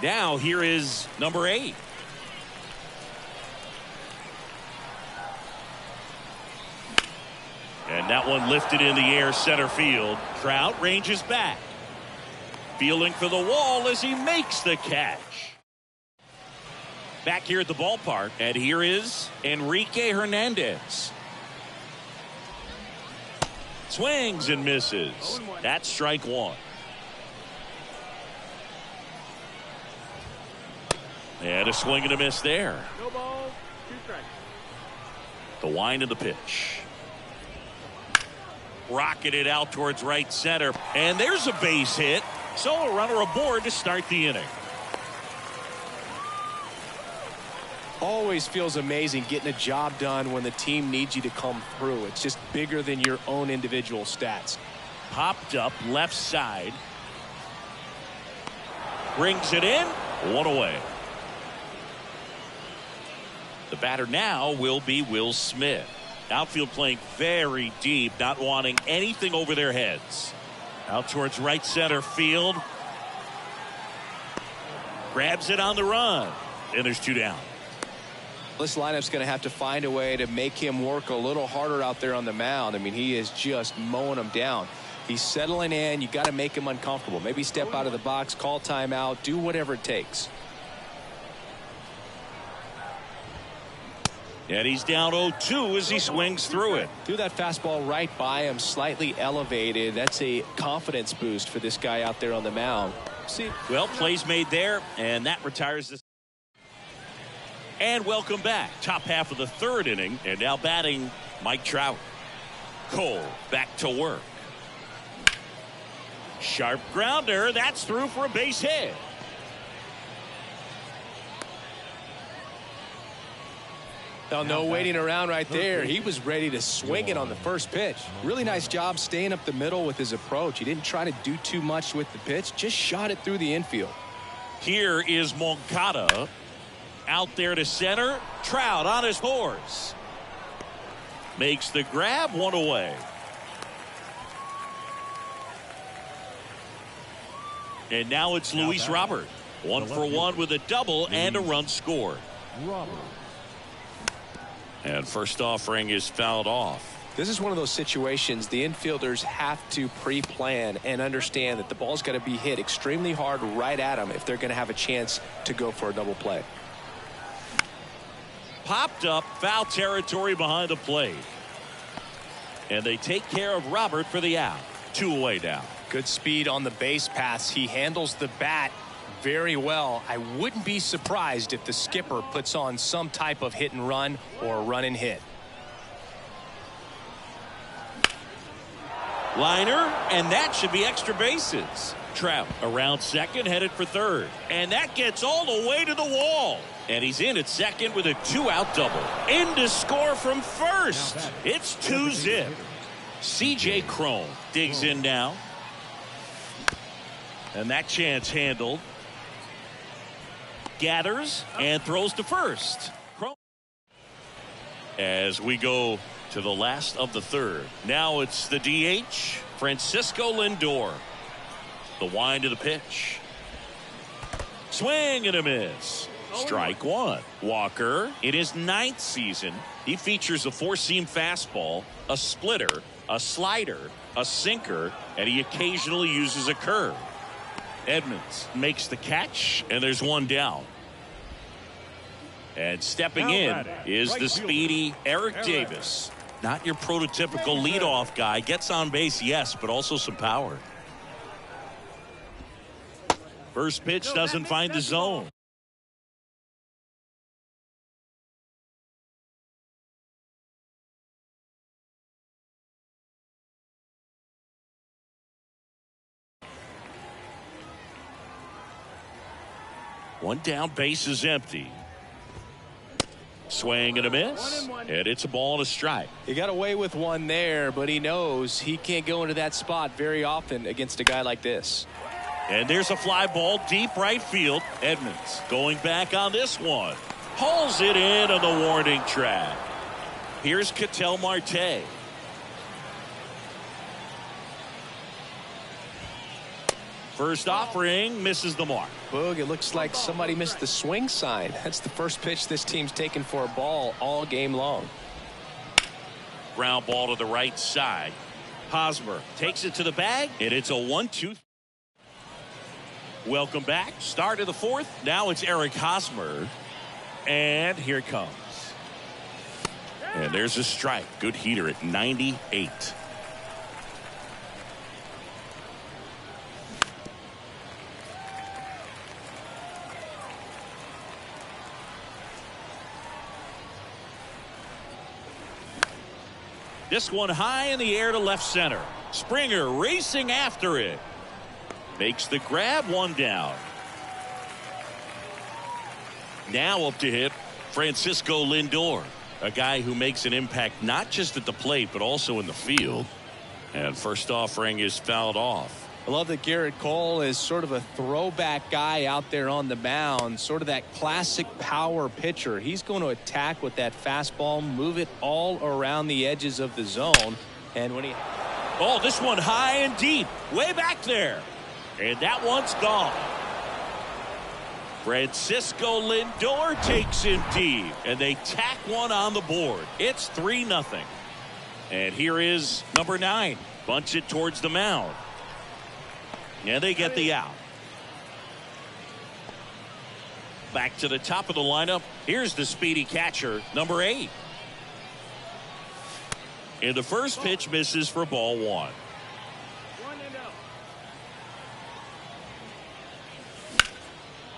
Now here is number 8. And that one lifted in the air center field. Trout ranges back. Feeling for the wall as he makes the catch. Back here at the ballpark, and here is Enrique Hernandez. Swings and misses. That's strike 1. And a swing and a miss there. No balls, 2 strikes. The wind of the pitch. Rocketed out towards right center. And there's a base hit. So a runner aboard to start the inning. Always feels amazing getting a job done when the team needs you to come through. It's just bigger than your own individual stats. Popped up left side. Brings it in. 1 away. The batter now will be Will Smith. Outfield playing very deep, not wanting anything over their heads. Out towards right center field. Grabs it on the run. And there's 2 down. This lineup's going to have to find a way to make him work a little harder out there on the mound. I mean, he is just mowing them down. He's settling in. You got to make him uncomfortable. Maybe step out of the box, call timeout, do whatever it takes. And he's down 0-2 as he swings through it. Threw that fastball right by him, slightly elevated. That's a confidence boost for this guy out there on the mound. See, well, plays made there, and that retires this. And welcome back. Top half of the 3rd inning, and now batting Mike Trout. Cole back to work. Sharp grounder. That's through for a base hit. No waiting around right there. He was ready to swing it on the first pitch. Really nice job staying up the middle with his approach. He didn't try to do too much with the pitch, just shot it through the infield. Here is Moncada out there to center. Trout on his horse. Makes the grab. 1 away. And now it's Luis Robert. 1 for 1 with a double and a run scored. Robert. And first offering is fouled off. This is one of those situations the infielders have to pre-plan and understand that the ball's got to be hit extremely hard right at them if they're going to have a chance to go for a double play. Popped up, foul territory behind the plate. And they take care of Robert for the out. 2 away now. Good speed on the base paths. He handles the bat very well. I wouldn't be surprised if the skipper puts on some type of hit and run or run and hit. Liner, and that should be extra bases. Trout around second, headed for third. And that gets all the way to the wall. And he's in at second with a 2-out double. In to score from first. It's 2-zip. C.J. Cron digs in now. And that chance handled. Gathers and throws to first. As we go to the last of the 3rd. Now it's the DH Francisco Lindor. The wind of the pitch. Swing and a miss. Strike one. Walker, in his 9th season, he features a 4-seam fastball, a splitter, a slider, a sinker, and he occasionally uses a curve. Edmonds makes the catch, and there's one down. And stepping in is the speedy Eric Davis. Not your prototypical leadoff guy. Gets on base, yes, but also some power. First pitch doesn't find the zone. One down, base is empty. Swing and a miss, and it's a ball and a strike. He got away with one there, but he knows he can't go into that spot very often against a guy like this. And there's a fly ball deep right field. Edmonds going back on this one. Hauls it in on the warning track. Here's Ketel Marte. First offering misses the mark. Boog, it looks like somebody missed the swing sign. That's the first pitch this team's taken for a ball all game long. Ground ball to the right side. Hosmer takes it to the bag, and it's a 1-2. Welcome back. Start of the 4th. Now it's Eric Hosmer. And here it comes. And there's a strike. Good heater at 98. This one high in the air to left center. Springer racing after it. Makes the grab, one down. Now up to hit Francisco Lindor, a guy who makes an impact not just at the plate but also in the field. And first offering is fouled off. I love that Garrett Cole is sort of a throwback guy out there on the mound, sort of that classic power pitcher. He's going to attack with that fastball, move it all around the edges of the zone. And when he... Oh, this one high and deep, way back there. And that one's gone. Francisco Lindor takes him deep, and they tack one on the board. It's 3-0. And here is number 9. Bunts it towards the mound. And they get the out. Back to the top of the lineup. Here's the speedy catcher, number 8. And the first pitch misses for ball 1.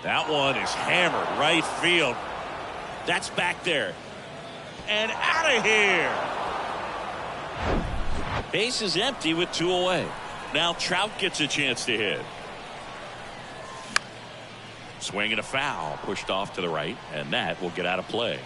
That one is hammered right field. That's back there. And out of here. Base is empty with 2 away. Now Trout gets a chance to hit. Swing and a foul. Pushed off to the right. And that will get out of play.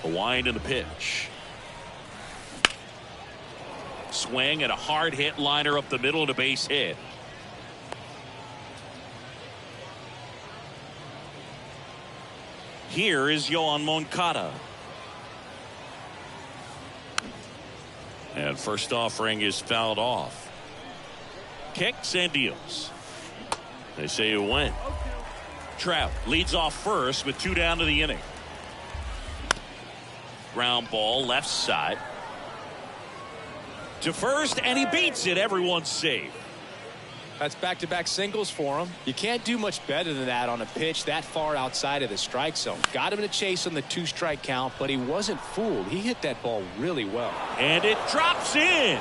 The wind and the pitch. Swing and a hard hit liner up the middle and a base hit. Here is Yoan Moncada. And first offering is fouled off. Kicks and deals. They say it went. Trout leads off first with 2 down to the inning. Ground ball left side to first, and he beats it. Everyone's safe. That's back-to-back singles for him. You can't do much better than that on a pitch that far outside of the strike zone. Got him in a chase on the 2-strike count, but he wasn't fooled. He hit that ball really well. And it drops in.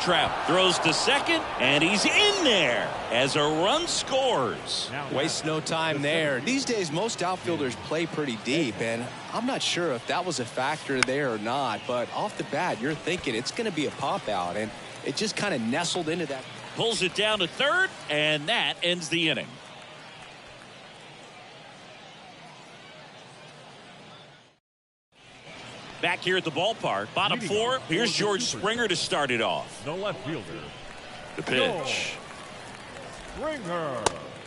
Trout throws to second, and he's in there as a run scores. Waste no time there. These days, most outfielders play pretty deep, and I'm not sure if that was a factor there or not, but off the bat, you're thinking it's going to be a pop-out, and it just kind of nestled into that. Pulls it down to third, and that ends the inning. Back here at the ballpark, bottom 4. Here's George Springer to start it off. The left fielder. The pitch. Springer.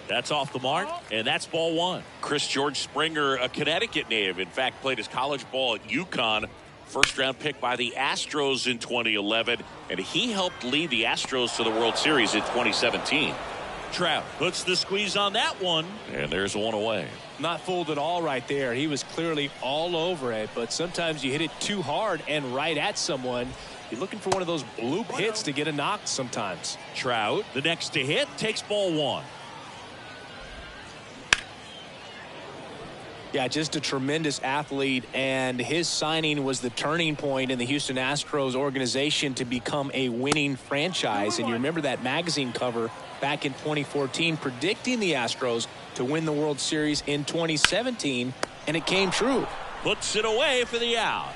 That's off the mark, and that's ball one. Chris George Springer, a Connecticut native, in fact, played his college ball at UConn. First-round pick by the Astros in 2011, and he helped lead the Astros to the World Series in 2017. Trout puts the squeeze on that one, and there's one away. Not fooled at all right there. He was clearly all over it, but sometimes you hit it too hard and right at someone. You're looking for one of those bloop hits to get a knock sometimes. Trout, the next to hit, takes ball one. Yeah, just a tremendous athlete, and his signing was the turning point in the Houston Astros organization to become a winning franchise. And you remember that magazine cover back in 2014 predicting the Astros to win the World Series in 2017, and it came true. Puts it away for the out.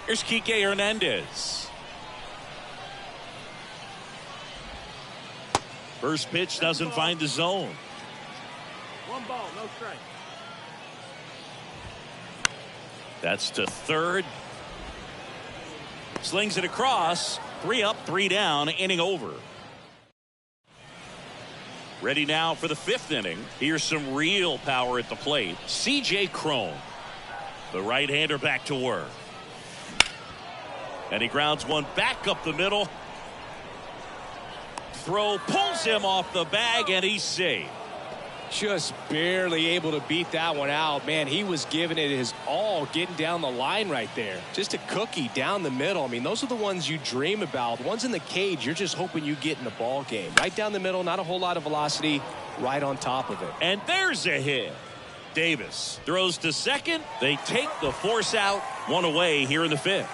Here's Kike Hernandez. First pitch doesn't find the zone. One ball, no strike. That's to third. Slings it across. 3 up, 3 down, inning over. Ready now for the 5th inning. Here's some real power at the plate. C.J. Cron, the right-hander, back to work. And he grounds one back up the middle. Throw pulls him off the bag, and he's safe. Just barely able to beat that one out. Man, he was giving it his all getting down the line right there. Just a cookie down the middle. I mean, those are the ones you dream about. The ones in the cage, you're just hoping you get in the ball game. Right down the middle, not a whole lot of velocity, right on top of it. And there's a hit. Davis throws to second. They take the force out. One away here in the 5th.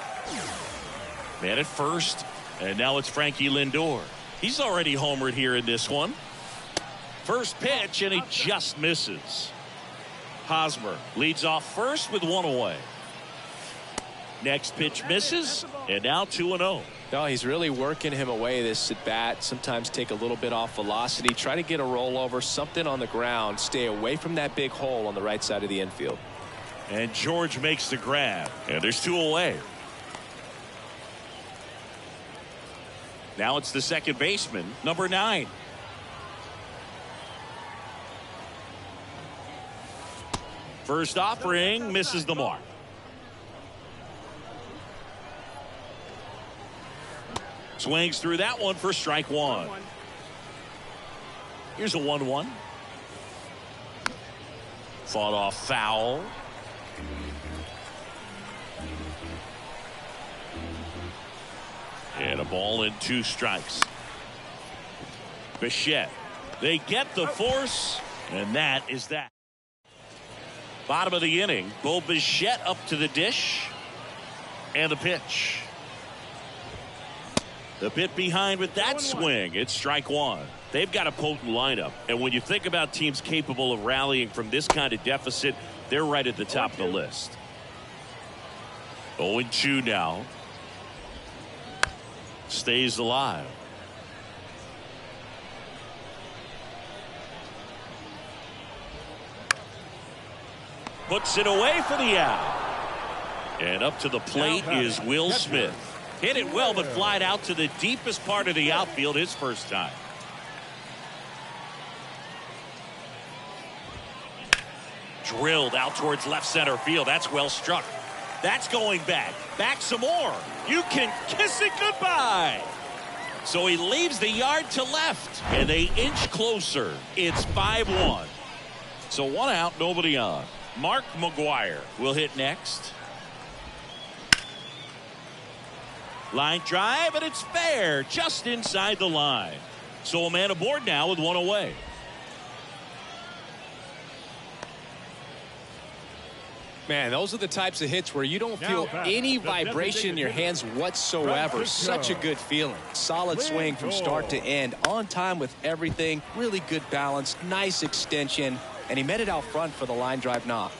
Man at first, and now it's Frankie Lindor. He's already homered here in this one. First pitch, and he just misses. Hosmer leads off first with one away. Next pitch misses, and now 2-0. No, he's really working him away this at bat. Sometimes take a little bit off velocity, try to get a rollover, something on the ground, stay away from that big hole on the right side of the infield. And George makes the grab, and there's 2 away. Now it's the second baseman, number 9. First offering misses the mark. Swings through that one for strike one. Here's a 1-1. Fought off foul. And a ball and 2 strikes. Bichette. They get the force, and that is that. Bottom of the inning, Bo Bichette up to the dish, and the pitch. The bit behind with that swing. It's strike one. They've got a potent lineup, and when you think about teams capable of rallying from this kind of deficit, they're right at the top of the list. 0-2 now. Stays alive. Puts it away for the out. And up to the plate is Will Smith. Hit it well, but flied out to the deepest part of the outfield his first time. Drilled out towards left center field. That's well struck. That's going back. Back some more. You can kiss it goodbye. So he leaves the yard to left, and they inch closer. It's 5-1. So 1 out, nobody on. Mark McGwire will hit next. Line drive, and it's fair, just inside the line. So a man aboard now with 1 away. Man, those are the types of hits where you don't feel any vibration in your hands whatsoever. Such a good feeling. Solid swing from start to end. On time with everything. Really good balance. Nice extension. And he met it out front for the line drive knock.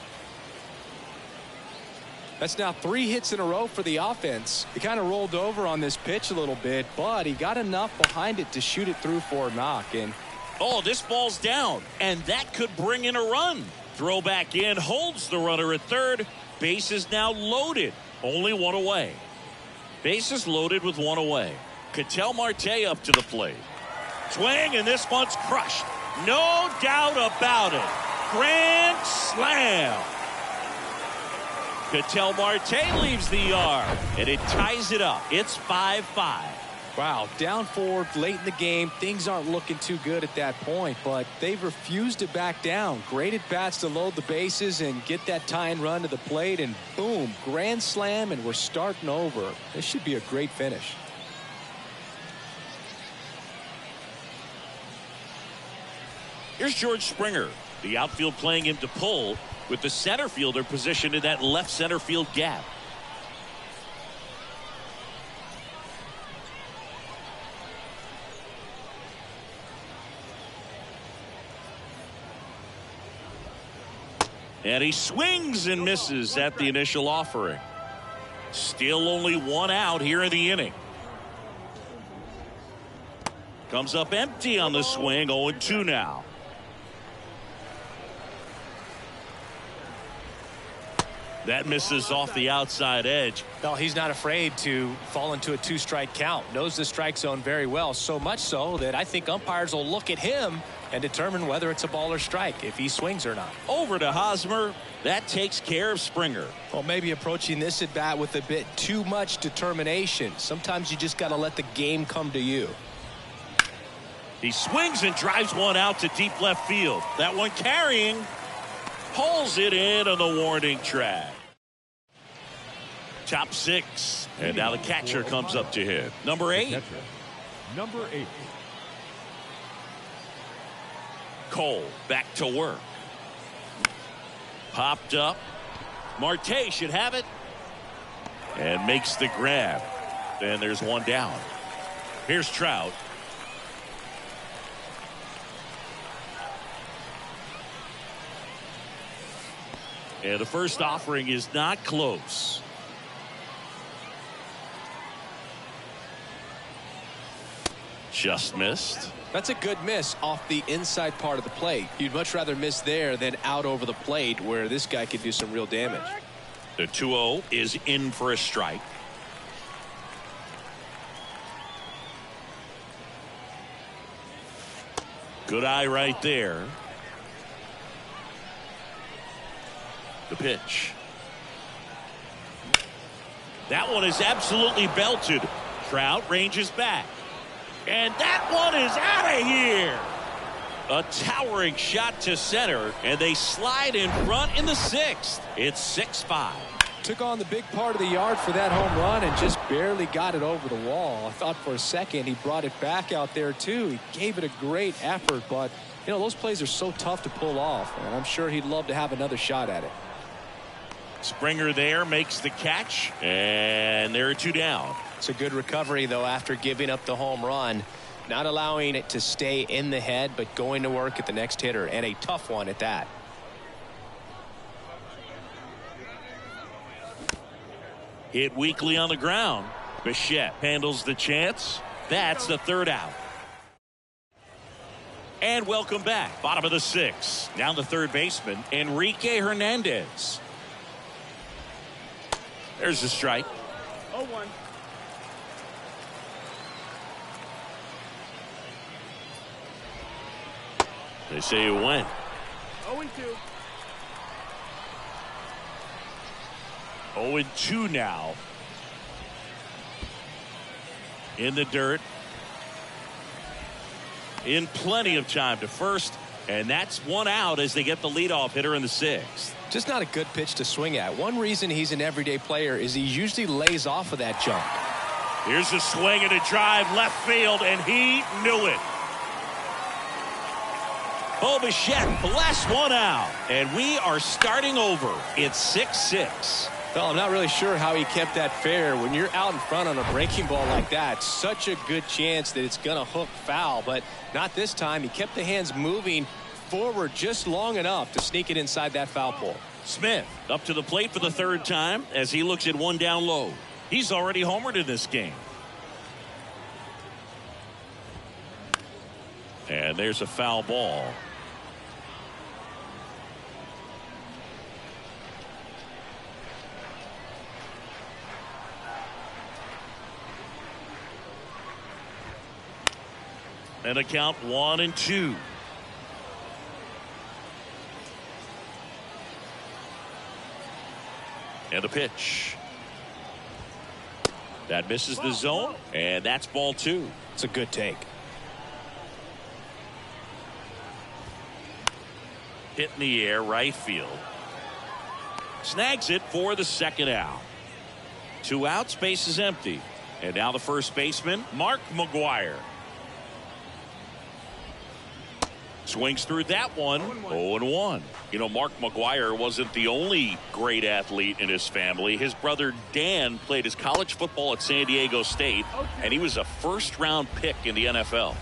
That's now 3 hits in a row for the offense. He kind of rolled over on this pitch a little bit, but he got enough behind it to shoot it through for a knock. And oh, this ball's down, and that could bring in a run. Throw back in, holds the runner at third. Base is now loaded. Only 1 away. Bases loaded with 1 away. Ketel Marte up to the plate. Swing, and this one's crushed. No doubt about it. Grand slam. Ketel Marte leaves the yard, and it ties it up. It's 5-5. Wow, down 4 late in the game. Things aren't looking too good at that point, but they've refused to back down. Great at bats to load the bases and get that tying run to the plate, and boom, grand slam, and we're starting over. This should be a great finish. Here's George Springer. The outfield playing him to pull, with the center fielder positioned in that left center field gap. And he swings and misses at the initial offering. Still only 1 out here in the inning. Comes up empty on the swing. 0-2 now. That misses off the outside edge. Well, he's not afraid to fall into a 2-strike count. Knows the strike zone very well, so much so that I think umpires will look at him and determine whether it's a ball or strike, if he swings or not. Over to Hosmer. That takes care of Springer. Well, maybe approaching this at bat with a bit too much determination. Sometimes you just got to let the game come to you. He swings and drives one out to deep left field. That one carrying. Pulls it in on the warning track. Top 6. And now the catcher comes up to hit. Number 8. Number 8. Cole back to work. Popped up. Marte should have it. And makes the grab. And there's one down. Here's Trout. And the first offering is not close. Just missed. That's a good miss off the inside part of the plate. You'd much rather miss there than out over the plate, where this guy could do some real damage. The 2-0 is in for a strike. Good eye right there. The pitch. That one is absolutely belted. Trout ranges back. And that one is out of here. A towering shot to center, and they slide in front in the 6th. It's 6-5. Took on the big part of the yard for that home run and just barely got it over the wall. I thought for a second he brought it back out there too. He gave it a great effort, but you know, those plays are so tough to pull off, and I'm sure he'd love to have another shot at it. Springer there makes the catch, and there are 2 down. It's a good recovery, though, after giving up the home run. Not allowing it to stay in the head, but going to work at the next hitter, and a tough one at that. Hit weakly on the ground. Bichette handles the chance. That's the 3rd out. And welcome back. Bottom of the 6th. Down the third baseman, Enrique Hernandez. There's the strike. 0-1. They say it went. 0-2. 0-2 now. In the dirt. In plenty of time to first. And that's 1 out as they get the leadoff hitter in the 6th. Just not a good pitch to swing at. One reason he's an everyday player is he usually lays off of that jump. Here's a swing and a drive left field, and he knew it. Bo Bichette blasts one out, and we are starting over. It's 6-6. Well, I'm not really sure how he kept that fair. When you're out in front on a breaking ball like that, such a good chance that it's going to hook foul, but not this time. He kept the hands moving forward just long enough to sneak it inside that foul pole. Smith up to the plate for the 3rd time as he looks at 1 down low. He's already homered in this game. And there's a foul ball. And a count 1-2. And the pitch. That misses the zone, and that's ball 2. It's a good take. Hit in the air, right field. Snags it for the second out. 2 outs, base is empty. And now the first baseman, Mark McGwire. Swings through that one. 0-1. You know, Mark McGwire wasn't the only great athlete in his family. His brother Dan played his college football at San Diego State, and he was a first-round pick in the NFL.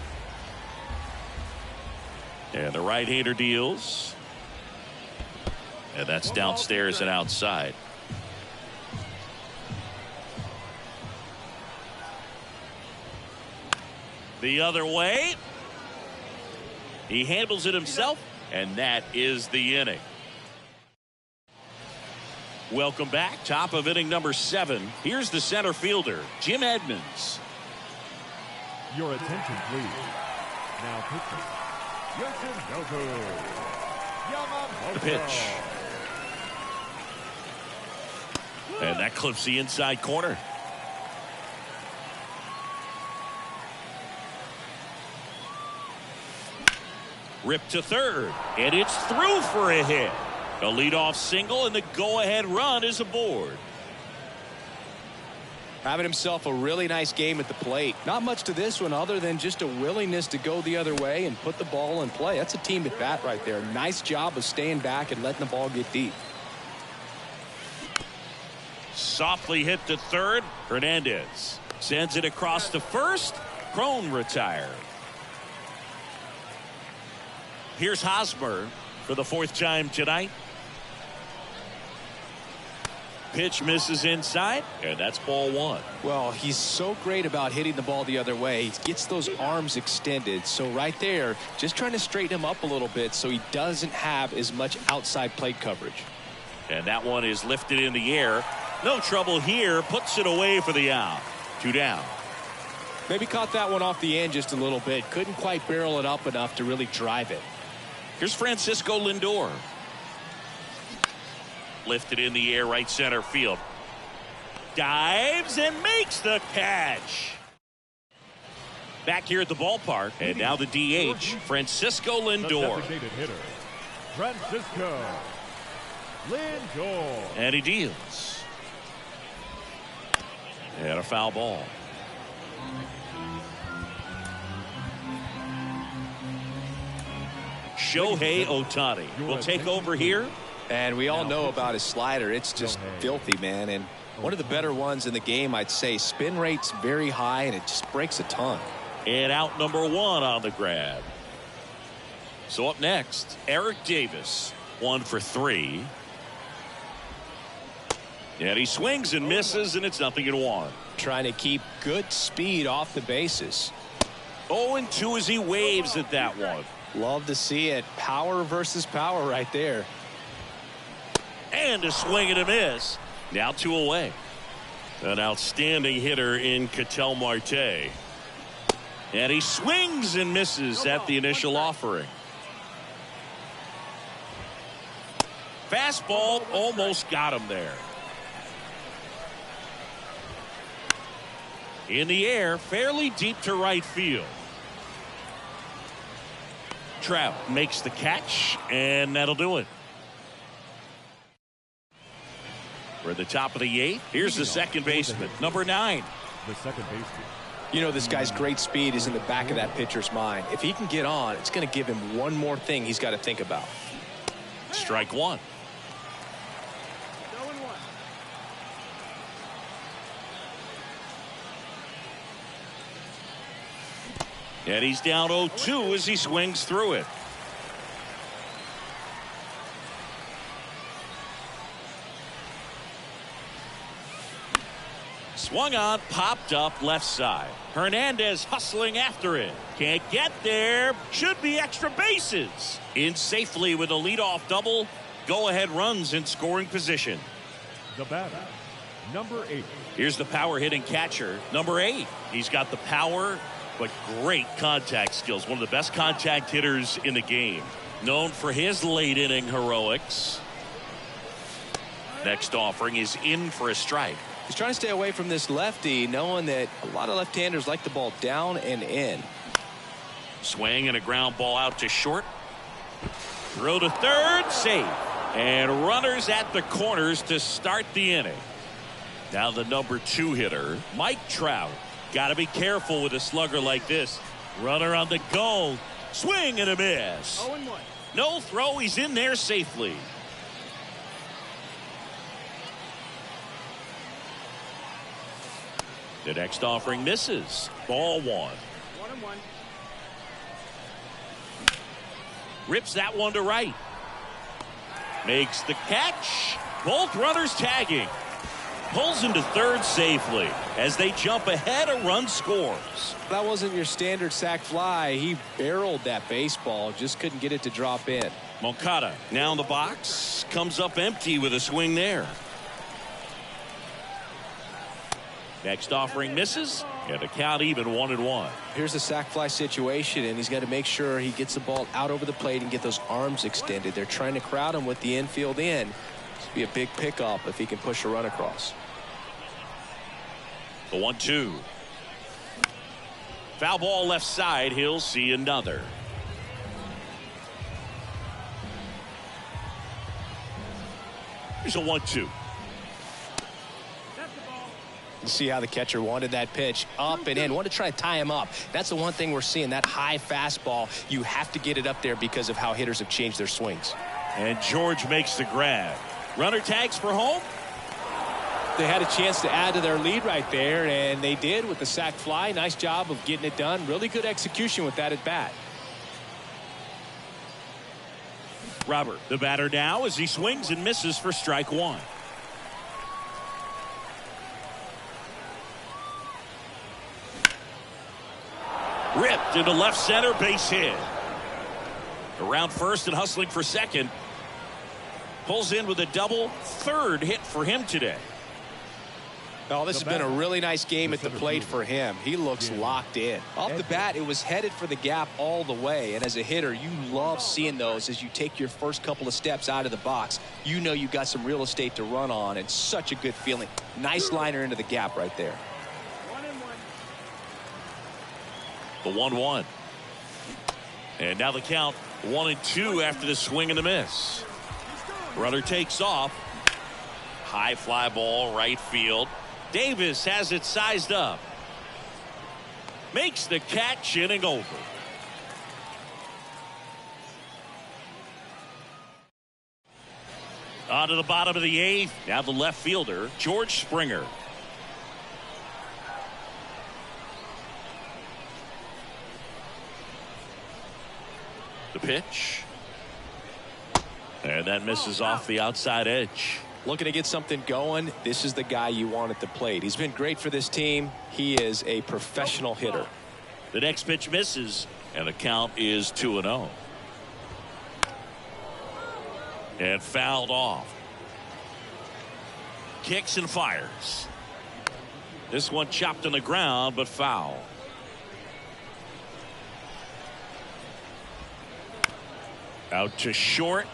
And the right-hander deals. And that's downstairs and outside. The other way. He handles it himself, and that is the inning. Welcome back. Top of inning number 7. Here's the center fielder, Jim Edmonds. Your attention, please. Now pitching. Yamamoto. The pitch. And that clips the inside corner. Ripped to third, and it's through for a hit. A leadoff single, and the go-ahead run is aboard. Having himself a really nice game at the plate. Not much to this one other than just a willingness to go the other way and put the ball in play. That's a team at bat right there. Nice job of staying back and letting the ball get deep. Softly hit to third. Hernandez sends it across to first. Cron retired. Here's Hosmer for the 4th time tonight. Pitch misses inside, and that's ball 1. Well, he's so great about hitting the ball the other way. He gets those arms extended. So right there, just trying to straighten him up a little bit so he doesn't have as much outside plate coverage. And that one is lifted in the air. No trouble here. Puts it away for the out. 2 down. Maybe caught that one off the end just a little bit. Couldn't quite barrel it up enough to really drive it. Here's Francisco Lindor. Lifted in the air, right center field. Dives and makes the catch. Back here at the ballpark, and now the DH, Francisco Lindor. The designated hitter, Francisco Lindor. And he deals. And a foul ball. Shohei Ohtani will take over here. And we all know about his slider. It's just filthy, man. And one of the better ones in the game, I'd say. Spin rate's very high, and it just breaks a ton. And out number 1 on the grab. So up next, Eric Davis. 1 for 3. And he swings and misses, and it's 0-1. Trying to keep good speed off the bases. 0-2 as he waves at that one. Love to see it. Power versus power right there. And a swing and a miss. Now 2 away. An outstanding hitter in Ketel Marte. And he swings and misses at the initial offering. Fastball almost got him there. In the air, fairly deep to right field. Trout makes the catch, and that'll do it. We're at the top of the 8th. Here's the second baseman, number 9. The second baseman. You know, this guy's great speed is in the back of that pitcher's mind. If he can get on, it's going to give him one more thing he's got to think about. Strike 1. And he's down 0-2 as he swings through it. Swung on, popped up left side. Hernandez hustling after it. Can't get there. Should be extra bases. In safely with a leadoff double. Go-ahead runs in scoring position. The batter, number 8. Here's the power hitting catcher, number 8. He's got the power, but great contact skills. One of the best contact hitters in the game. Known for his late inning heroics. Next offering is in for a strike. He's trying to stay away from this lefty, knowing that a lot of left-handers like the ball down and in. Swing and a ground ball out to short. Throw to third, safe. And runners at the corners to start the inning. Now the number 2 hitter, Mike Trout. Got to be careful with a slugger like this. Runner on the go. Swing and a miss. 0-1. No throw. He's in there safely. The next offering misses. Ball 1. 1-1. Rips that one to right. Makes the catch. Both runners tagging. Pulls into third safely. As they jump ahead, a run scores. That wasn't your standard sac fly. He barreled that baseball. Just couldn't get it to drop in. Moncada now in the box. Comes up empty with a swing there. Next offering misses. And a count even 1-1. Here's the sac fly situation, and he's got to make sure he gets the ball out over the plate and get those arms extended. They're trying to crowd him with the infield in. This would be a big pickup if he can push a run across. The 1-2. Foul ball left side. He'll see another. Here's a 1-2. You see how the catcher wanted that pitch up and in. Wanted to try to tie him up. That's the one thing we're seeing, that high fastball. You have to get it up there because of how hitters have changed their swings. And George makes the grab. Runner tags for home. They had a chance to add to their lead right there, and they did with the sac fly. Nice job of getting it done. Really good execution with that at bat. Robert, the batter now, as he swings and misses for strike 1. Ripped into left center, base hit. Around first and hustling for second. Pulls in with a double. Third hit for him today. Oh, this has been a really nice game at the plate for him. He looks locked in. Off the bat, it was headed for the gap all the way. And as a hitter, you love seeing those as you take your first couple of steps out of the box. You know you got some real estate to run on, and such a good feeling. Nice liner into the gap right there. 1-1. The 1-1. And now the count 1-2 after the swing and the miss. Runner takes off. High fly ball right field. Davis has it sized up. Makes the catch, inning over. On to the bottom of the 8th. Now the left fielder, George Springer. The pitch. And that misses off the outside edge. Looking to get something going. This is the guy you want at the plate. He's been great for this team. He is a professional hitter. The next pitch misses, and the count is 2-0. And fouled off. Kicks and fires. This one chopped on the ground, but foul. Out to short.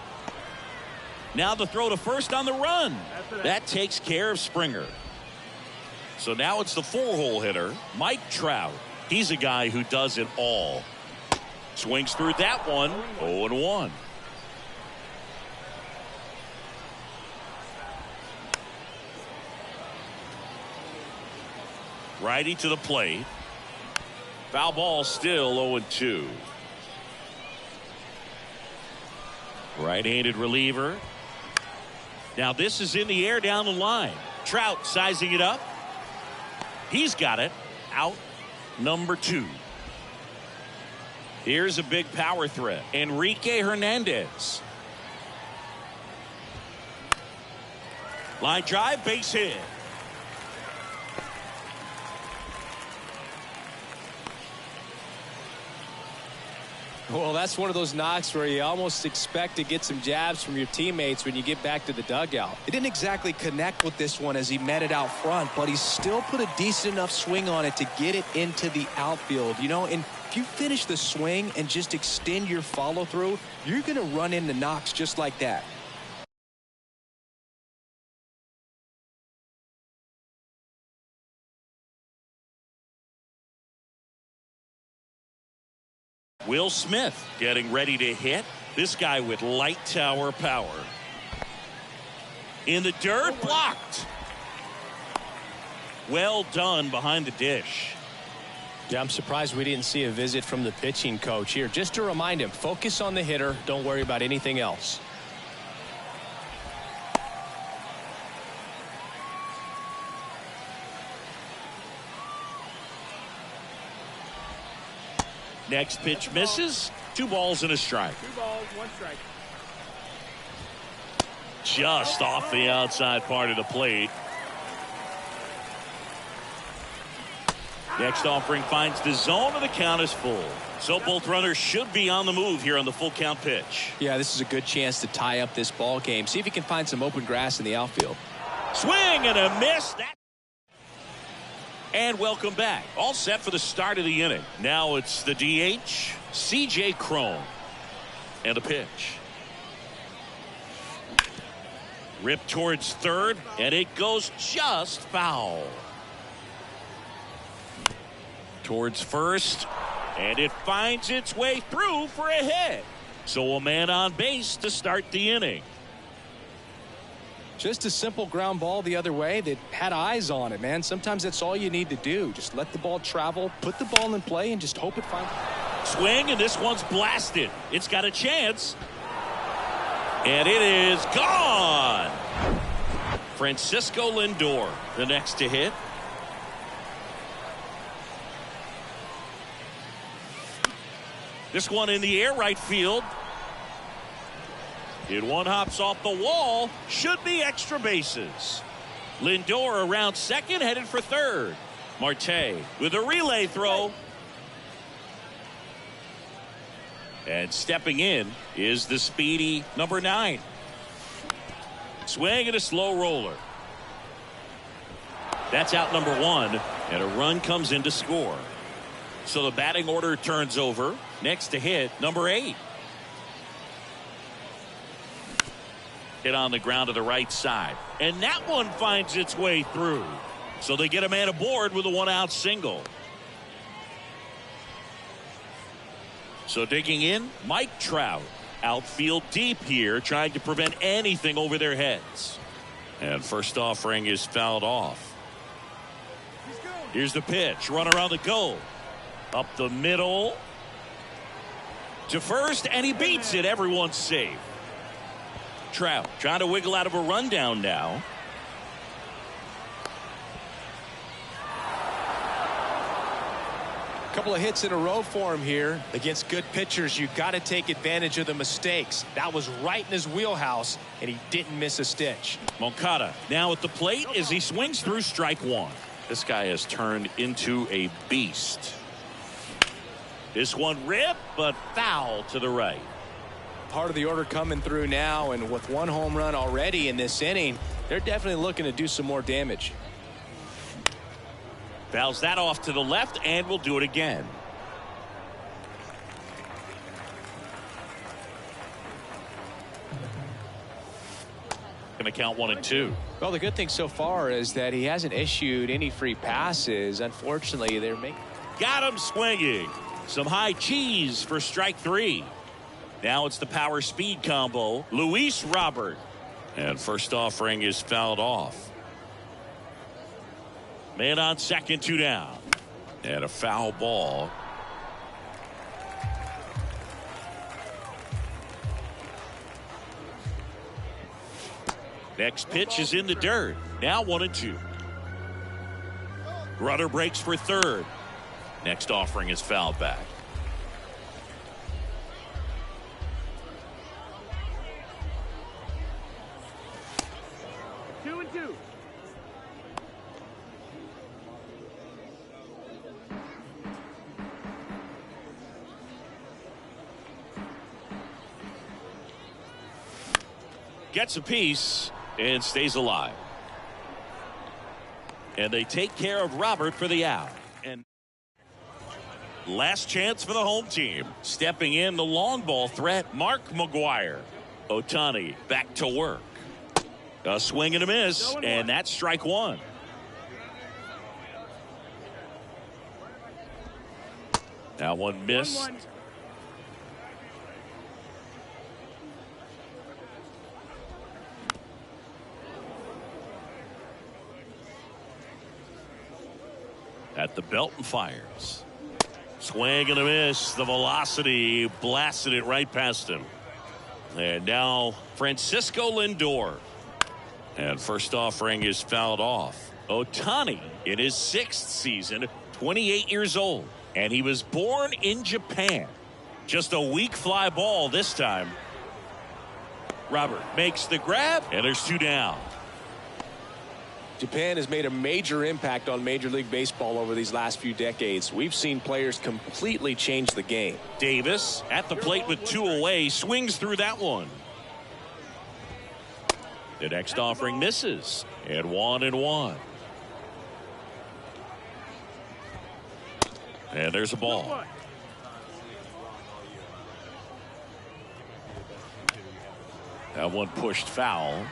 Now the throw to first on the run. That takes care of Springer. So now it's the 4-hole hitter, Mike Trout. He's a guy who does it all. Swings through that one. 0-1. Righty to the plate. Foul ball, still 0-2. Right-handed reliever. Now this is in the air down the line. Trout sizing it up. He's got it. Out number 2. Here's a big power threat. Enrique Hernandez. Line drive, base hit. Well, that's one of those knocks where you almost expect to get some jabs from your teammates when you get back to the dugout. He didn't exactly connect with this one as he met it out front, but he still put a decent enough swing on it to get it into the outfield. You know, and if you finish the swing and just extend your follow through, you're going to run into knocks just like that. Will Smith getting ready to hit. This guy with light tower power. In the dirt, blocked. Well done behind the dish. Yeah, I'm surprised we didn't see a visit from the pitching coach here. Just to remind him, focus on the hitter. Don't worry about anything else. Next pitch misses. 2 balls and a strike. 2 balls, 1 strike. Just off the outside part of the plate. Next offering finds the zone, and the count is full. So both runners should be on the move here on the full count pitch. Yeah, this is a good chance to tie up this ball game. See if he can find some open grass in the outfield. Swing and a miss. And welcome back. All set for the start of the inning. Now it's the DH, C.J. Cron. And a pitch. Ripped towards third, and it goes just foul. Towards first, and it finds its way through for a hit. So a man on base to start the inning. Just a simple ground ball the other way that had eyes on it, man. Sometimes that's all you need to do. Just let the ball travel, put the ball in play, and just hope it finds. Swing, and this one's blasted. It's got a chance. And it is gone. Francisco Lindor, the next to hit. This one in the air, right field. It one hops off the wall. Should be extra bases. Lindor around second, headed for third. Marte with a relay throw. And stepping in is the speedy number 9. Swing and a slow roller. That's out number 1, and a run comes in to score. So the batting order turns over. Next to hit, number 8. Hit on the ground to the right side. And that one finds its way through. So they get a man aboard with a 1-out single. So digging in, Mike Trout. Outfield deep here, trying to prevent anything over their heads. And first offering is fouled off. Here's the pitch. Runner on the go. Up the middle. To first, and he beats it. Everyone's safe. Trout trying to wiggle out of a rundown now. Couple of hits in a row for him here. Against good pitchers, you got to take advantage of the mistakes. That was right in his wheelhouse, and he didn't miss a stitch. Moncada now at the plate as he swings through strike 1. This guy has turned into a beast. This one ripped, but foul to the right. Part of the order coming through now, and with 1 home run already in this inning, they're definitely looking to do some more damage. Fouls that off to the left, and will do it again. Going to count 1 and 2. Well, the good thing so far is that he hasn't issued any free passes. Unfortunately, they're making. Got him swinging. Some high cheese for strike 3. Now it's the power speed combo. Luis Robert. And first offering is fouled off. Man on second, 2 down. And a foul ball. Next pitch is in the dirt. Now 1 and 2. Rudder breaks for third. Next offering is fouled back. Gets a piece and stays alive. And they take care of Robert for the out. And last chance for the home team. Stepping in the long ball threat, Mark McGwire. Ohtani back to work. A swing and a miss, and that's strike 1. Now one missed. At the belt and fires. Swing and a miss. The velocity blasted it right past him. And now Francisco Lindor. And first offering is fouled off. Ohtani in his 6th season, 28 years old. And he was born in Japan. Just a weak fly ball this time. Robert makes the grab, and there's 2 down. Japan has made a major impact on Major League Baseball over these last few decades. We've seen players completely change the game. Davis at the plate with 2 away, swings through that one. The next offering misses, and 1-1. And there's a ball. That one pushed foul.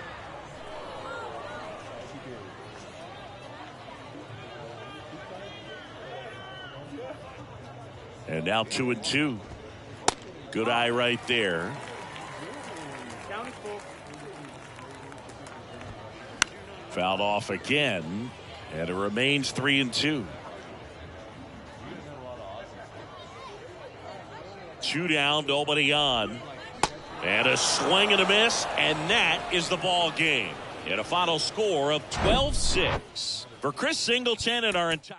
And now 2-2. Good eye right there. Fouled off again, and it remains 3-2. 2 down, nobody on. And a swing and a miss, and that is the ball game. And a final score of 12-6. For Chris Singleton and our entire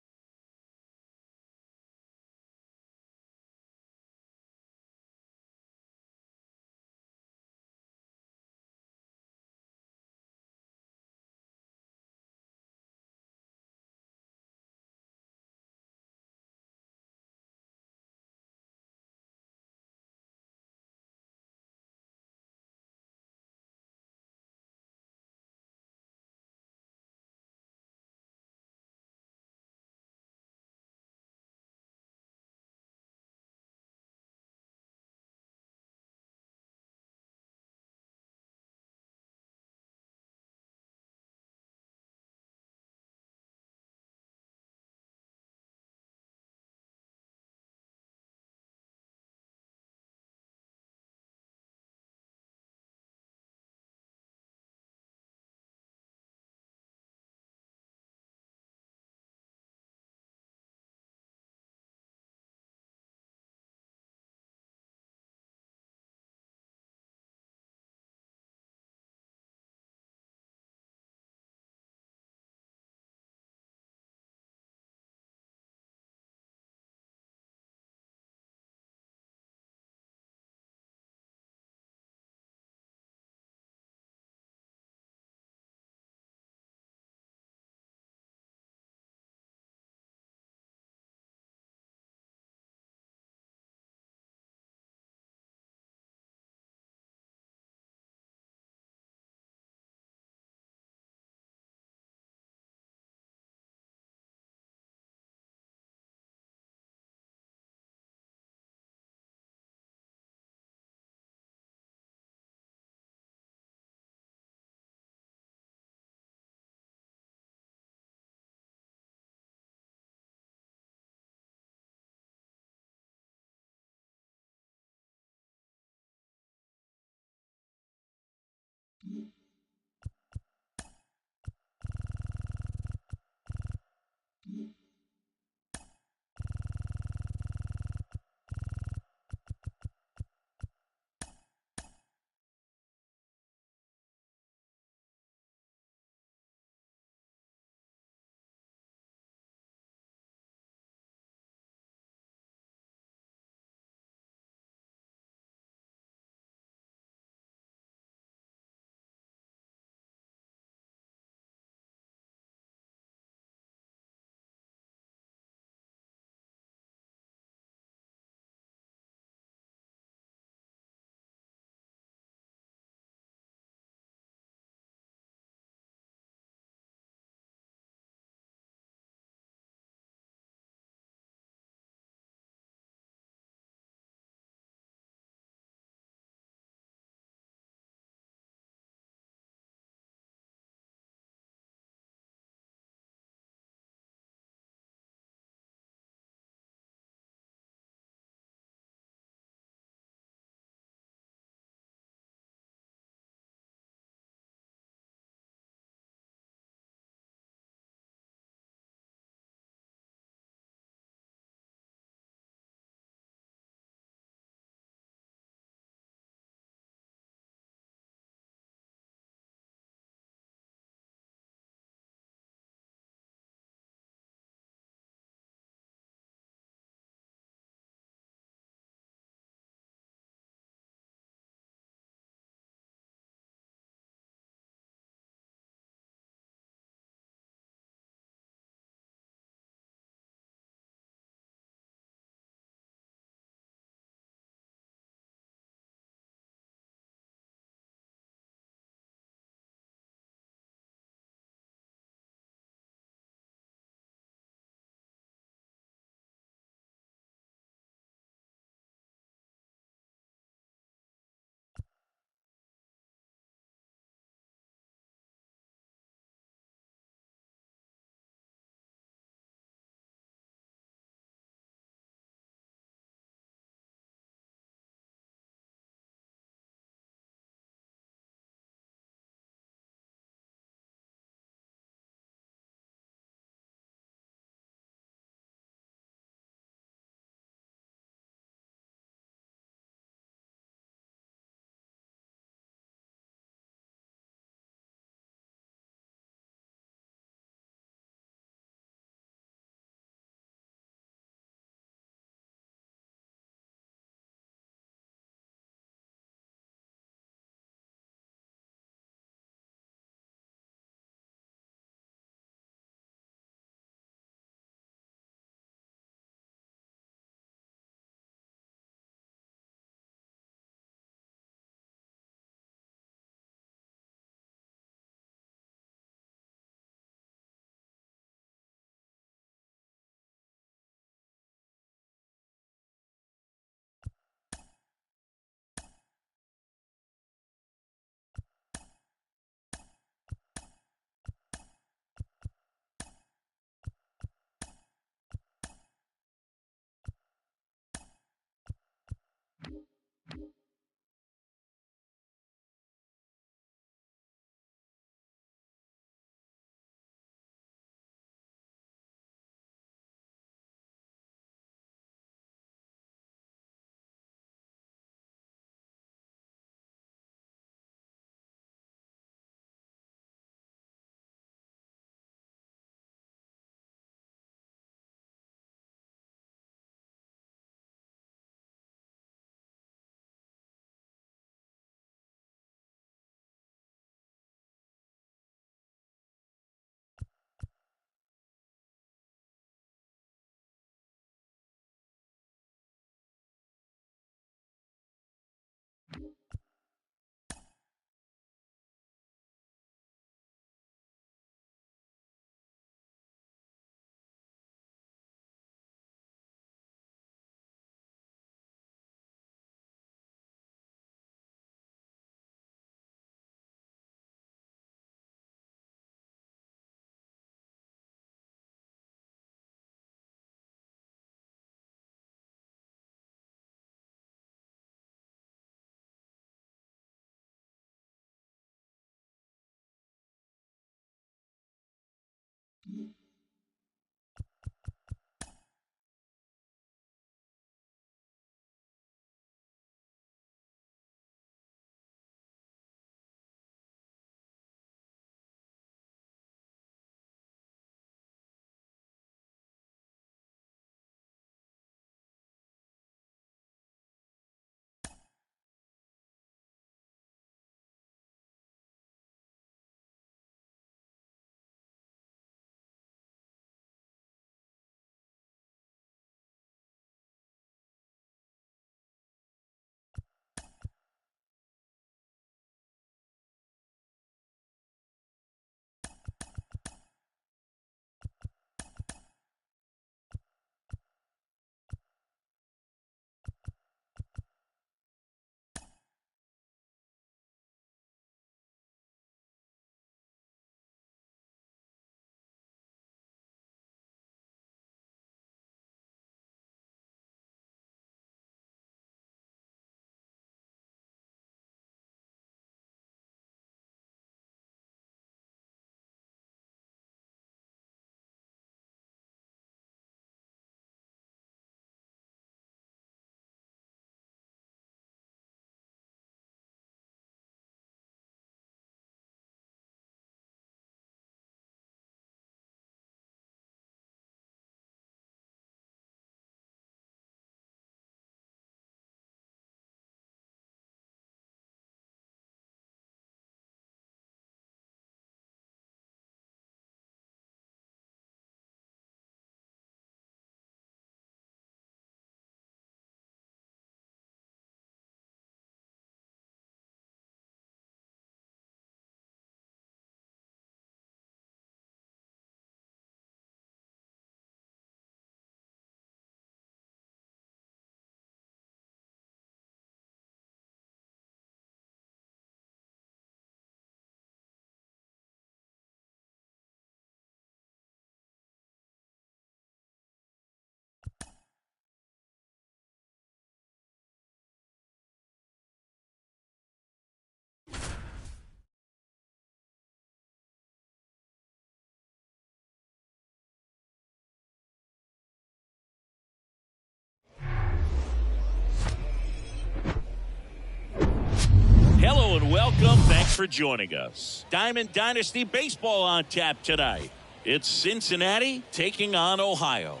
Welcome. Thanks for joining us. Diamond Dynasty Baseball on tap tonight. It's Cincinnati taking on Ohio.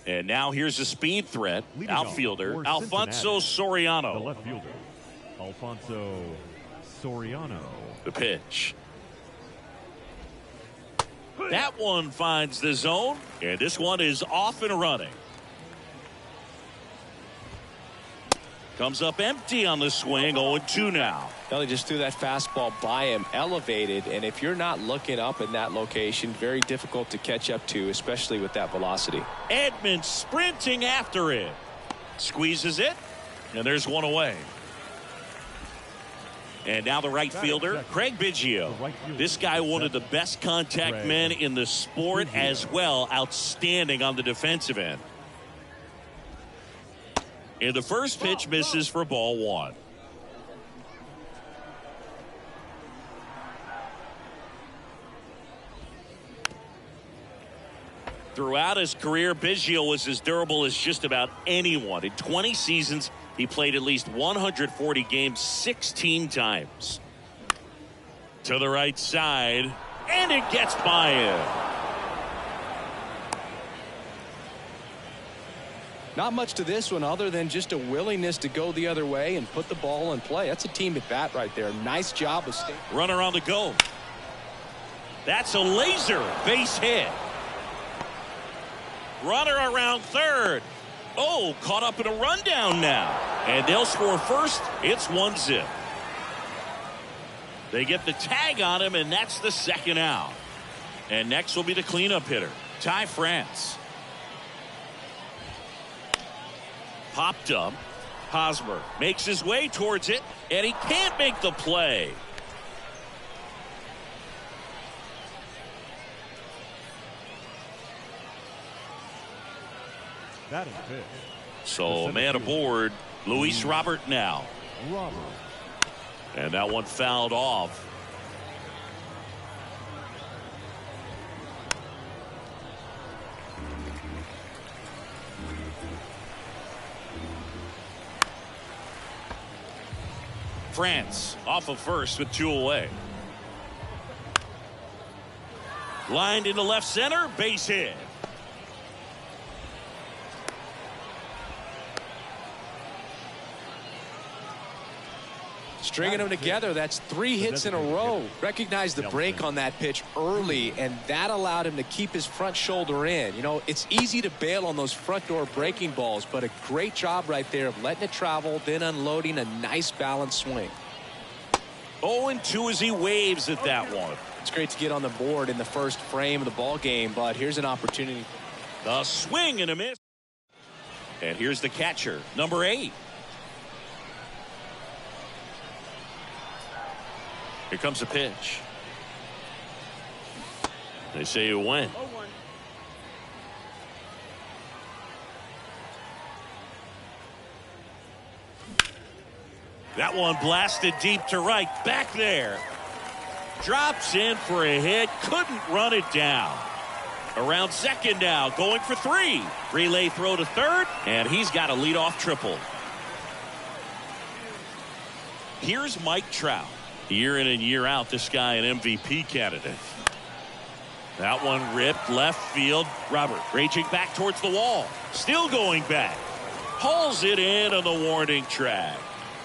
And now here's a speed threat. Leading Outfielder off Alfonso Soriano. The left fielder, Alfonso Soriano. The pitch. That one finds the zone, and this one is off and running. Comes up empty on the swing, 0-2 now. Well, he just threw that fastball by him, elevated, and if you're not looking up in that location, very difficult to catch up to, especially with that velocity. Edman sprinting after it. Squeezes it, and there's one away. And now the right fielder, Craig Biggio. This guy, one of the best contact men in the sport as well. Outstanding on the defensive end. And the first pitch misses for ball one. Throughout his career, Biggio was as durable as just about anyone. In 20 seasons, he played at least 140 games 16 times. To the right side, and it gets by him. Not much to this one other than just a willingness to go the other way and put the ball in play. That's a team at bat right there. Nice job of staying. Runner on the go. That's a laser base hit. Runner around third. Oh, caught up in a rundown now. And they'll score first. It's 1-0. They get the tag on him, and that's the second out. And next will be the cleanup hitter, Ty France. Popped up. Hosmer makes his way towards it, and he can't make the play. That is pitch. So man aboard, Luis Robert now. Robert. And that one fouled off. France off of first with 2 away. Lined into left center, base hit. Stringing them together, that's 3 hits in a row. Recognized the break on that pitch early, and that allowed him to keep his front shoulder in. You know, it's easy to bail on those front door breaking balls, but a great job right there of letting it travel, then unloading a nice balanced swing. 0-2 as he waves at that one. It's great to get on the board in the first frame of the ball game, but here's an opportunity. The swing and a miss. And here's the catcher, number 8. Here comes the pitch. They say you win. That one blasted deep to right. Back there. Drops in for a hit. Couldn't run it down. Around second now. Going for 3. Relay throw to third. And he's got a leadoff triple. Here's Mike Trout. Year in and year out, this guy an MVP candidate. That one ripped left field. Robert raging back towards the wall. Still going back. Hauls it in on the warning track.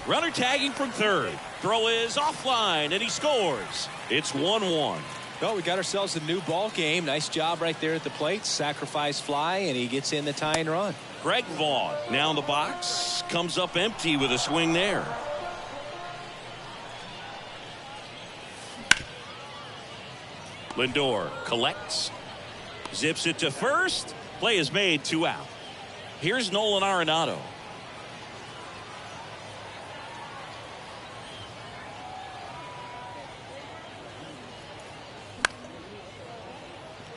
Runner tagging from third. Throw is offline, and he scores. It's 1-1. Well, we got ourselves a new ball game. Nice job right there at the plate. Sacrifice fly, and he gets in the tying run. Greg Vaughn now in the box. Comes up empty with a swing there. Lindor collects. Zips it to first. Play is made, 2 out. Here's Nolan Arenado.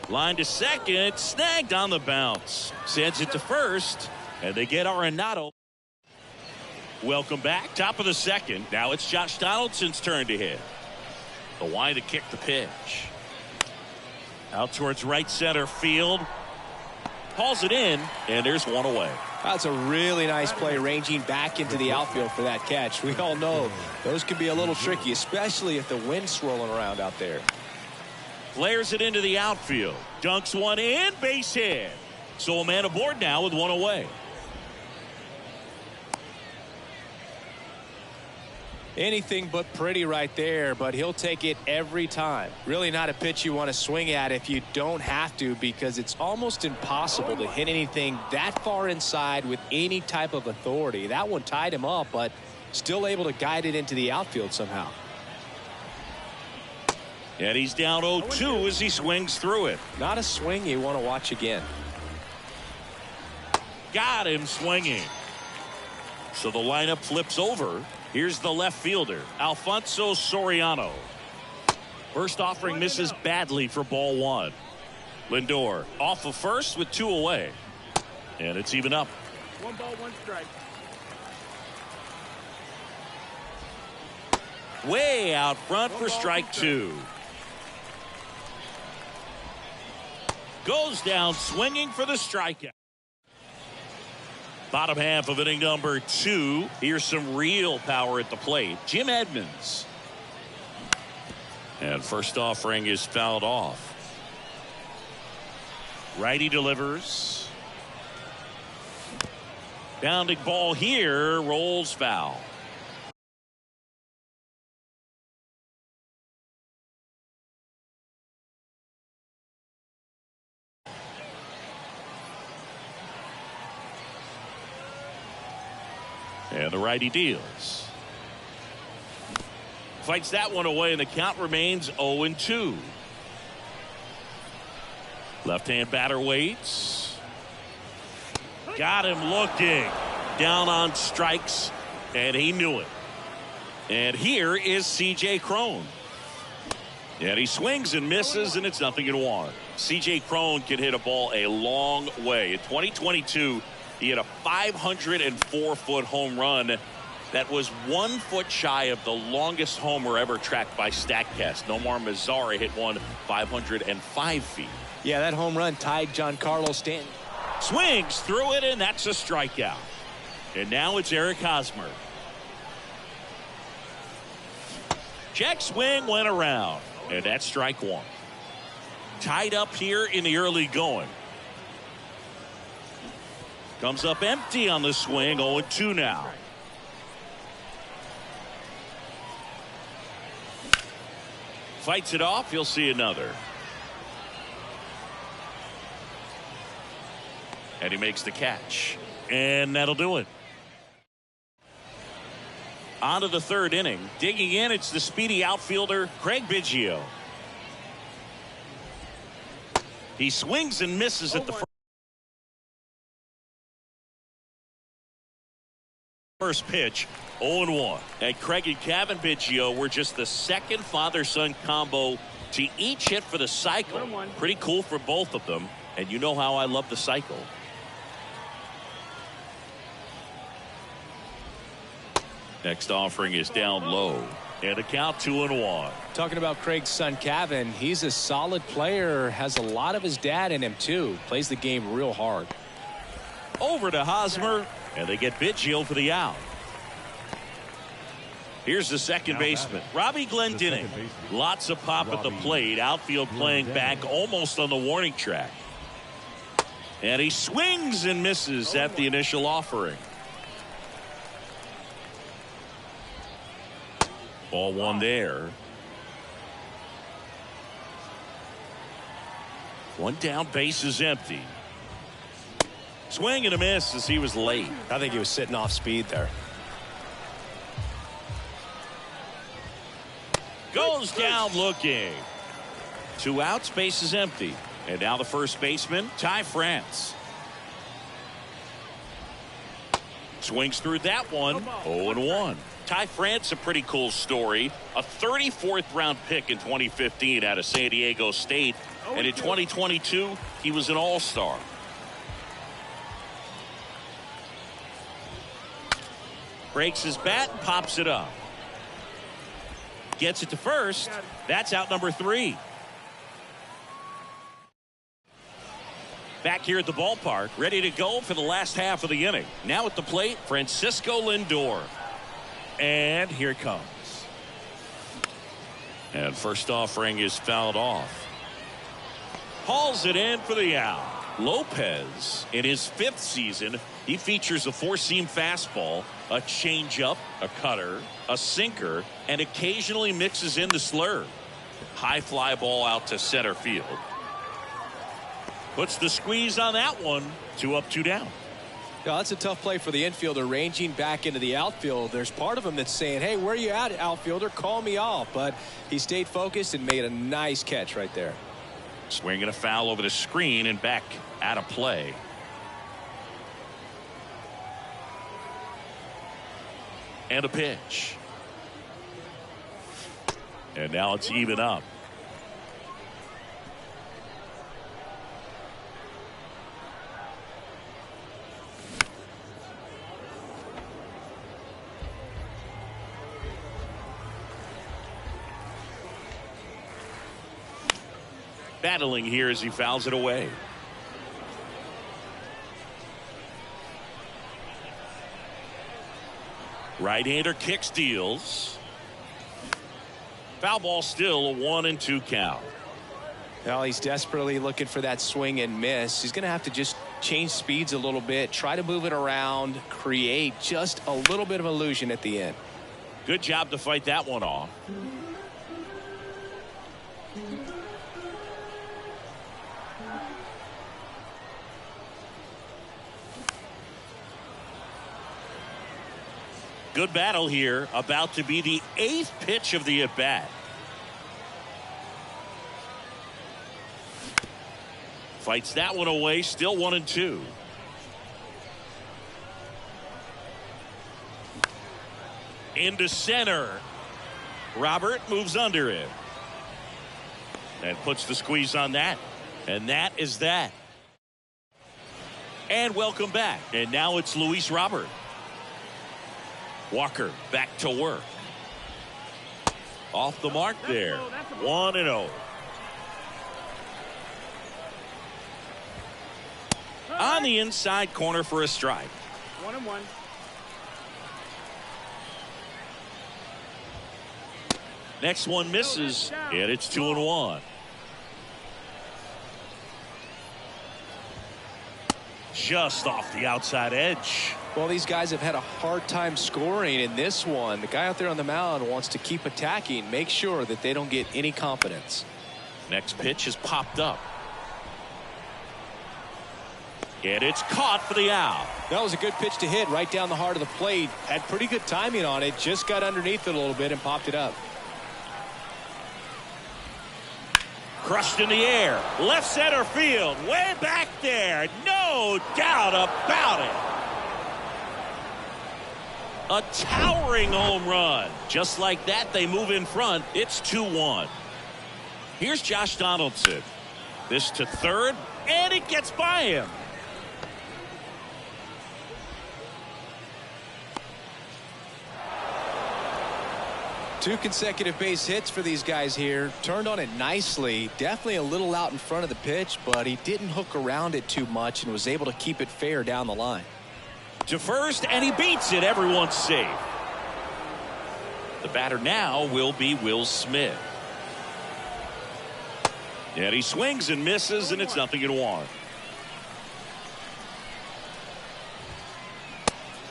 Line to second, snagged on the bounce. Sends it to first, and they get Arenado. Welcome back. Top of the second. Now it's Josh Donaldson's turn to hit. The wind to kick the pitch. Out towards right center field. Hauls it in, and there's one away. That's a really nice play, ranging back into the outfield for that catch. We all know those can be a little tricky, especially if the wind's swirling around out there. Flares it into the outfield. Dunks one in, base hit. So a man aboard now with one away. Anything but pretty right there, but he'll take it every time. Really not a pitch you want to swing at if you don't have to, because it's almost impossible to hit anything that far inside with any type of authority. That one tied him up, but still able to guide it into the outfield somehow. And he's down 0-2 as he swings through it. Not a swing you want to watch again. Got him swinging. So the lineup flips over. Here's the left fielder, Alfonso Soriano. First offering misses badly for ball one. Lindor off of first with two away. And it's even up. 1 ball, 1 strike. Way out front for strike two. Goes down swinging for the strikeout. Bottom half of inning number 2. Here's some real power at the plate. Jim Edmonds. And first offering is fouled off. Righty delivers. Bounding ball here, rolls foul. And the righty deals. Fights that one away, and the count remains 0-2. Left-hand batter waits. Got him looking. Down on strikes, and he knew it. And here is C.J. Cron. And he swings and misses, and it's 0-1. C.J. Cron can hit a ball a long way. In 2022, he had a 504-foot home run that was 1 foot shy of the longest homer ever tracked by StatCast. Nomar Mazara hit one 505 feet. Yeah, that home run tied Giancarlo Stanton. Swings through it, and that's a strikeout. And now it's Eric Hosmer. Check swing went around, and that's strike one. Tied up here in the early going. Comes up empty on the swing, 0-2 now. Fights it off, you'll see another. And he makes the catch. And that'll do it. On to the third inning. Digging in, it's the speedy outfielder, Craig Biggio. He swings and misses at the first pitch, 0-1. And Craig and Cavan Biggio were just the second father-son combo to each hit for the cycle. Pretty cool for both of them. And you know how I love the cycle. Next offering is down low. And a count 2-1. Talking about Craig's son Cavan, he's a solid player, has a lot of his dad in him too. Plays the game real hard. Over to Hosmer, and they get Biggio for the out. Here's the second baseman, Robbie Glendening. Lots of pop at the plate. Outfield playing back almost on the warning track. And he swings and misses at the initial offering. Ball one there. One down, base is empty. Swing and a miss as he was late. I think he was sitting off speed there. Goes down looking. 2 outs, base is empty. And now the first baseman, Ty France. Swings through that one. 0-1. Ty France, a pretty cool story. A 34th round pick in 2015 out of San Diego State. And in 2022, he was an all-star. Breaks his bat and pops it up. Gets it to first. That's out number 3. Back here at the ballpark, ready to go for the last half of the inning. Now at the plate, Francisco Lindor. And here it comes. And first offering is fouled off. Hauls it in for the out. Lopez, in his 5th season, he features a 4-seam fastball, a changeup, a cutter, a sinker, and occasionally mixes in the slurve. High fly ball out to center field. Puts the squeeze on that one. 2 up, 2 down. Yeah, that's a tough play for the infielder, ranging back into the outfield. There's part of him that's saying, hey, where are you at, outfielder? Call me off. But he stayed focused and made a nice catch right there. Swinging a foul over the screen and back out of play. And a pitch. And now it's even up. Battling here as he fouls it away. Right-hander kick steals. Foul ball, still a 1-2 count. Well, he's desperately looking for that swing and miss. He's going to have to just change speeds a little bit, try to move it around, create just a little bit of illusion at the end. Good job to fight that one off. Good battle here, about to be the 8th pitch of the at-bat. Fights that one away, still 1-2. Into center. Robert moves under it. And puts the squeeze on that. And that is that. And welcome back. And now it's Luis Robert. Walker back to work. Off the mark there. 1-0. On the inside corner for a strike. 1-1. Next one misses, and it's 2-1. Just off the outside edge. Well, these guys have had a hard time scoring in this one. The guy out there on the mound wants to keep attacking, make sure that they don't get any confidence. Next pitch is popped up. And it's caught for the out. That was a good pitch to hit right down the heart of the plate. Had pretty good timing on it. Just got underneath it a little bit and popped it up. Crushed in the air. Left center field. Way back there. No doubt about it. A towering home run. Just like that, they move in front. It's 2-1. Here's Josh Donaldson. This to third, and it gets by him. Two consecutive base hits for these guys here. Turned on it nicely. Definitely a little out in front of the pitch, but he didn't hook around it too much and was able to keep it fair down the line. To first, and he beats it. Everyone's safe. The batter now will be Will Smith. And he swings and misses, and it's 0-1.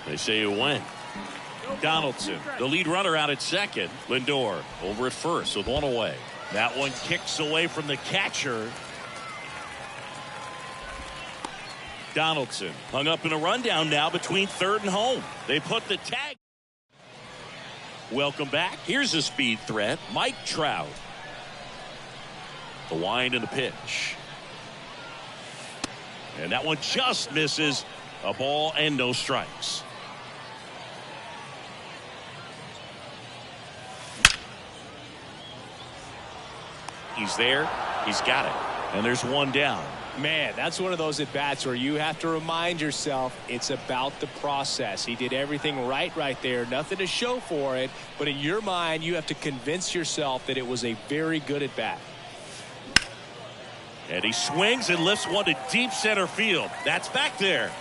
They say it went. Donaldson, the lead runner, out at second. Lindor over at first with one away. That one kicks away from the catcher. Donaldson hung up in a rundown now between third and home. They put the tag. Welcome back. Here's a speed threat, Mike Trout. The wind and the pitch. And that one just misses. A ball and no strikes. He's there. He's got it. And there's one down. Man, that's one of those at-bats where you have to remind yourself it's about the process. He did everything right there. Nothing to show for it. But in your mind, you have to convince yourself that it was a very good at-bat. And he swings and lifts one to deep center field. That's back there.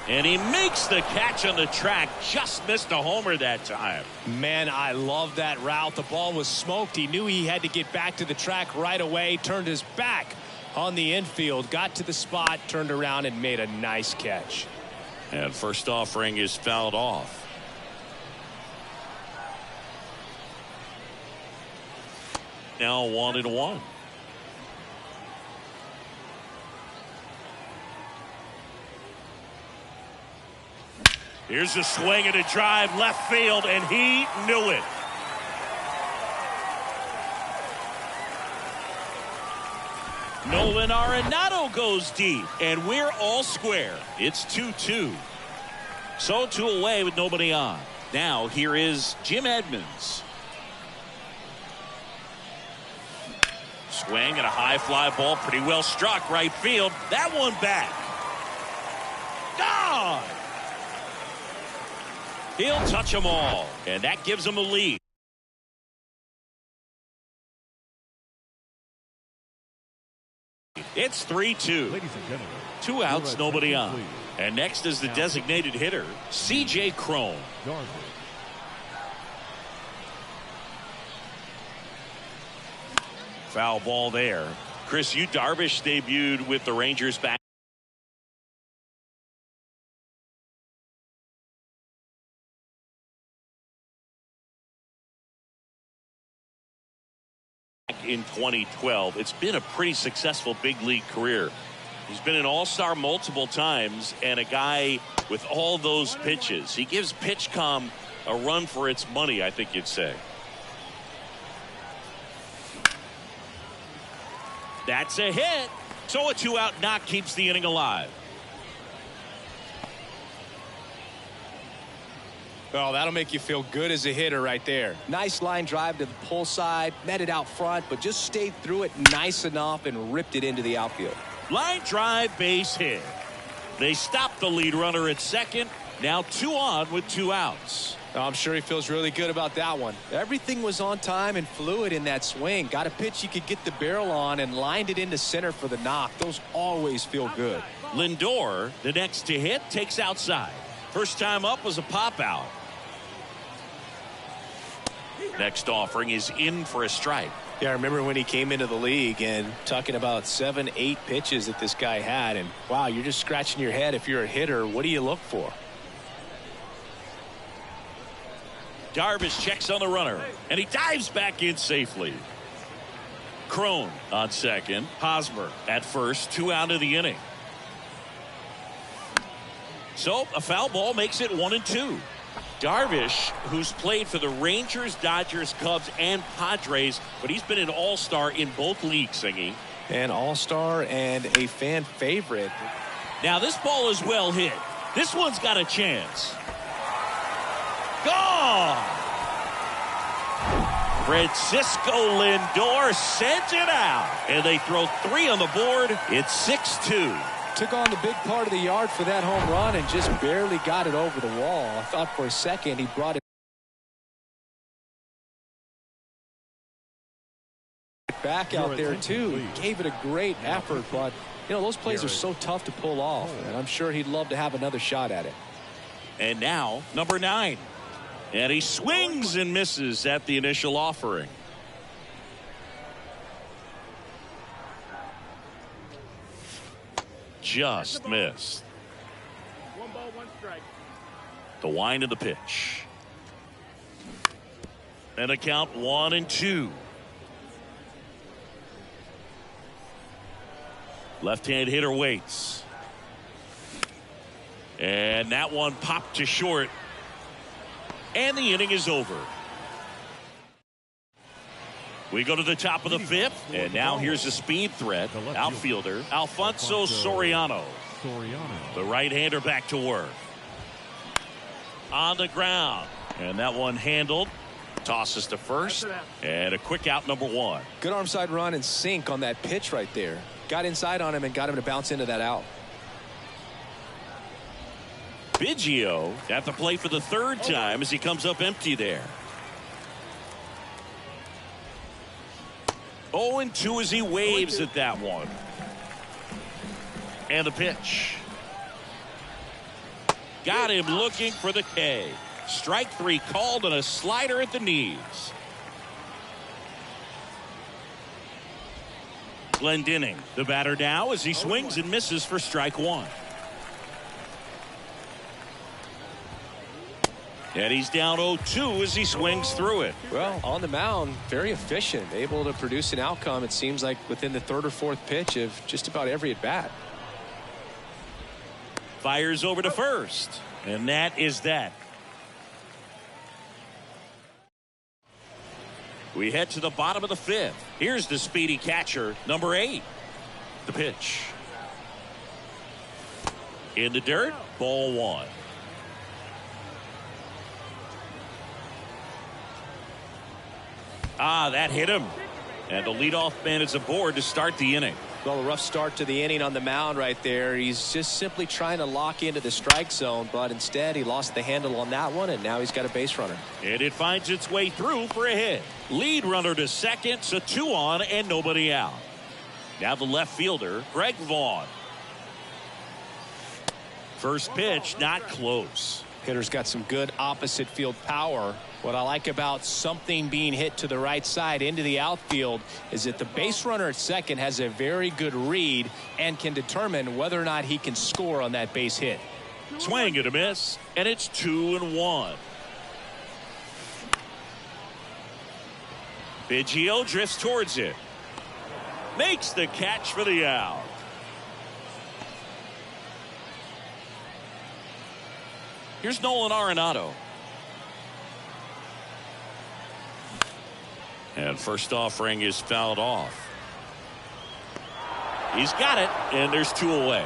And he makes the catch on the track. Just missed a homer that time. Man, I love that route. The ball was smoked. He knew he had to get back to the track right away. Turned his back on the infield. Got to the spot. Turned around and made a nice catch. And first offering is fouled off. Now 1-1. Here's a swing and a drive left field, and he knew it. Nolan Arenado goes deep, and we're all square. It's 2-2. So 2 away with nobody on. Now here is Jim Edmonds. Swing and a high fly ball, pretty well struck right field. That one back. Gone. He'll touch them all, and that gives him a lead. It's 3-2. Ladies and gentlemen, 2 outs, nobody on. And next is the designated hitter, C.J. Cron. Darvish. Foul ball there. Chris, Yu Darvish debuted with the Rangers back in 2012. It's been a pretty successful big league career. He's been an all-star multiple times and a guy with all those pitches. He gives PitchCom a run for its money, I think you'd say. That's a hit. So a 2-out knock keeps the inning alive. Oh, that'll make you feel good as a hitter right there. Nice line drive to the pull side, met it out front, but just stayed through it nice enough and ripped it into the outfield. Line drive, base hit. They stop the lead runner at second. Now 2 on with 2 outs. Oh, I'm sure he feels really good about that one. Everything was on time and fluid in that swing. Got a pitch he could get the barrel on and lined it into center for the knock. Those always feel good. Lindor, the next to hit, takes outside. First time up was a pop out. Next offering is in for a strike. Yeah, I remember when he came into the league and talking about 7-8 pitches that this guy had. And wow, you're just scratching your head. If you're a hitter, what do you look for? Darvish checks on the runner, and he dives back in safely. Cron on second. Hosmer at first. 2 out of the inning. So a foul ball makes it 1-2. Darvish, who's played for the Rangers, Dodgers, Cubs, and Padres, but he's been an all-star in both leagues, Singy. An all-star and a fan favorite. Now this ball is well hit. This one's got a chance. Gone! Francisco Lindor sends it out. And they throw 3 on the board. It's 6-2. Took on the big part of the yard for that home run and just barely got it over the wall. I thought for a second he brought it back out there too. Gave it a great effort, but you know those plays are so tough to pull off, and I'm sure he'd love to have another shot at it. And now number 9. And he swings and misses at the initial offering. Just missed. 1 ball, 1 strike. The wind of the pitch. And a count 1-2. Left-hand hitter waits. And that one popped to short. And the inning is over. We go to the top of the 5th, and now here's a speed threat. Outfielder Alfonso Soriano. The right-hander back to work. On the ground. And that one handled. Tosses to first, and a quick out, number 1. Good arm side run and sink on that pitch right there. Got inside on him and got him to bounce into that out. Biggio at the plate for the 3rd time as he comes up empty there. 0-2 as he waves at that one. And the pitch. Got him looking for the K. Strike 3 called on a slider at the knees. Glendening, the batter now as he swings and misses for strike 1. And he's down 0-2 as he swings through it. Well, on the mound, very efficient, able to produce an outcome, it seems like, within the 3rd or 4th pitch of just about every at bat. Fires over to first, and that is that. We head to the bottom of the 5th. Here's the speedy catcher, number 8. The pitch. In the dirt, ball 1. That hit him. And the leadoff man is aboard to start the inning. Well, a rough start to the inning on the mound right there. He's just simply trying to lock into the strike zone, but instead he lost the handle on that one, and now he's got a base runner. And it finds its way through for a hit. Lead runner to second, so 2 on and nobody out. Now the left fielder, Greg Vaughn. First pitch, not close. Hitter's got some good opposite field power. What I like about something being hit to the right side into the outfield is that the base runner at second has a very good read and can determine whether or not he can score on that base hit. Swing and a miss, and it's 2-1. Biggio drifts towards it. Makes the catch for the out. Here's Nolan Arenado. And first offering is fouled off. He's got it, and there's 2 away.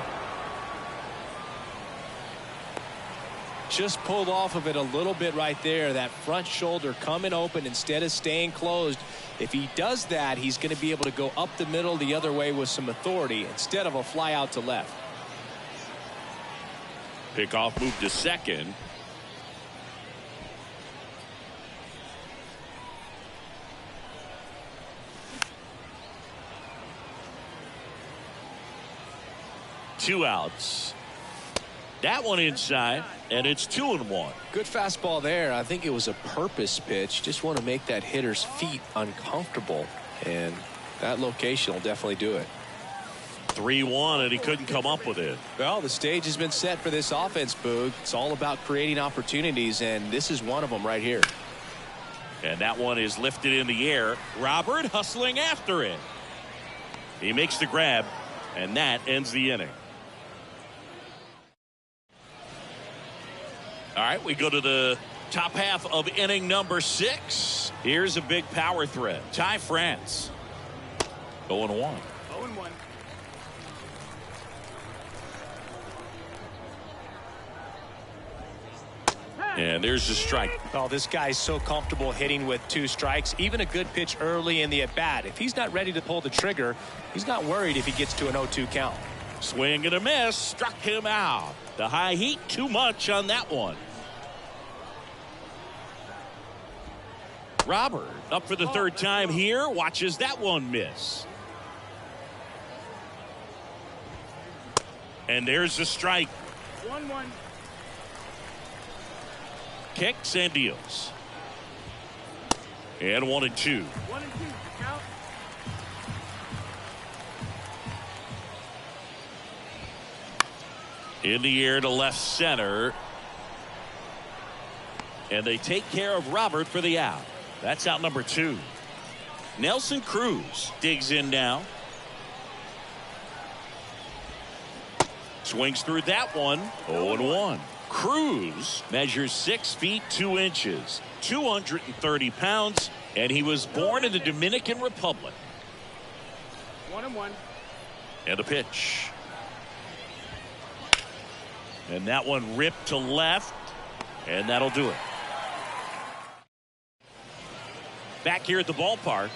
Just pulled off of it a little bit right there. That front shoulder coming open instead of staying closed. If he does that, he's going to be able to go up the middle the other way with some authority instead of a fly out to left. Pickoff move to second. Two outs. That one inside, and it's 2-1. Good fastball there. I think it was a purpose pitch. Just want to make that hitter's feet uncomfortable, and that location will definitely do it. 3-1, and he couldn't come up with it. Well, the stage has been set for this offense, Boog. It's all about creating opportunities, and this is one of them right here. And that one is lifted in the air. Robert hustling after it. He makes the grab, and that ends the inning. All right, we go to the top half of inning number 6. Here's a big power threat. Ty France. 0-1. 0-1. And there's the strike. Oh, this guy's so comfortable hitting with 2 strikes. Even a good pitch early in the at-bat. If he's not ready to pull the trigger, he's not worried if he gets to an 0-2 count. Swing and a miss. Struck him out. The high heat too much on that one. Robert up for the 3rd time here. Watches that one miss. And there's the strike. 1-1. Kicks and deals. And 1-2. 1-2. Count. In the air to left center. And they take care of Robert for the out. That's out number 2. Nelson Cruz digs in now. Swings through that one. 0-1. Cruz measures 6 feet 2 inches, 230 pounds, and he was born in the Dominican Republic. 1-1. And a pitch. And that one ripped to left, and that'll do it. Back here at the ballpark.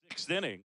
Sixth inning.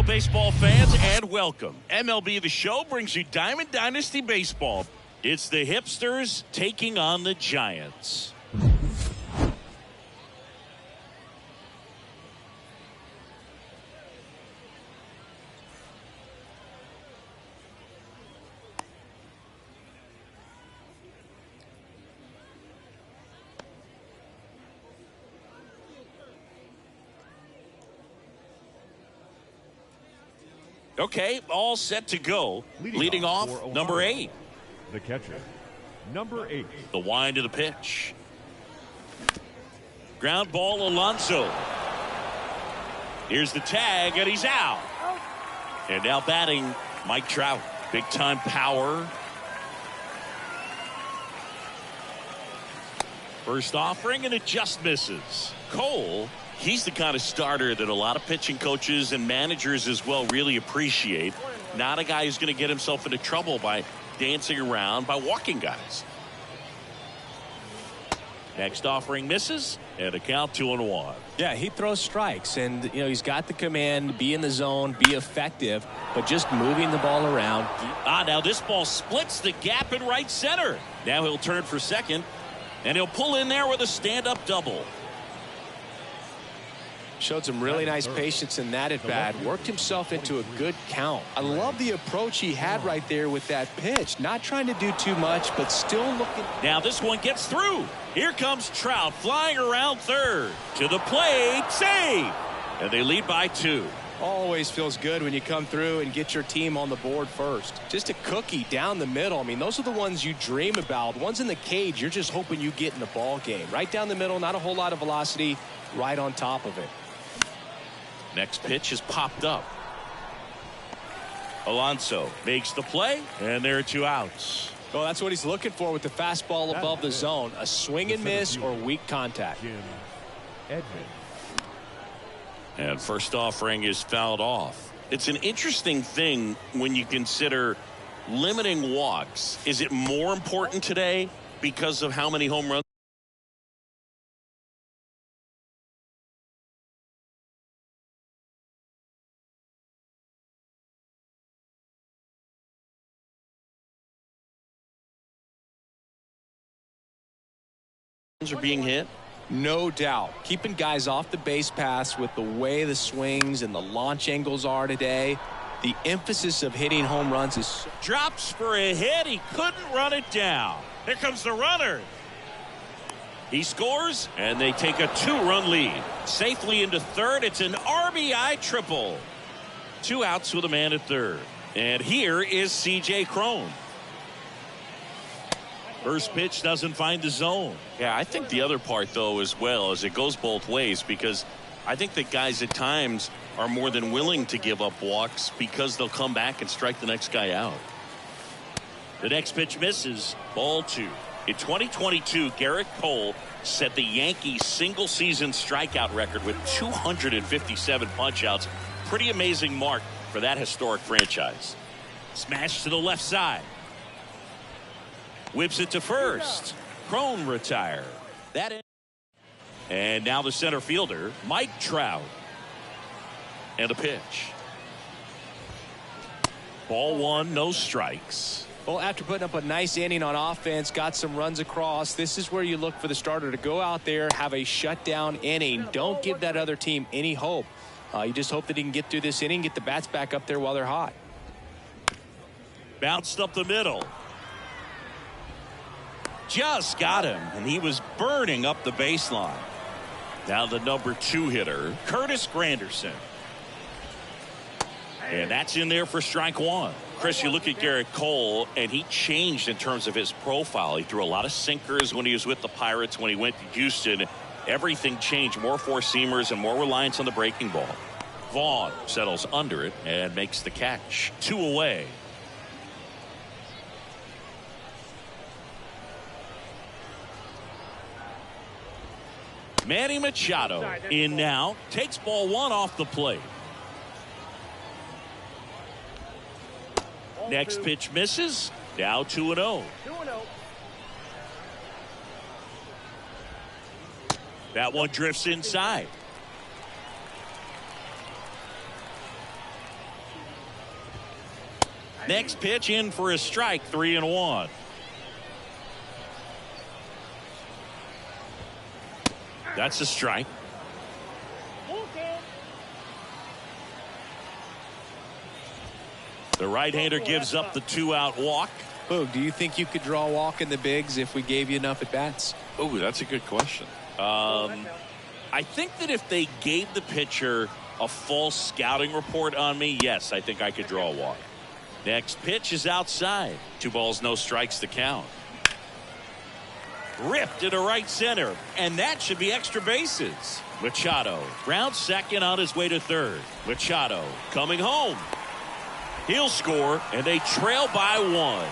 baseball fans, and welcome. MLB The Show brings you Diamond Dynasty Baseball. It's the Hipsters taking on the Giants. Okay, all set to go. Leading off, number 8. The catcher, number 8. The wind of the pitch. Ground ball, Alonso. Here's the tag, and he's out. And now batting, Mike Trout. Big time power. First offering, and it just misses. Cole, he's the kind of starter that a lot of pitching coaches and managers as well really appreciate. Not a guy who's going to get himself into trouble by dancing around, by walking guys. Next offering misses, and a count 2-1. Yeah, he throws strikes, and he's got the command, be in the zone, be effective, but just moving the ball around. Now this ball splits the gap in right center. Now he'll turn for second, and he'll pull in there with a stand-up double. Showed some really nice patience in that at bat. Worked himself into a good count. I love the approach he had right there with that pitch. Not trying to do too much, but still looking. Now this one gets through. Here comes Trout flying around third. To the plate, save. And they lead by 2. Always feels good when you come through and get your team on the board first. Just a cookie down the middle. I mean, those are the ones you dream about. Ones in the cage, you're just hoping you get in the ball game. Right down the middle, not a whole lot of velocity, right on top of it. Next pitch is popped up. Alonso makes the play, and there are 2 outs. Well, that's what he's looking for with the fastball above the zone. A swing and miss or weak contact. Jim Edmonds. And first offering is fouled off. It's an interesting thing when you consider limiting walks. Is it more important today because of how many home runs are being hit? No doubt. Keeping guys off the base paths with the way the swings and the launch angles are today. The emphasis of hitting home runs is. Drops for a hit. He couldn't run it down. Here comes the runner. He scores, and they take a 2-run lead. Safely into third. It's an RBI triple. 2 outs with a man at third. And here is C.J. Cron. First pitch doesn't find the zone. Yeah, I think the other part, though, as well, is it goes both ways, because I think that guys at times are more than willing to give up walks because they'll come back and strike the next guy out. The next pitch misses. Ball 2. In 2022, Garrett Cole set the Yankees single-season strikeout record with 257 punch-outs. Pretty amazing mark for that historic franchise. Smash to the left side. Whips it to first. Cron retire. And now the center fielder, Mike Trout. And a pitch. Ball 1, no strikes. Well, after putting up a nice inning on offense, got some runs across, this is where you look for the starter to go out there, have a shutdown inning. Don't give that other team any hope. You just hope that he can get through this inning, get the bats back up there while they're hot. Bounced up the middle. Just got him, and he was burning up the baseline. Now the number 2 hitter, Curtis Granderson. And that's in there for strike 1. Chris, you look at Garrett Cole, and he changed in terms of his profile. He threw a lot of sinkers when he was with the Pirates. When he went to Houston, everything changed. More four-seamers and more reliance on the breaking ball. Vaughn settles under it and makes the catch. 2 away. Manny Machado in now, takes ball 1 off the plate. Next pitch misses. Now 2-0. 2-0. That one drifts inside. Next pitch in for a strike, 3-1. That's a strike. The right-hander gives up the 2-out walk. Boog, do you think you could draw a walk in the bigs if we gave you enough at bats? Oh, that's a good question. I think that if they gave the pitcher a full scouting report on me, yes, I think I could draw a walk. Next pitch is outside. 2 balls, no strikes to count. Ripped into right center, and that should be extra bases. Machado rounds second on his way to third. Machado coming home. He'll score, and they trail by 1.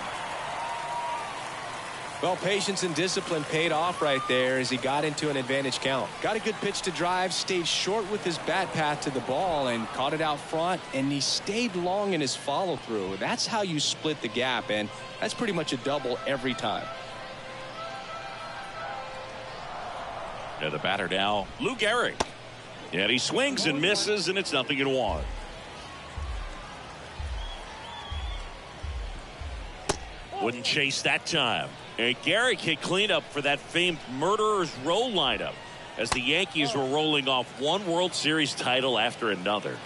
Well, patience and discipline paid off right there as he got into an advantage count. Got a good pitch to drive, stayed short with his bat path to the ball and caught it out front, and he stayed long in his follow through. That's how you split the gap, and that's pretty much a double every time. And the batter now, Lou Gehrig. And he swings and misses, and it's 0-1. Wouldn't chase that time. And Gehrig hit cleanup for that famed Murderers Row lineup as the Yankees were rolling off one World Series title after another.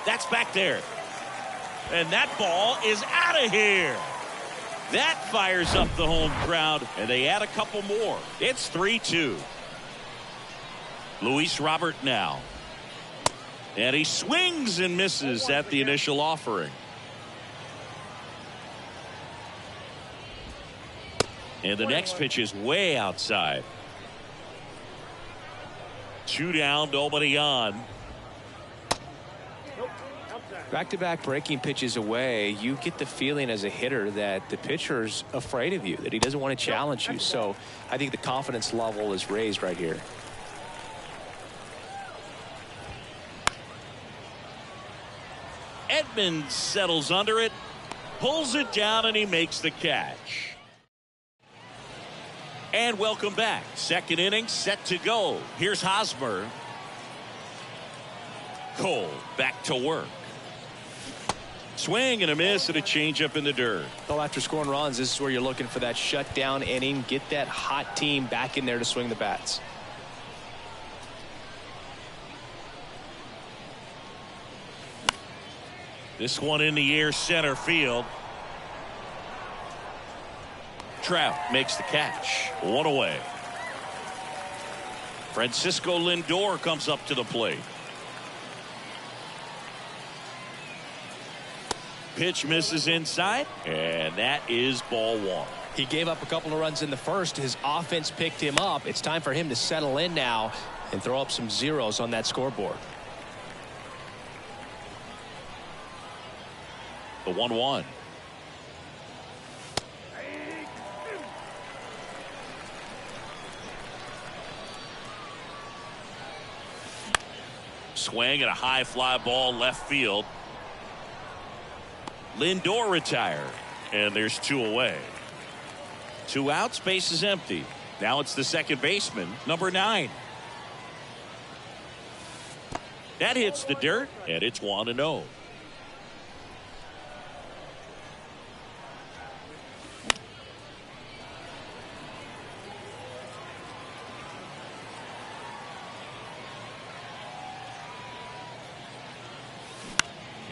That's back there. And that ball is out of here. That fires up the home crowd, and they add a couple more. It's 3-2. Luis Robert now. And he swings and misses at the initial offering. And the next pitch is way outside. 2 down, nobody on. Back-to-back breaking pitches away, you get the feeling as a hitter that the pitcher's afraid of you, that he doesn't want to challenge you. So I think the confidence level is raised right here. Edmonds settles under it, pulls it down, and he makes the catch. And welcome back. Second inning set to go. Here's Hosmer. Cole back to work. Swing and a miss and a changeup in the dirt. Well, after scoring runs, this is where you're looking for that shutdown inning. Get that hot team back in there to swing the bats. This one in the air, center field. Trout makes the catch. 1 away. Francisco Lindor comes up to the plate. Pitch misses inside, and that is ball 1. He gave up a couple of runs in the first. His offense picked him up. It's time for him to settle in now and throw up some zeros on that scoreboard. The 1-1. Swing and a high fly ball left field. Lindor retired, and there's 2 away. 2 outs, base is empty. Now it's the second baseman, number 9. That hits the dirt, and it's 1-0.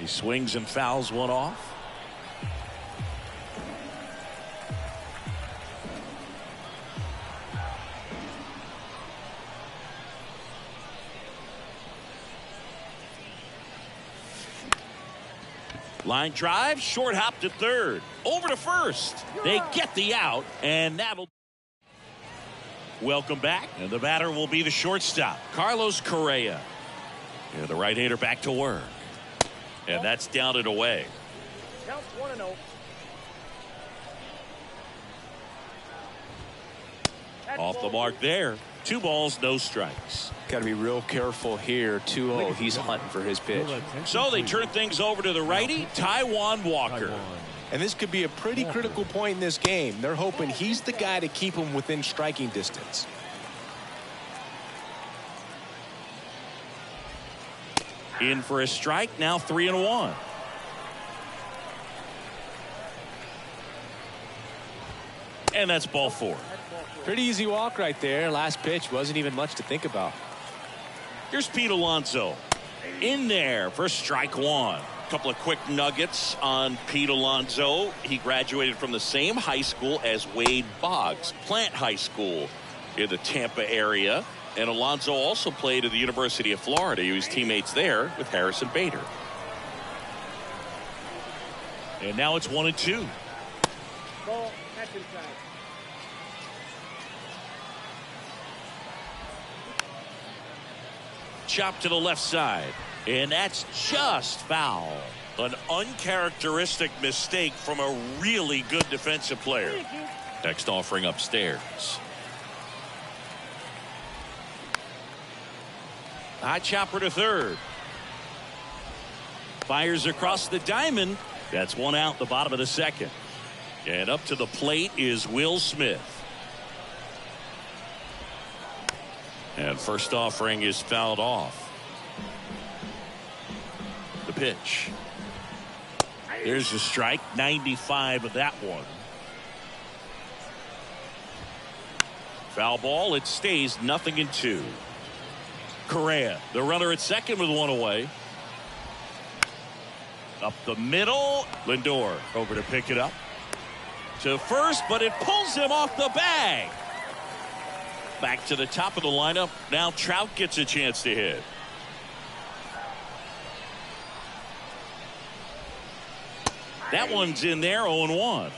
He swings and fouls one off. Line drive, short hop to third, over to first. They get the out, and that'll. Welcome back, and the batter will be the shortstop, Carlos Correa. And the right-hander back to work. And that's down and away. Count 1-0. Off the mark there. 2 balls, no strikes. Got to be real careful here. 2-0. He's hunting for his pitch. So they turn things over to the righty, Taijuan Walker. And this could be a pretty critical point in this game. They're hoping he's the guy to keep him within striking distance. In for a strike, now 3-1. And that's ball 4. Pretty easy walk right there. Last pitch wasn't even much to think about. Here's Pete Alonso. In there for strike 1. A couple of quick nuggets on Pete Alonso. He graduated from the same high school as Wade Boggs, Plant High School in the Tampa area. And Alonso also played at the University of Florida. He was teammates there with Harrison Bader. And now it's 1-2. Ball, catch inside. Chop to the left side. And that's just foul. An uncharacteristic mistake from a really good defensive player. Next offering upstairs. High chopper to third. Fires across the diamond. That's one out, the bottom of the second. And up to the plate is Will Smith. And first offering is fouled off. The pitch. There's a strike. 95 of that one. Foul ball. It stays 0-2. Correa, the runner at second with one away. Up the middle. Lindor over to pick it up. To first, but it pulls him off the bag. Back to the top of the lineup. Now Trout gets a chance to hit. That one's in there, 0-1.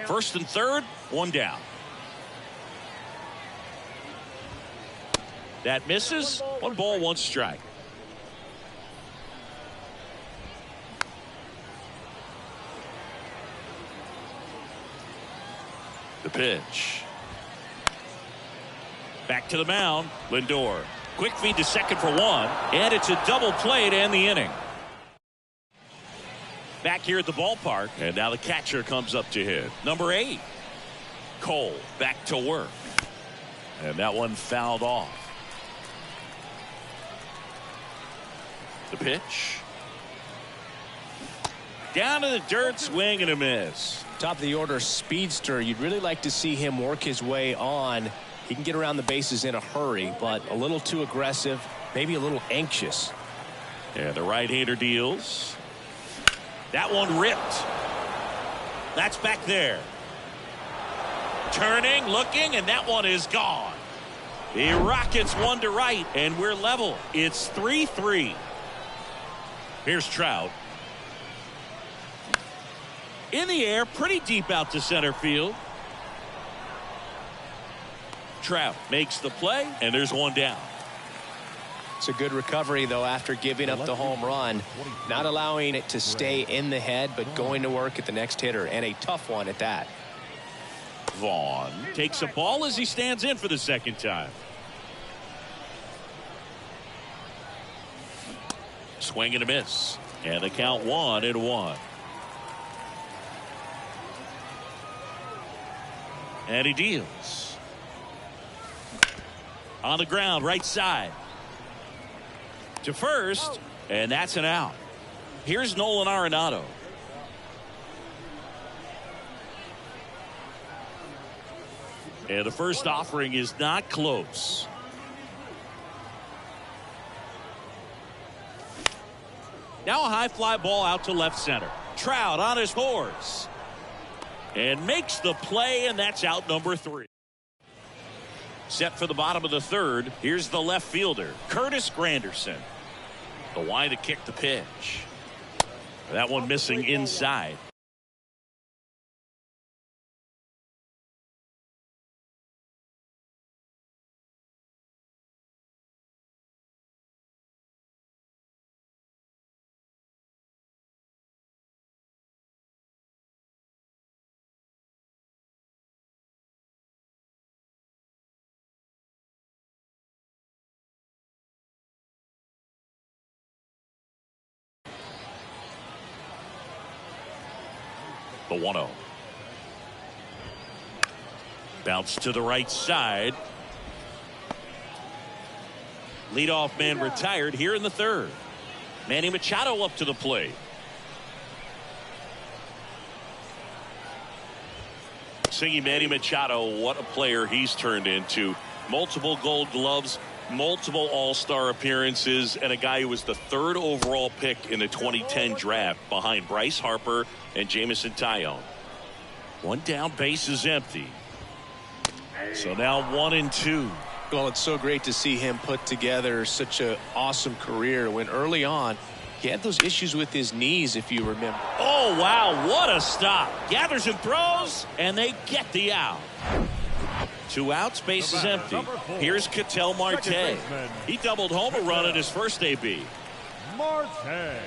First and third, one down. That misses. 1 ball, 1 strike. The pitch. Back to the mound. Lindor. Quick feed to second for 1. And it's a double play to end the inning. Back here at the ballpark. And now the catcher comes up to hit. Number 8. Cole back to work. And that one fouled off. The pitch. Down to the dirt, swing and a miss. Top of the order speedster. You'd really like to see him work his way on. He can get around the bases in a hurry, but a little too aggressive, maybe a little anxious. And the right-hander deals. That one ripped. That's back there. Turning, looking, and that one is gone. The Rockets one to right, and we're level. It's 3-3. Here's Trout. In the air, pretty deep out to center field. Trout makes the play, and there's one down. It's a good recovery, though, after giving up the home run. Not allowing it to stay in the head, but going to work at the next hitter, and a tough one at that. Vaughn takes a ball as he stands in for the second time. Swing and a miss. And the count 1-1. And he deals. On the ground, right side. To first, and that's an out. Here's Nolan Arenado. And the first offering is not close. Now a high fly ball out to left center. Trout on his horse. And makes the play, and that's out number 3. Set for the bottom of the third. Here's the left fielder, Curtis Granderson. The wide to kick the pitch. That one missing inside. The 1-0. Bounce to the right side. Leadoff man retired here in the third. Manny Machado up to the plate. Singing Manny Machado, what a player he's turned into. Multiple Gold Gloves, multiple All-Star appearances, and a guy who was the third overall pick in the 2010 draft behind Bryce Harper and Jameson Taillon. One down, base is empty. So now 1-2. Well, it's so great to see him put together such an awesome career when early on he had those issues with his knees, if you remember. Oh, wow, what a stop. Gathers and throws, and they get the out. 2 outs, base is empty. Here's Ketel Marte. He doubled home a run at his first AB. Marte.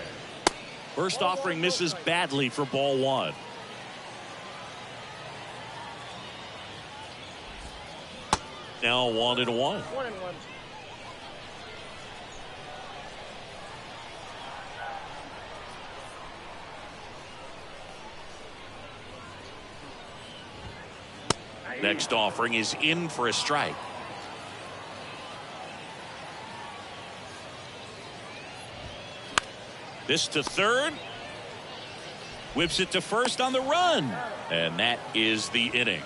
First offering misses badly for ball 1. Now 1-1. 1-1. Next offering is in for a strike. This to third. Whips it to first on the run. And that is the inning.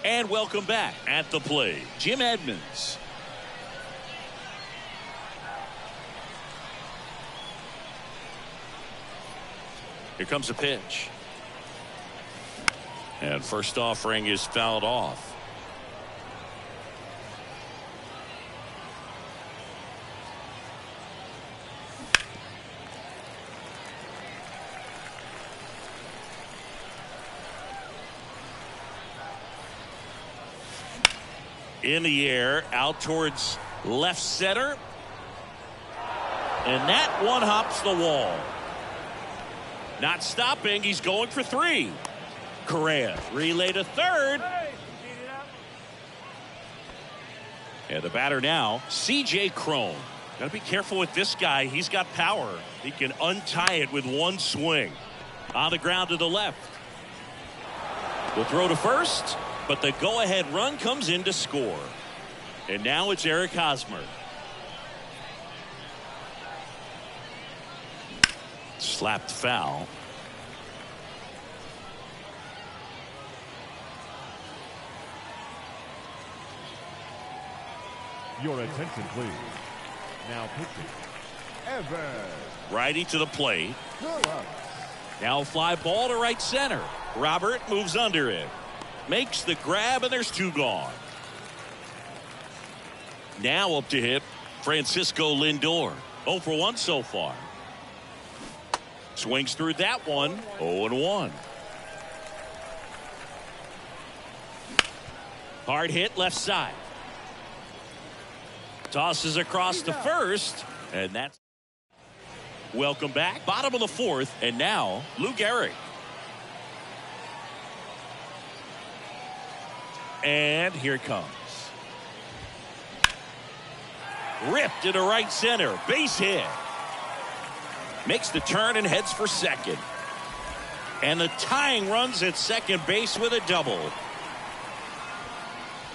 And welcome back at the plate, Jim Edmonds. Here comes a pitch. And first offering is fouled off. In the air, out towards left center. And that one hops the wall. Not stopping, he's going for 3. Correa relay to third. And the batter now, C.J. Cron. Got to be careful with this guy. He's got power. He can untie it with one swing. On the ground to the left. The throw to first, but the go-ahead run comes in to score. And now it's Eric Hosmer. Slapped foul. Your attention, please. Now pitching, Evans. Righty to the plate. Phillips. Now fly ball to right center. Robert moves under it. Makes the grab, and there's 2 gone. Now up to hit Francisco Lindor. 0 for 1 so far. Swings through that one. 0-1. Hard hit left side. Tosses across to first, and that's welcome back. Bottom of the 4th, and now Lou Gehrig. And here it comes. Ripped into right center. Base hit. Makes the turn and heads for second. And the tying runs at second base with a double.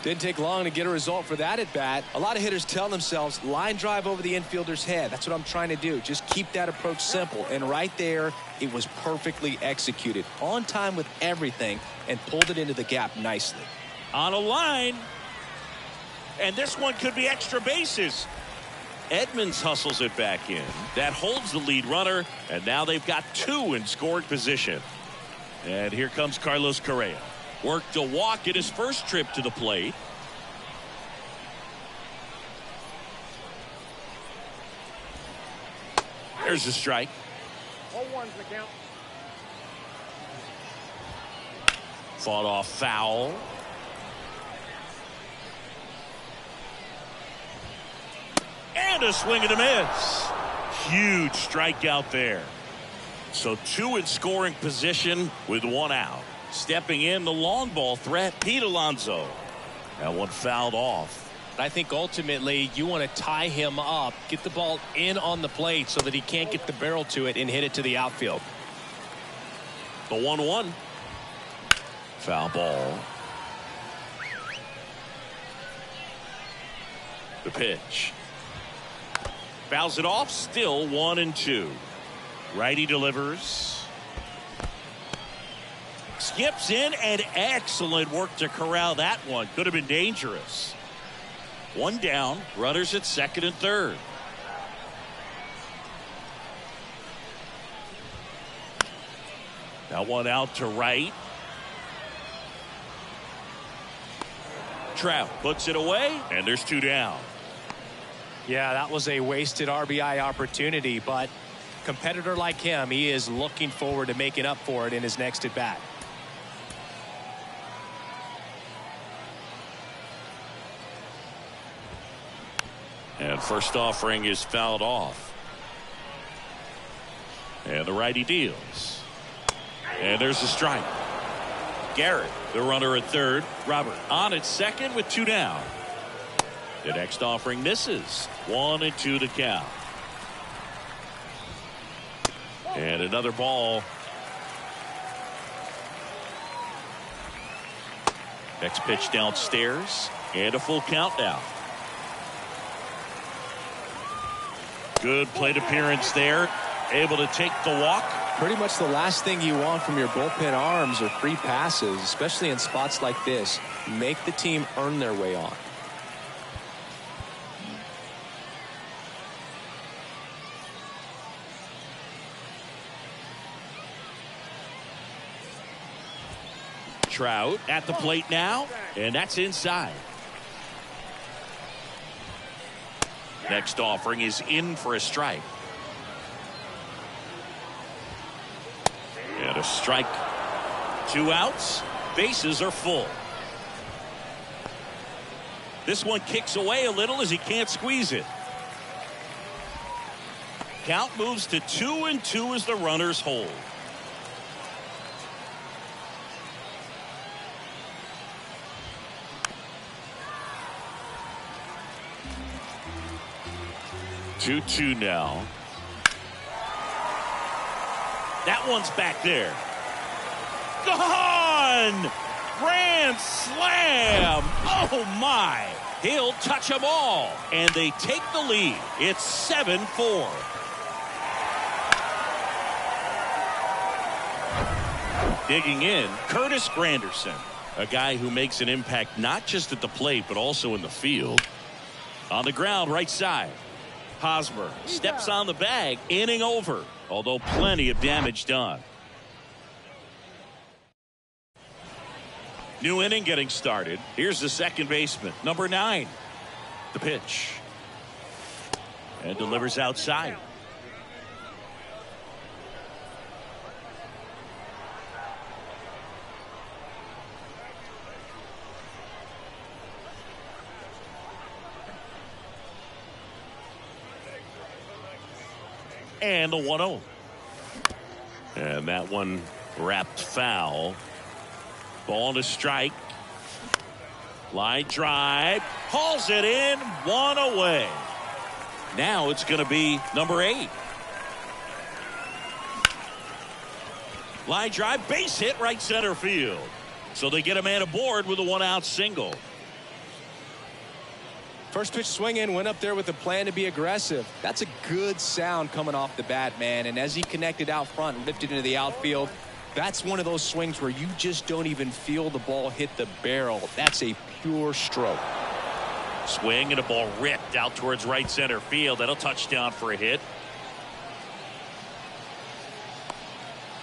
Didn't take long to get a result for that at bat. A lot of hitters tell themselves line drive over the infielder's head. That's what I'm trying to do. Just keep that approach simple. And right there, it was perfectly executed. On time with everything and pulled it into the gap nicely. On a line. And this one could be extra bases. Edmonds hustles it back in. That holds the lead runner. And now they've got 2 in scoring position. And here comes Carlos Correa. Worked a walk in his first trip to the plate. There's a strike. 0-1's the count. Fought off foul. And a swing and a miss. Huge strikeout there. So 2 in scoring position with 1 out. Stepping in the long ball threat, Pete Alonso. That one fouled off. I think ultimately you want to tie him up, get the ball in on the plate so that he can't get the barrel to it and hit it to the outfield. The 1-1. Foul ball. The pitch. Fouls it off. Still 1-2. Righty delivers. Skips in, and excellent work to corral that one. Could have been dangerous. One down. Runners at second and third. That one out to right. Trout puts it away, and there's two down. Yeah, that was a wasted RBI opportunity, but competitor like him, he is looking forward to making up for it in his next at bat. And first offering is fouled off. And the righty deals. And there's a strike. Garrett, the runner at third. Robert on at second with two down. The next offering misses. 1-2 to count. And another ball. Next pitch downstairs. And a full count now. Good plate appearance there. Able to take the walk. Pretty much the last thing you want from your bullpen arms are free passes, especially in spots like this. Make the team earn their way on. Trout at the plate now, and that's inside. Next offering is in for a strike. And a strike. 2 outs. Bases are full. This one kicks away a little as he can't squeeze it. Count moves to 2-2 as the runners hold. Two now. That one's back there. Gone! Grand slam! Oh my! He'll touch them all, and they take the lead. It's 7-4. Digging in, Curtis Granderson, a guy who makes an impact not just at the plate but also in the field. On the ground, right side. Hosmer steps on the bag, inning over, although plenty of damage done. New inning getting started. Here's the second baseman, number 9. The pitch. And delivers outside. And the 1-0. And that one wrapped foul. Ball to strike. Line drive. Hauls it in. 1 away. Now it's going to be number 8. Line drive. Base hit right center field. So they get a man aboard with a 1-out single. First pitch swinging, went up there with a plan to be aggressive. That's a good sound coming off the bat, man. And as he connected out front and lifted into the outfield, that's one of those swings where you just don't even feel the ball hit the barrel. That's a pure stroke. Swing and a ball ripped out towards right center field. That'll touchdown for a hit.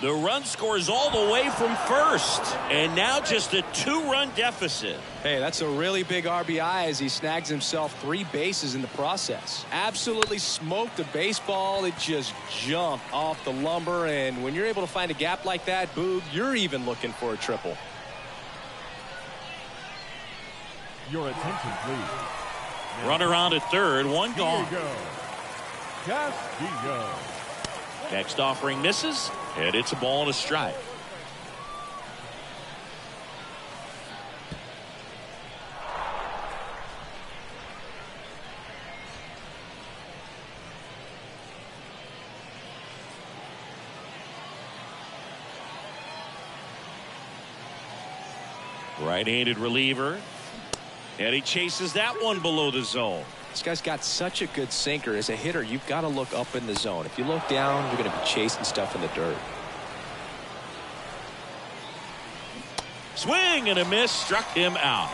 The run scores all the way from first. And now just a 2-run deficit. Hey, that's a really big RBI as he snags himself 3 bases in the process. Absolutely smoked a baseball. It just jumped off the lumber. And when you're able to find a gap like that, Boog, you're even looking for a triple. Your attention, please. Runner on at third. One gone. Castillo. Next offering misses. And it's a ball and a strike. Right-handed reliever. And he chases that one below the zone. This guy's got such a good sinker. As a hitter, you've got to look up in the zone. If you look down, you're going to be chasing stuff in the dirt. Swing and a miss, struck him out.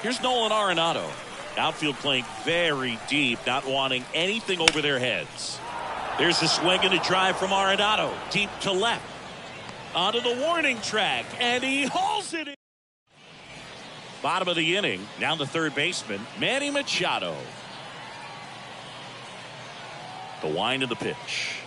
Here's Nolan Arenado. Outfield playing very deep, not wanting anything over their heads. There's a swing and a drive from Arenado, deep to left. Onto the warning track, and he hauls it in. Bottom of the inning, now the third baseman, Manny Machado. The wind of the pitch.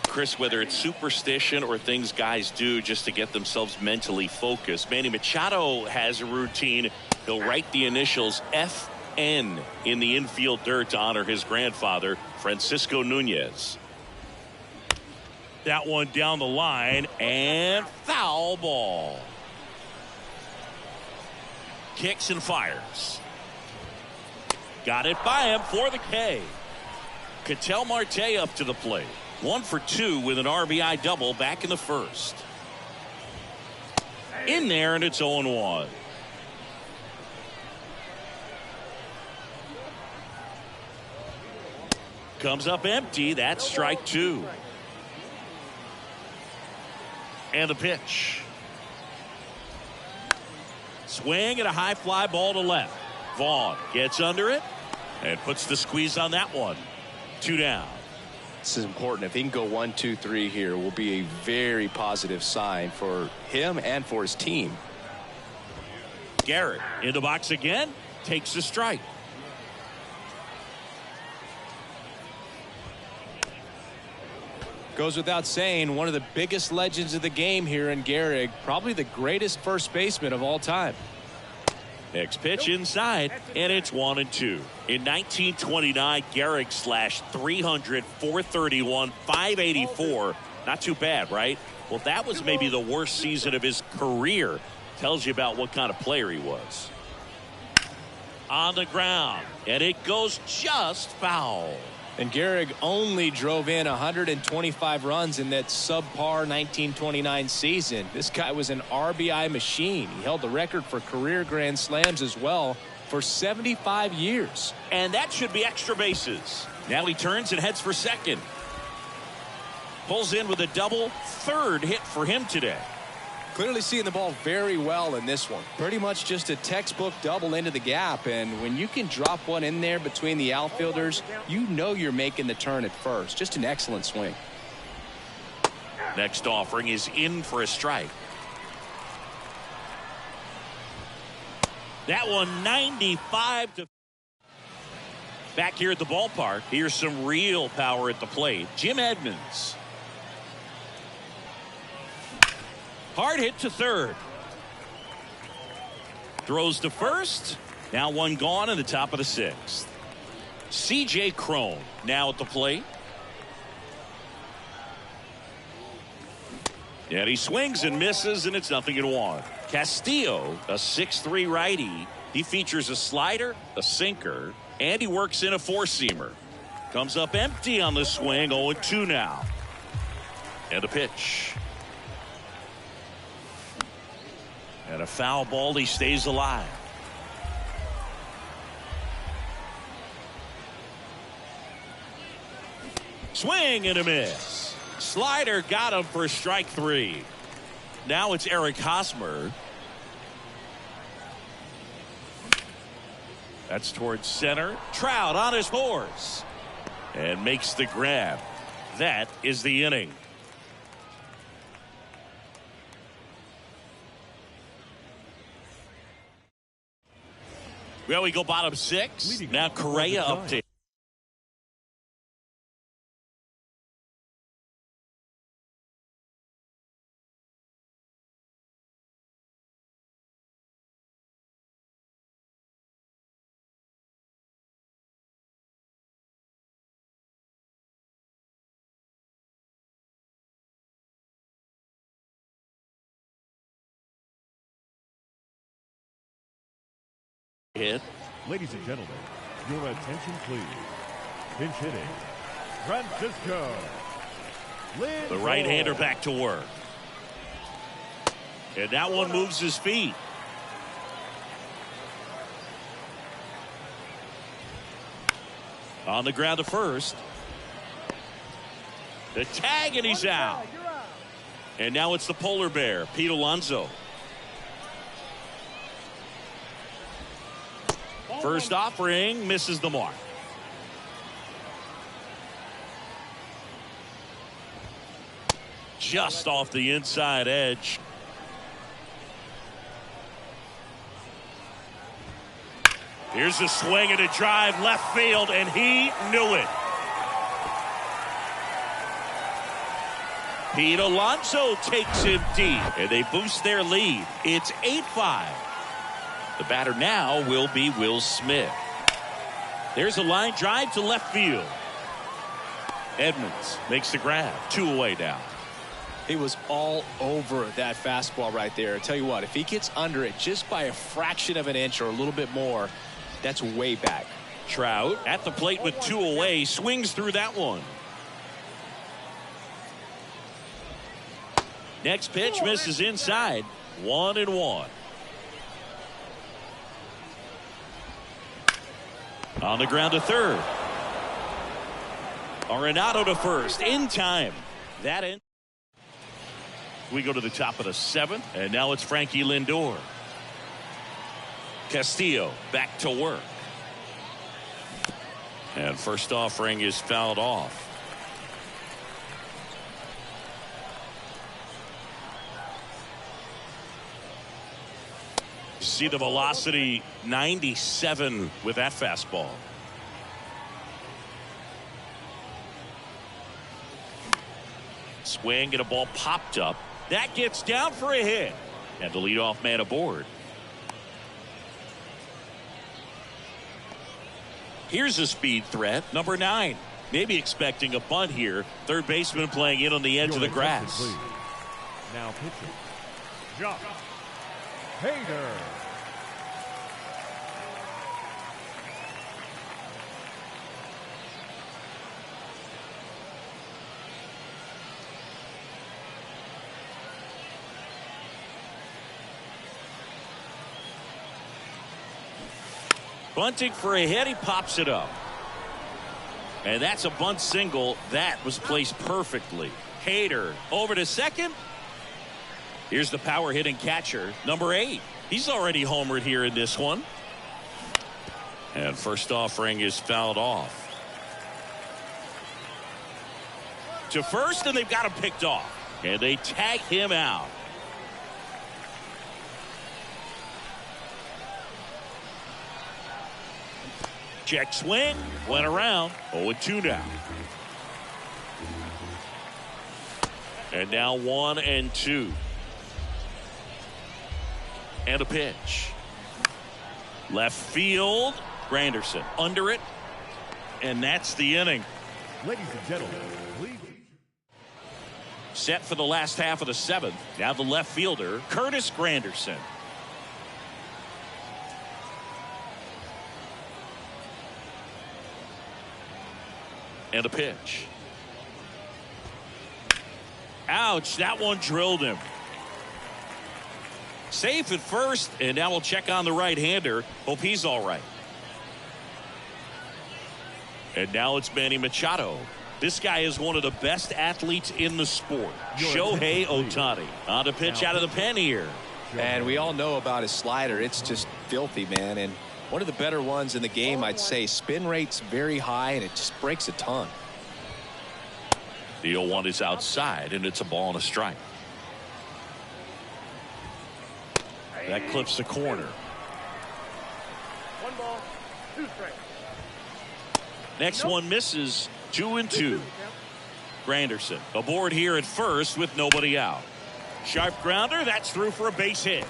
Chris, whether it's superstition or things guys do just to get themselves mentally focused, Manny Machado has a routine. He'll write the initials FN in the infield dirt to honor his grandfather, Francisco Nunez. That one down the line, and foul ball. Kicks and fires. Got it by him for the K. Ketel Marte up to the plate. 1 for 2 with an RBI double back in the first. In there, and it's 0-1. Comes up empty. That's strike 2. And the pitch. Swing and a high fly ball to left. Vaughn gets under it and puts the squeeze on that one. 2 down. This is important. If he can go 1, 2, 3 here, will be a very positive sign for him and for his team. Garrett in the box again, takes a strike. Goes without saying, one of the biggest legends of the game here in Gehrig, probably the greatest first baseman of all time. Next pitch inside, and it's 1-2. In 1929, Gehrig slashed 300, 431, 584. Not too bad, right? Well, that was maybe the worst season of his career. Tells you about what kind of player he was. On the ground, and it goes just foul. And Gehrig only drove in 125 runs in that subpar 1929 season. This guy was an RBI machine. He held the record for career grand slams as well for 75 years. And that should be extra bases. Now he turns and heads for second. Pulls in with a double, third hit for him today. Clearly seeing the ball very well in this one. Pretty much just a textbook double into the gap. And when you can drop one in there between the outfielders, you know you're making the turn at first. Just an excellent swing. Next offering is in for a strike. That one 95 to. Back here at the ballpark, here's some real power at the plate. Jim Edmonds. Hard hit to third. Throws to first. Now one gone in the top of the 6th. C.J. Cron now at the plate. And he swings and misses, and it's 0-1. Castillo, a 6'3" righty. He features a slider, a sinker, and he works in a 4-seamer. Comes up empty on the swing. 0-2 now. And a pitch. And a foul ball. He stays alive. Swing and a miss. Slider got him for strike 3. Now it's Eric Hosmer. That's towards center. Trout on his horse and makes the grab. That is the inning. Well, we go bottom 6. Now Correa up to. Hit. Ladies and gentlemen, your attention please. Pinch hitting, Francisco Lindor. The right-hander back to work. And that one moves his feet. On the ground to first. The tag, and he's out. And now it's the polar bear, Pete Alonso. First offering misses the mark. Just off the inside edge. Here's a swing and a drive left field, and he knew it. Pete Alonso takes him deep, and they boost their lead. It's 8-5. The batter now will be Will Smith. There's a line drive to left field. Edmonds makes the grab. 2 away now. He was all over that fastball right there. I tell you what, if he gets under it just by a fraction of an inch or a little bit more, that's way back. Trout at the plate with 2 away, swings through that one. Next pitch misses inside. 1-1. On the ground to third. Arenado to first in time. That in. We go to the top of the 7th, and now it's Frankie Lindor. Castillo back to work. And first offering is fouled off. You see the velocity 97 with that fastball. Swing and a ball popped up. That gets down for a hit. And the leadoff man aboard. Here's a speed threat, number 9. Maybe expecting a bunt here. Third baseman playing in on the edge of the grass. Now pitching. Josh Hader. Bunting for a hit. He pops it up. And that's a bunt single. That was placed perfectly. Hader over to second. Here's the power hitting catcher, number 8. He's already homered here in this one. And first offering is fouled off. To first, and they've got him picked off. And they tag him out. Check swing, went around. 0-2 now. And now 1-2. And a pitch. Left field. Granderson under it. And that's the inning. Ladies and gentlemen, please. Set for the last half of the 7th. Now the left fielder, Curtis Granderson. And a pitch. Ouch, that one drilled him. Safe at first, and now we'll check on the right-hander. Hope he's all right. And now it's Manny Machado. This guy is one of the best athletes in the sport. Shohei Ohtani on the pitch out of the pen here. And we all know about his slider. It's just filthy, man. And one of the better ones in the game, I'd say. Spin rate's very high, and it just breaks a ton. The 0-1 is outside, and it's a ball and a strike. That clips the corner. 1 ball, 2 strikes. Next one misses. 2-2. Granderson aboard here at first with nobody out. Sharp grounder. That's through for a base hit.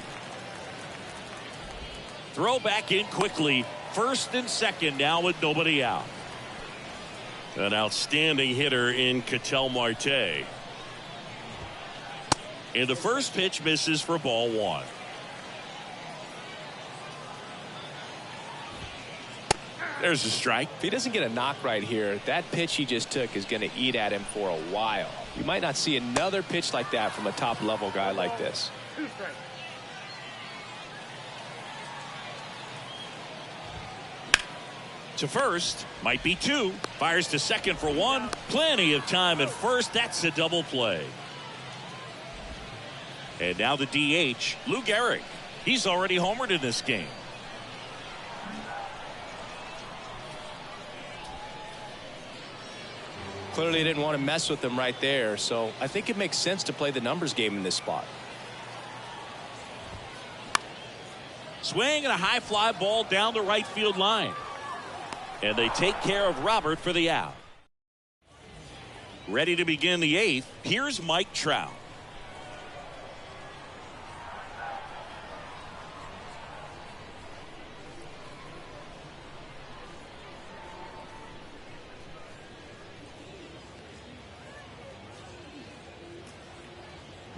Throw back in quickly. First and second now with nobody out. An outstanding hitter in Ketel Marte. And the first pitch misses for ball 1. There's a strike. If he doesn't get a knock right here, that pitch he just took is going to eat at him for a while. You might not see another pitch like that from a top-level guy like this. 2 strikes. To first, might be 2. Fires to second for 1. Plenty of time at first. That's a double play. And now the DH, Lou Gehrig. He's already homered in this game. Clearly didn't want to mess with them right there, so I think it makes sense to play the numbers game in this spot. Swing and a high fly ball down the right field line. And they take care of Robert for the out. Ready to begin the 8th. Here's Mike Trout.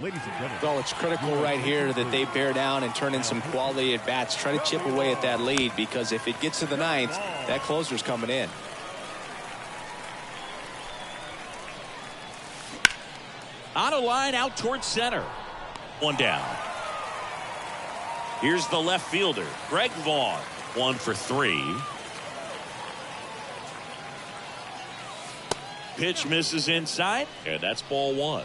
Ladies and gentlemen. Well, it's critical right here that they bear down and turn in some quality at bats. Try to chip away at that lead, because if it gets to the 9th, that closer's coming in. On a line out towards center. 1 down. Here's the left fielder, Greg Vaughn. 1 for 3. Pitch misses inside, and that's ball 1.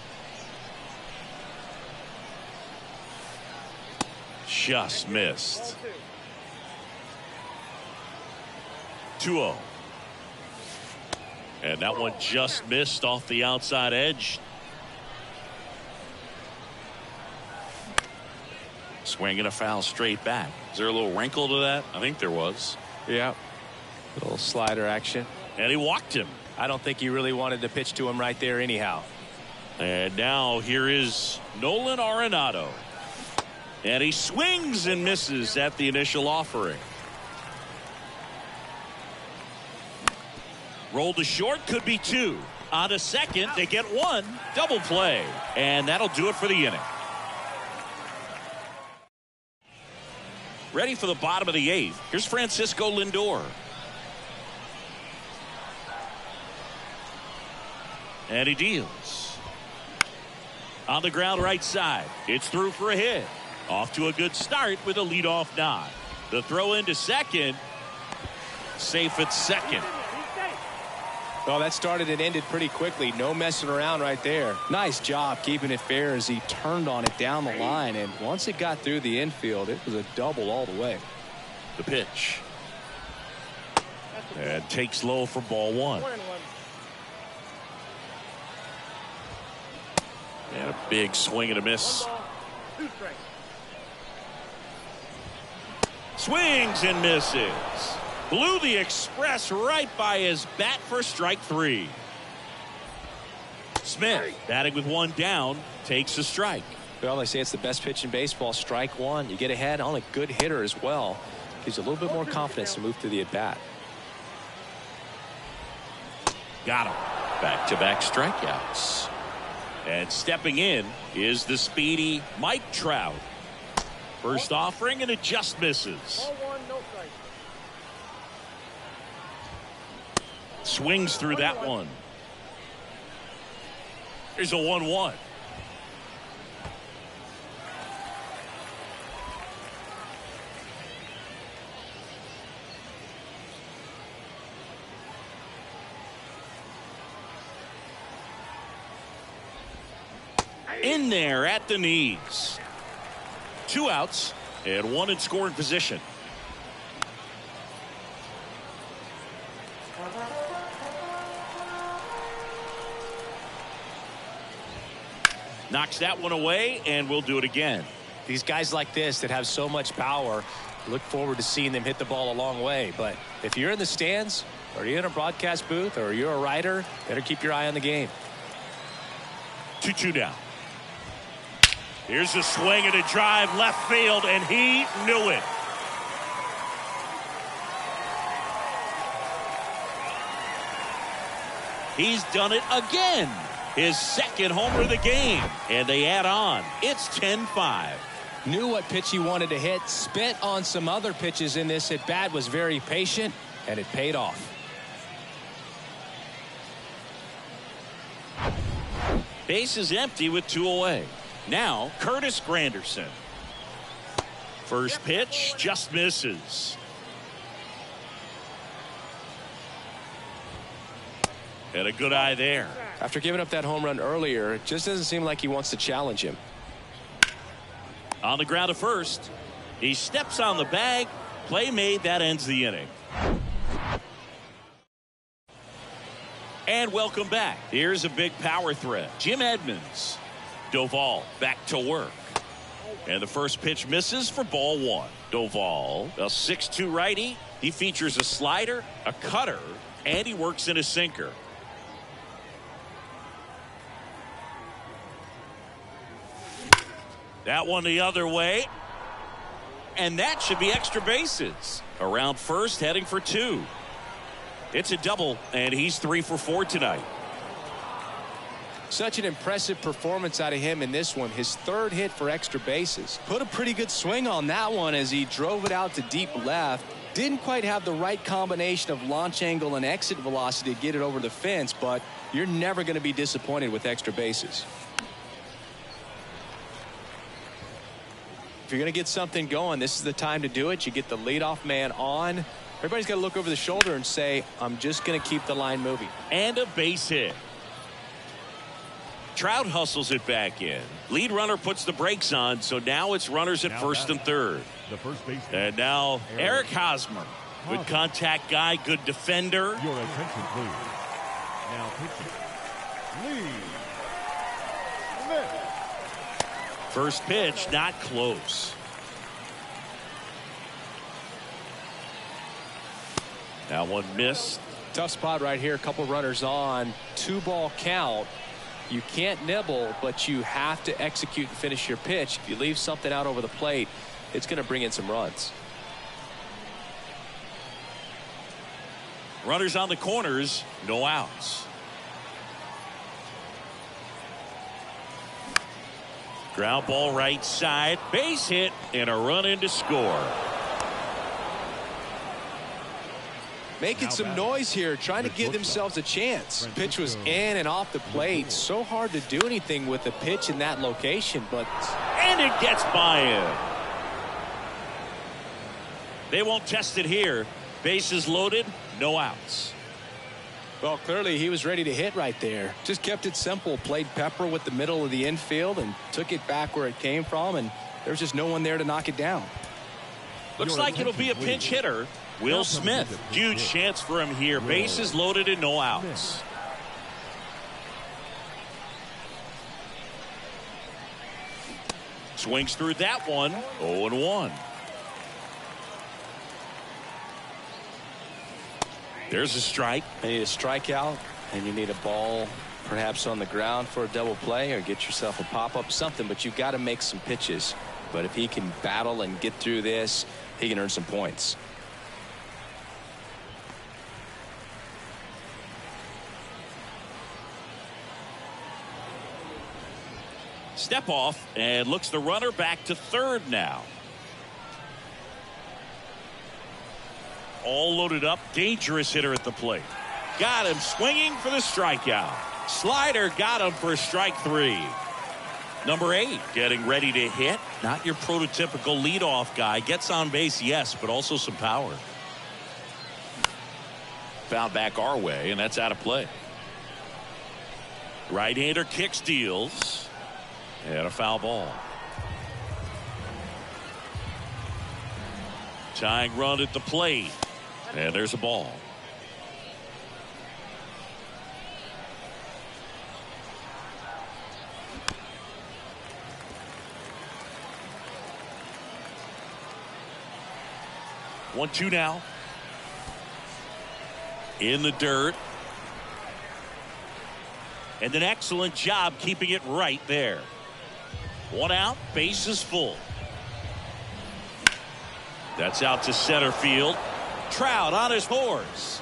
Just missed. 2-0. And that one just missed off the outside edge. Swinging a foul straight back. Is there a little wrinkle to that? I think there was. Yeah. Little slider action. And he walked him. I don't think he really wanted to pitch to him right there anyhow. And now here is Nolan Arenado. And he swings and misses at the initial offering. Roll to short, could be 2. On to second, they get 1. Double play. And that'll do it for the inning. Ready for the bottom of the 8th. Here's Francisco Lindor. And he deals. On the ground right side. It's through for a hit. Off to a good start with a leadoff nod. The throw into second. Safe at second. Well, that started and ended pretty quickly. No messing around right there. Nice job keeping it fair as he turned on it down the line. And once it got through the infield, it was a double all the way. The pitch. And takes low for ball 1. And a big swing and a miss. Swings and misses. Blew the express right by his bat for strike 3. Smith batting with 1 down takes a strike. Well, they say it's the best pitch in baseball. Strike 1. You get ahead on a good hitter as well. Gives you a little bit more confidence to move through the at bat. Got him. Back-to-back strikeouts. And stepping in is the speedy Mike Trout. First offering, and it just misses. Swings through that one. Here's a 1-1. In there at the knees. 2 outs and 1 in scoring position. Knocks that one away, and we'll do it again. These guys like this that have so much power, look forward to seeing them hit the ball a long way. But if you're in the stands, or you're in a broadcast booth, or you're a writer, better keep your eye on the game. 2-2 down. Here's a swing and a drive left field, and he knew it. He's done it again. His second homer of the game, and they add on. It's 10-5. Knew what pitch he wanted to hit, spent on some other pitches in this at bat, was very patient, and it paid off. Base is empty with 2 away. Now Curtis Granderson. First pitch just misses. And a good eye there. After giving up that home run earlier, it just doesn't seem like he wants to challenge him. On the ground to first. He steps on the bag. Play made. That ends the inning. And welcome back. Here's a big power threat. Jim Edmonds. Doval back to work. And the first pitch misses for ball one. Doval, a 6'2 righty. He features a slider, a cutter, and he works in a sinker. That one the other way. And that should be extra bases. Around first, heading for two. It's a double, and he's 3 for 4 tonight. Such an impressive performance out of him in this one. His third hit for extra bases. Put a pretty good swing on that one as he drove it out to deep left. Didn't quite have the right combination of launch angle and exit velocity to get it over the fence, but you're never going to be disappointed with extra bases. If you're going to get something going, this is the time to do it. You get the leadoff man on. Everybody's got to look over the shoulder and say, I'm just going to keep the line moving. And a base hit. Trout hustles it back in. Lead runner puts the brakes on, so now it's runners at first and third. The first baseman. And now Eric Hosmer. Good contact guy, good defender. Your attention, please. Now pitching. Lee Smith. First pitch, not close. That one missed. Tough spot right here. A couple runners on. 2-ball count. You can't nibble, but you have to execute and finish your pitch. If you leave something out over the plate, it's going to bring in some runs. Runners on the corners, no outs. Ground ball right side, base hit, and a run in to score. Making some noise here, trying to give themselves a chance. Pitch was in and off the plate. So hard to do anything with a pitch in that location, but... And it gets by him. They won't test it here. Bases loaded, no outs. Well, clearly he was ready to hit right there. Just kept it simple. Played pepper with the middle of the infield and took it back where it came from, and there's just no one there to knock it down. Looks like it'll be a pinch hitter. Will Smith. Huge chance for him here. Bases loaded and no outs. Swings through that one. 0-1. There's a strike. You need a strikeout, and you need a ball perhaps on the ground for a double play, or get yourself a pop-up, something, but you've got to make some pitches. But if he can battle and get through this, he can earn some points. Step off, and looks the runner back to third now. All loaded up. Dangerous hitter at the plate. Got him swinging for the strikeout. Slider got him for strike 3. Number 8 getting ready to hit. Not your prototypical leadoff guy. Gets on base, yes, but also some power. Foul back our way, and that's out of play. Right-hander kick steals. And a foul ball. Tying run at the plate. And there's a ball. One, two now. In the dirt. And an excellent job keeping it right there. One out, bases full. That's out to center field. Trout on his horse.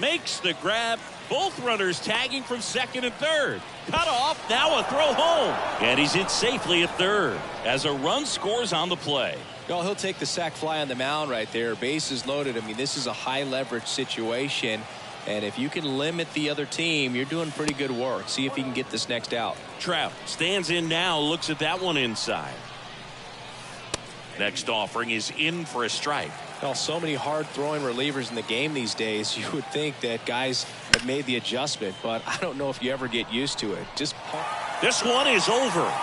Makes the grab. Both runners tagging from second and third. Cut off, now a throw home. And he's in safely at third as a run scores on the play. Well, he'll take the sac fly on the mound right there. Bases loaded. I mean, this is a high leverage situation. And if you can limit the other team, you're doing pretty good work. See if he can get this next out. Trout stands in now, looks at that one inside. Next offering is in for a strike. Well, so many hard-throwing relievers in the game these days, you would think that guys have made the adjustment, but I don't know if you ever get used to it. This one is over.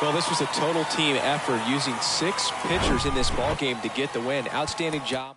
Well, this was a total team effort using 6 pitchers in this ball game to get the win. Outstanding job.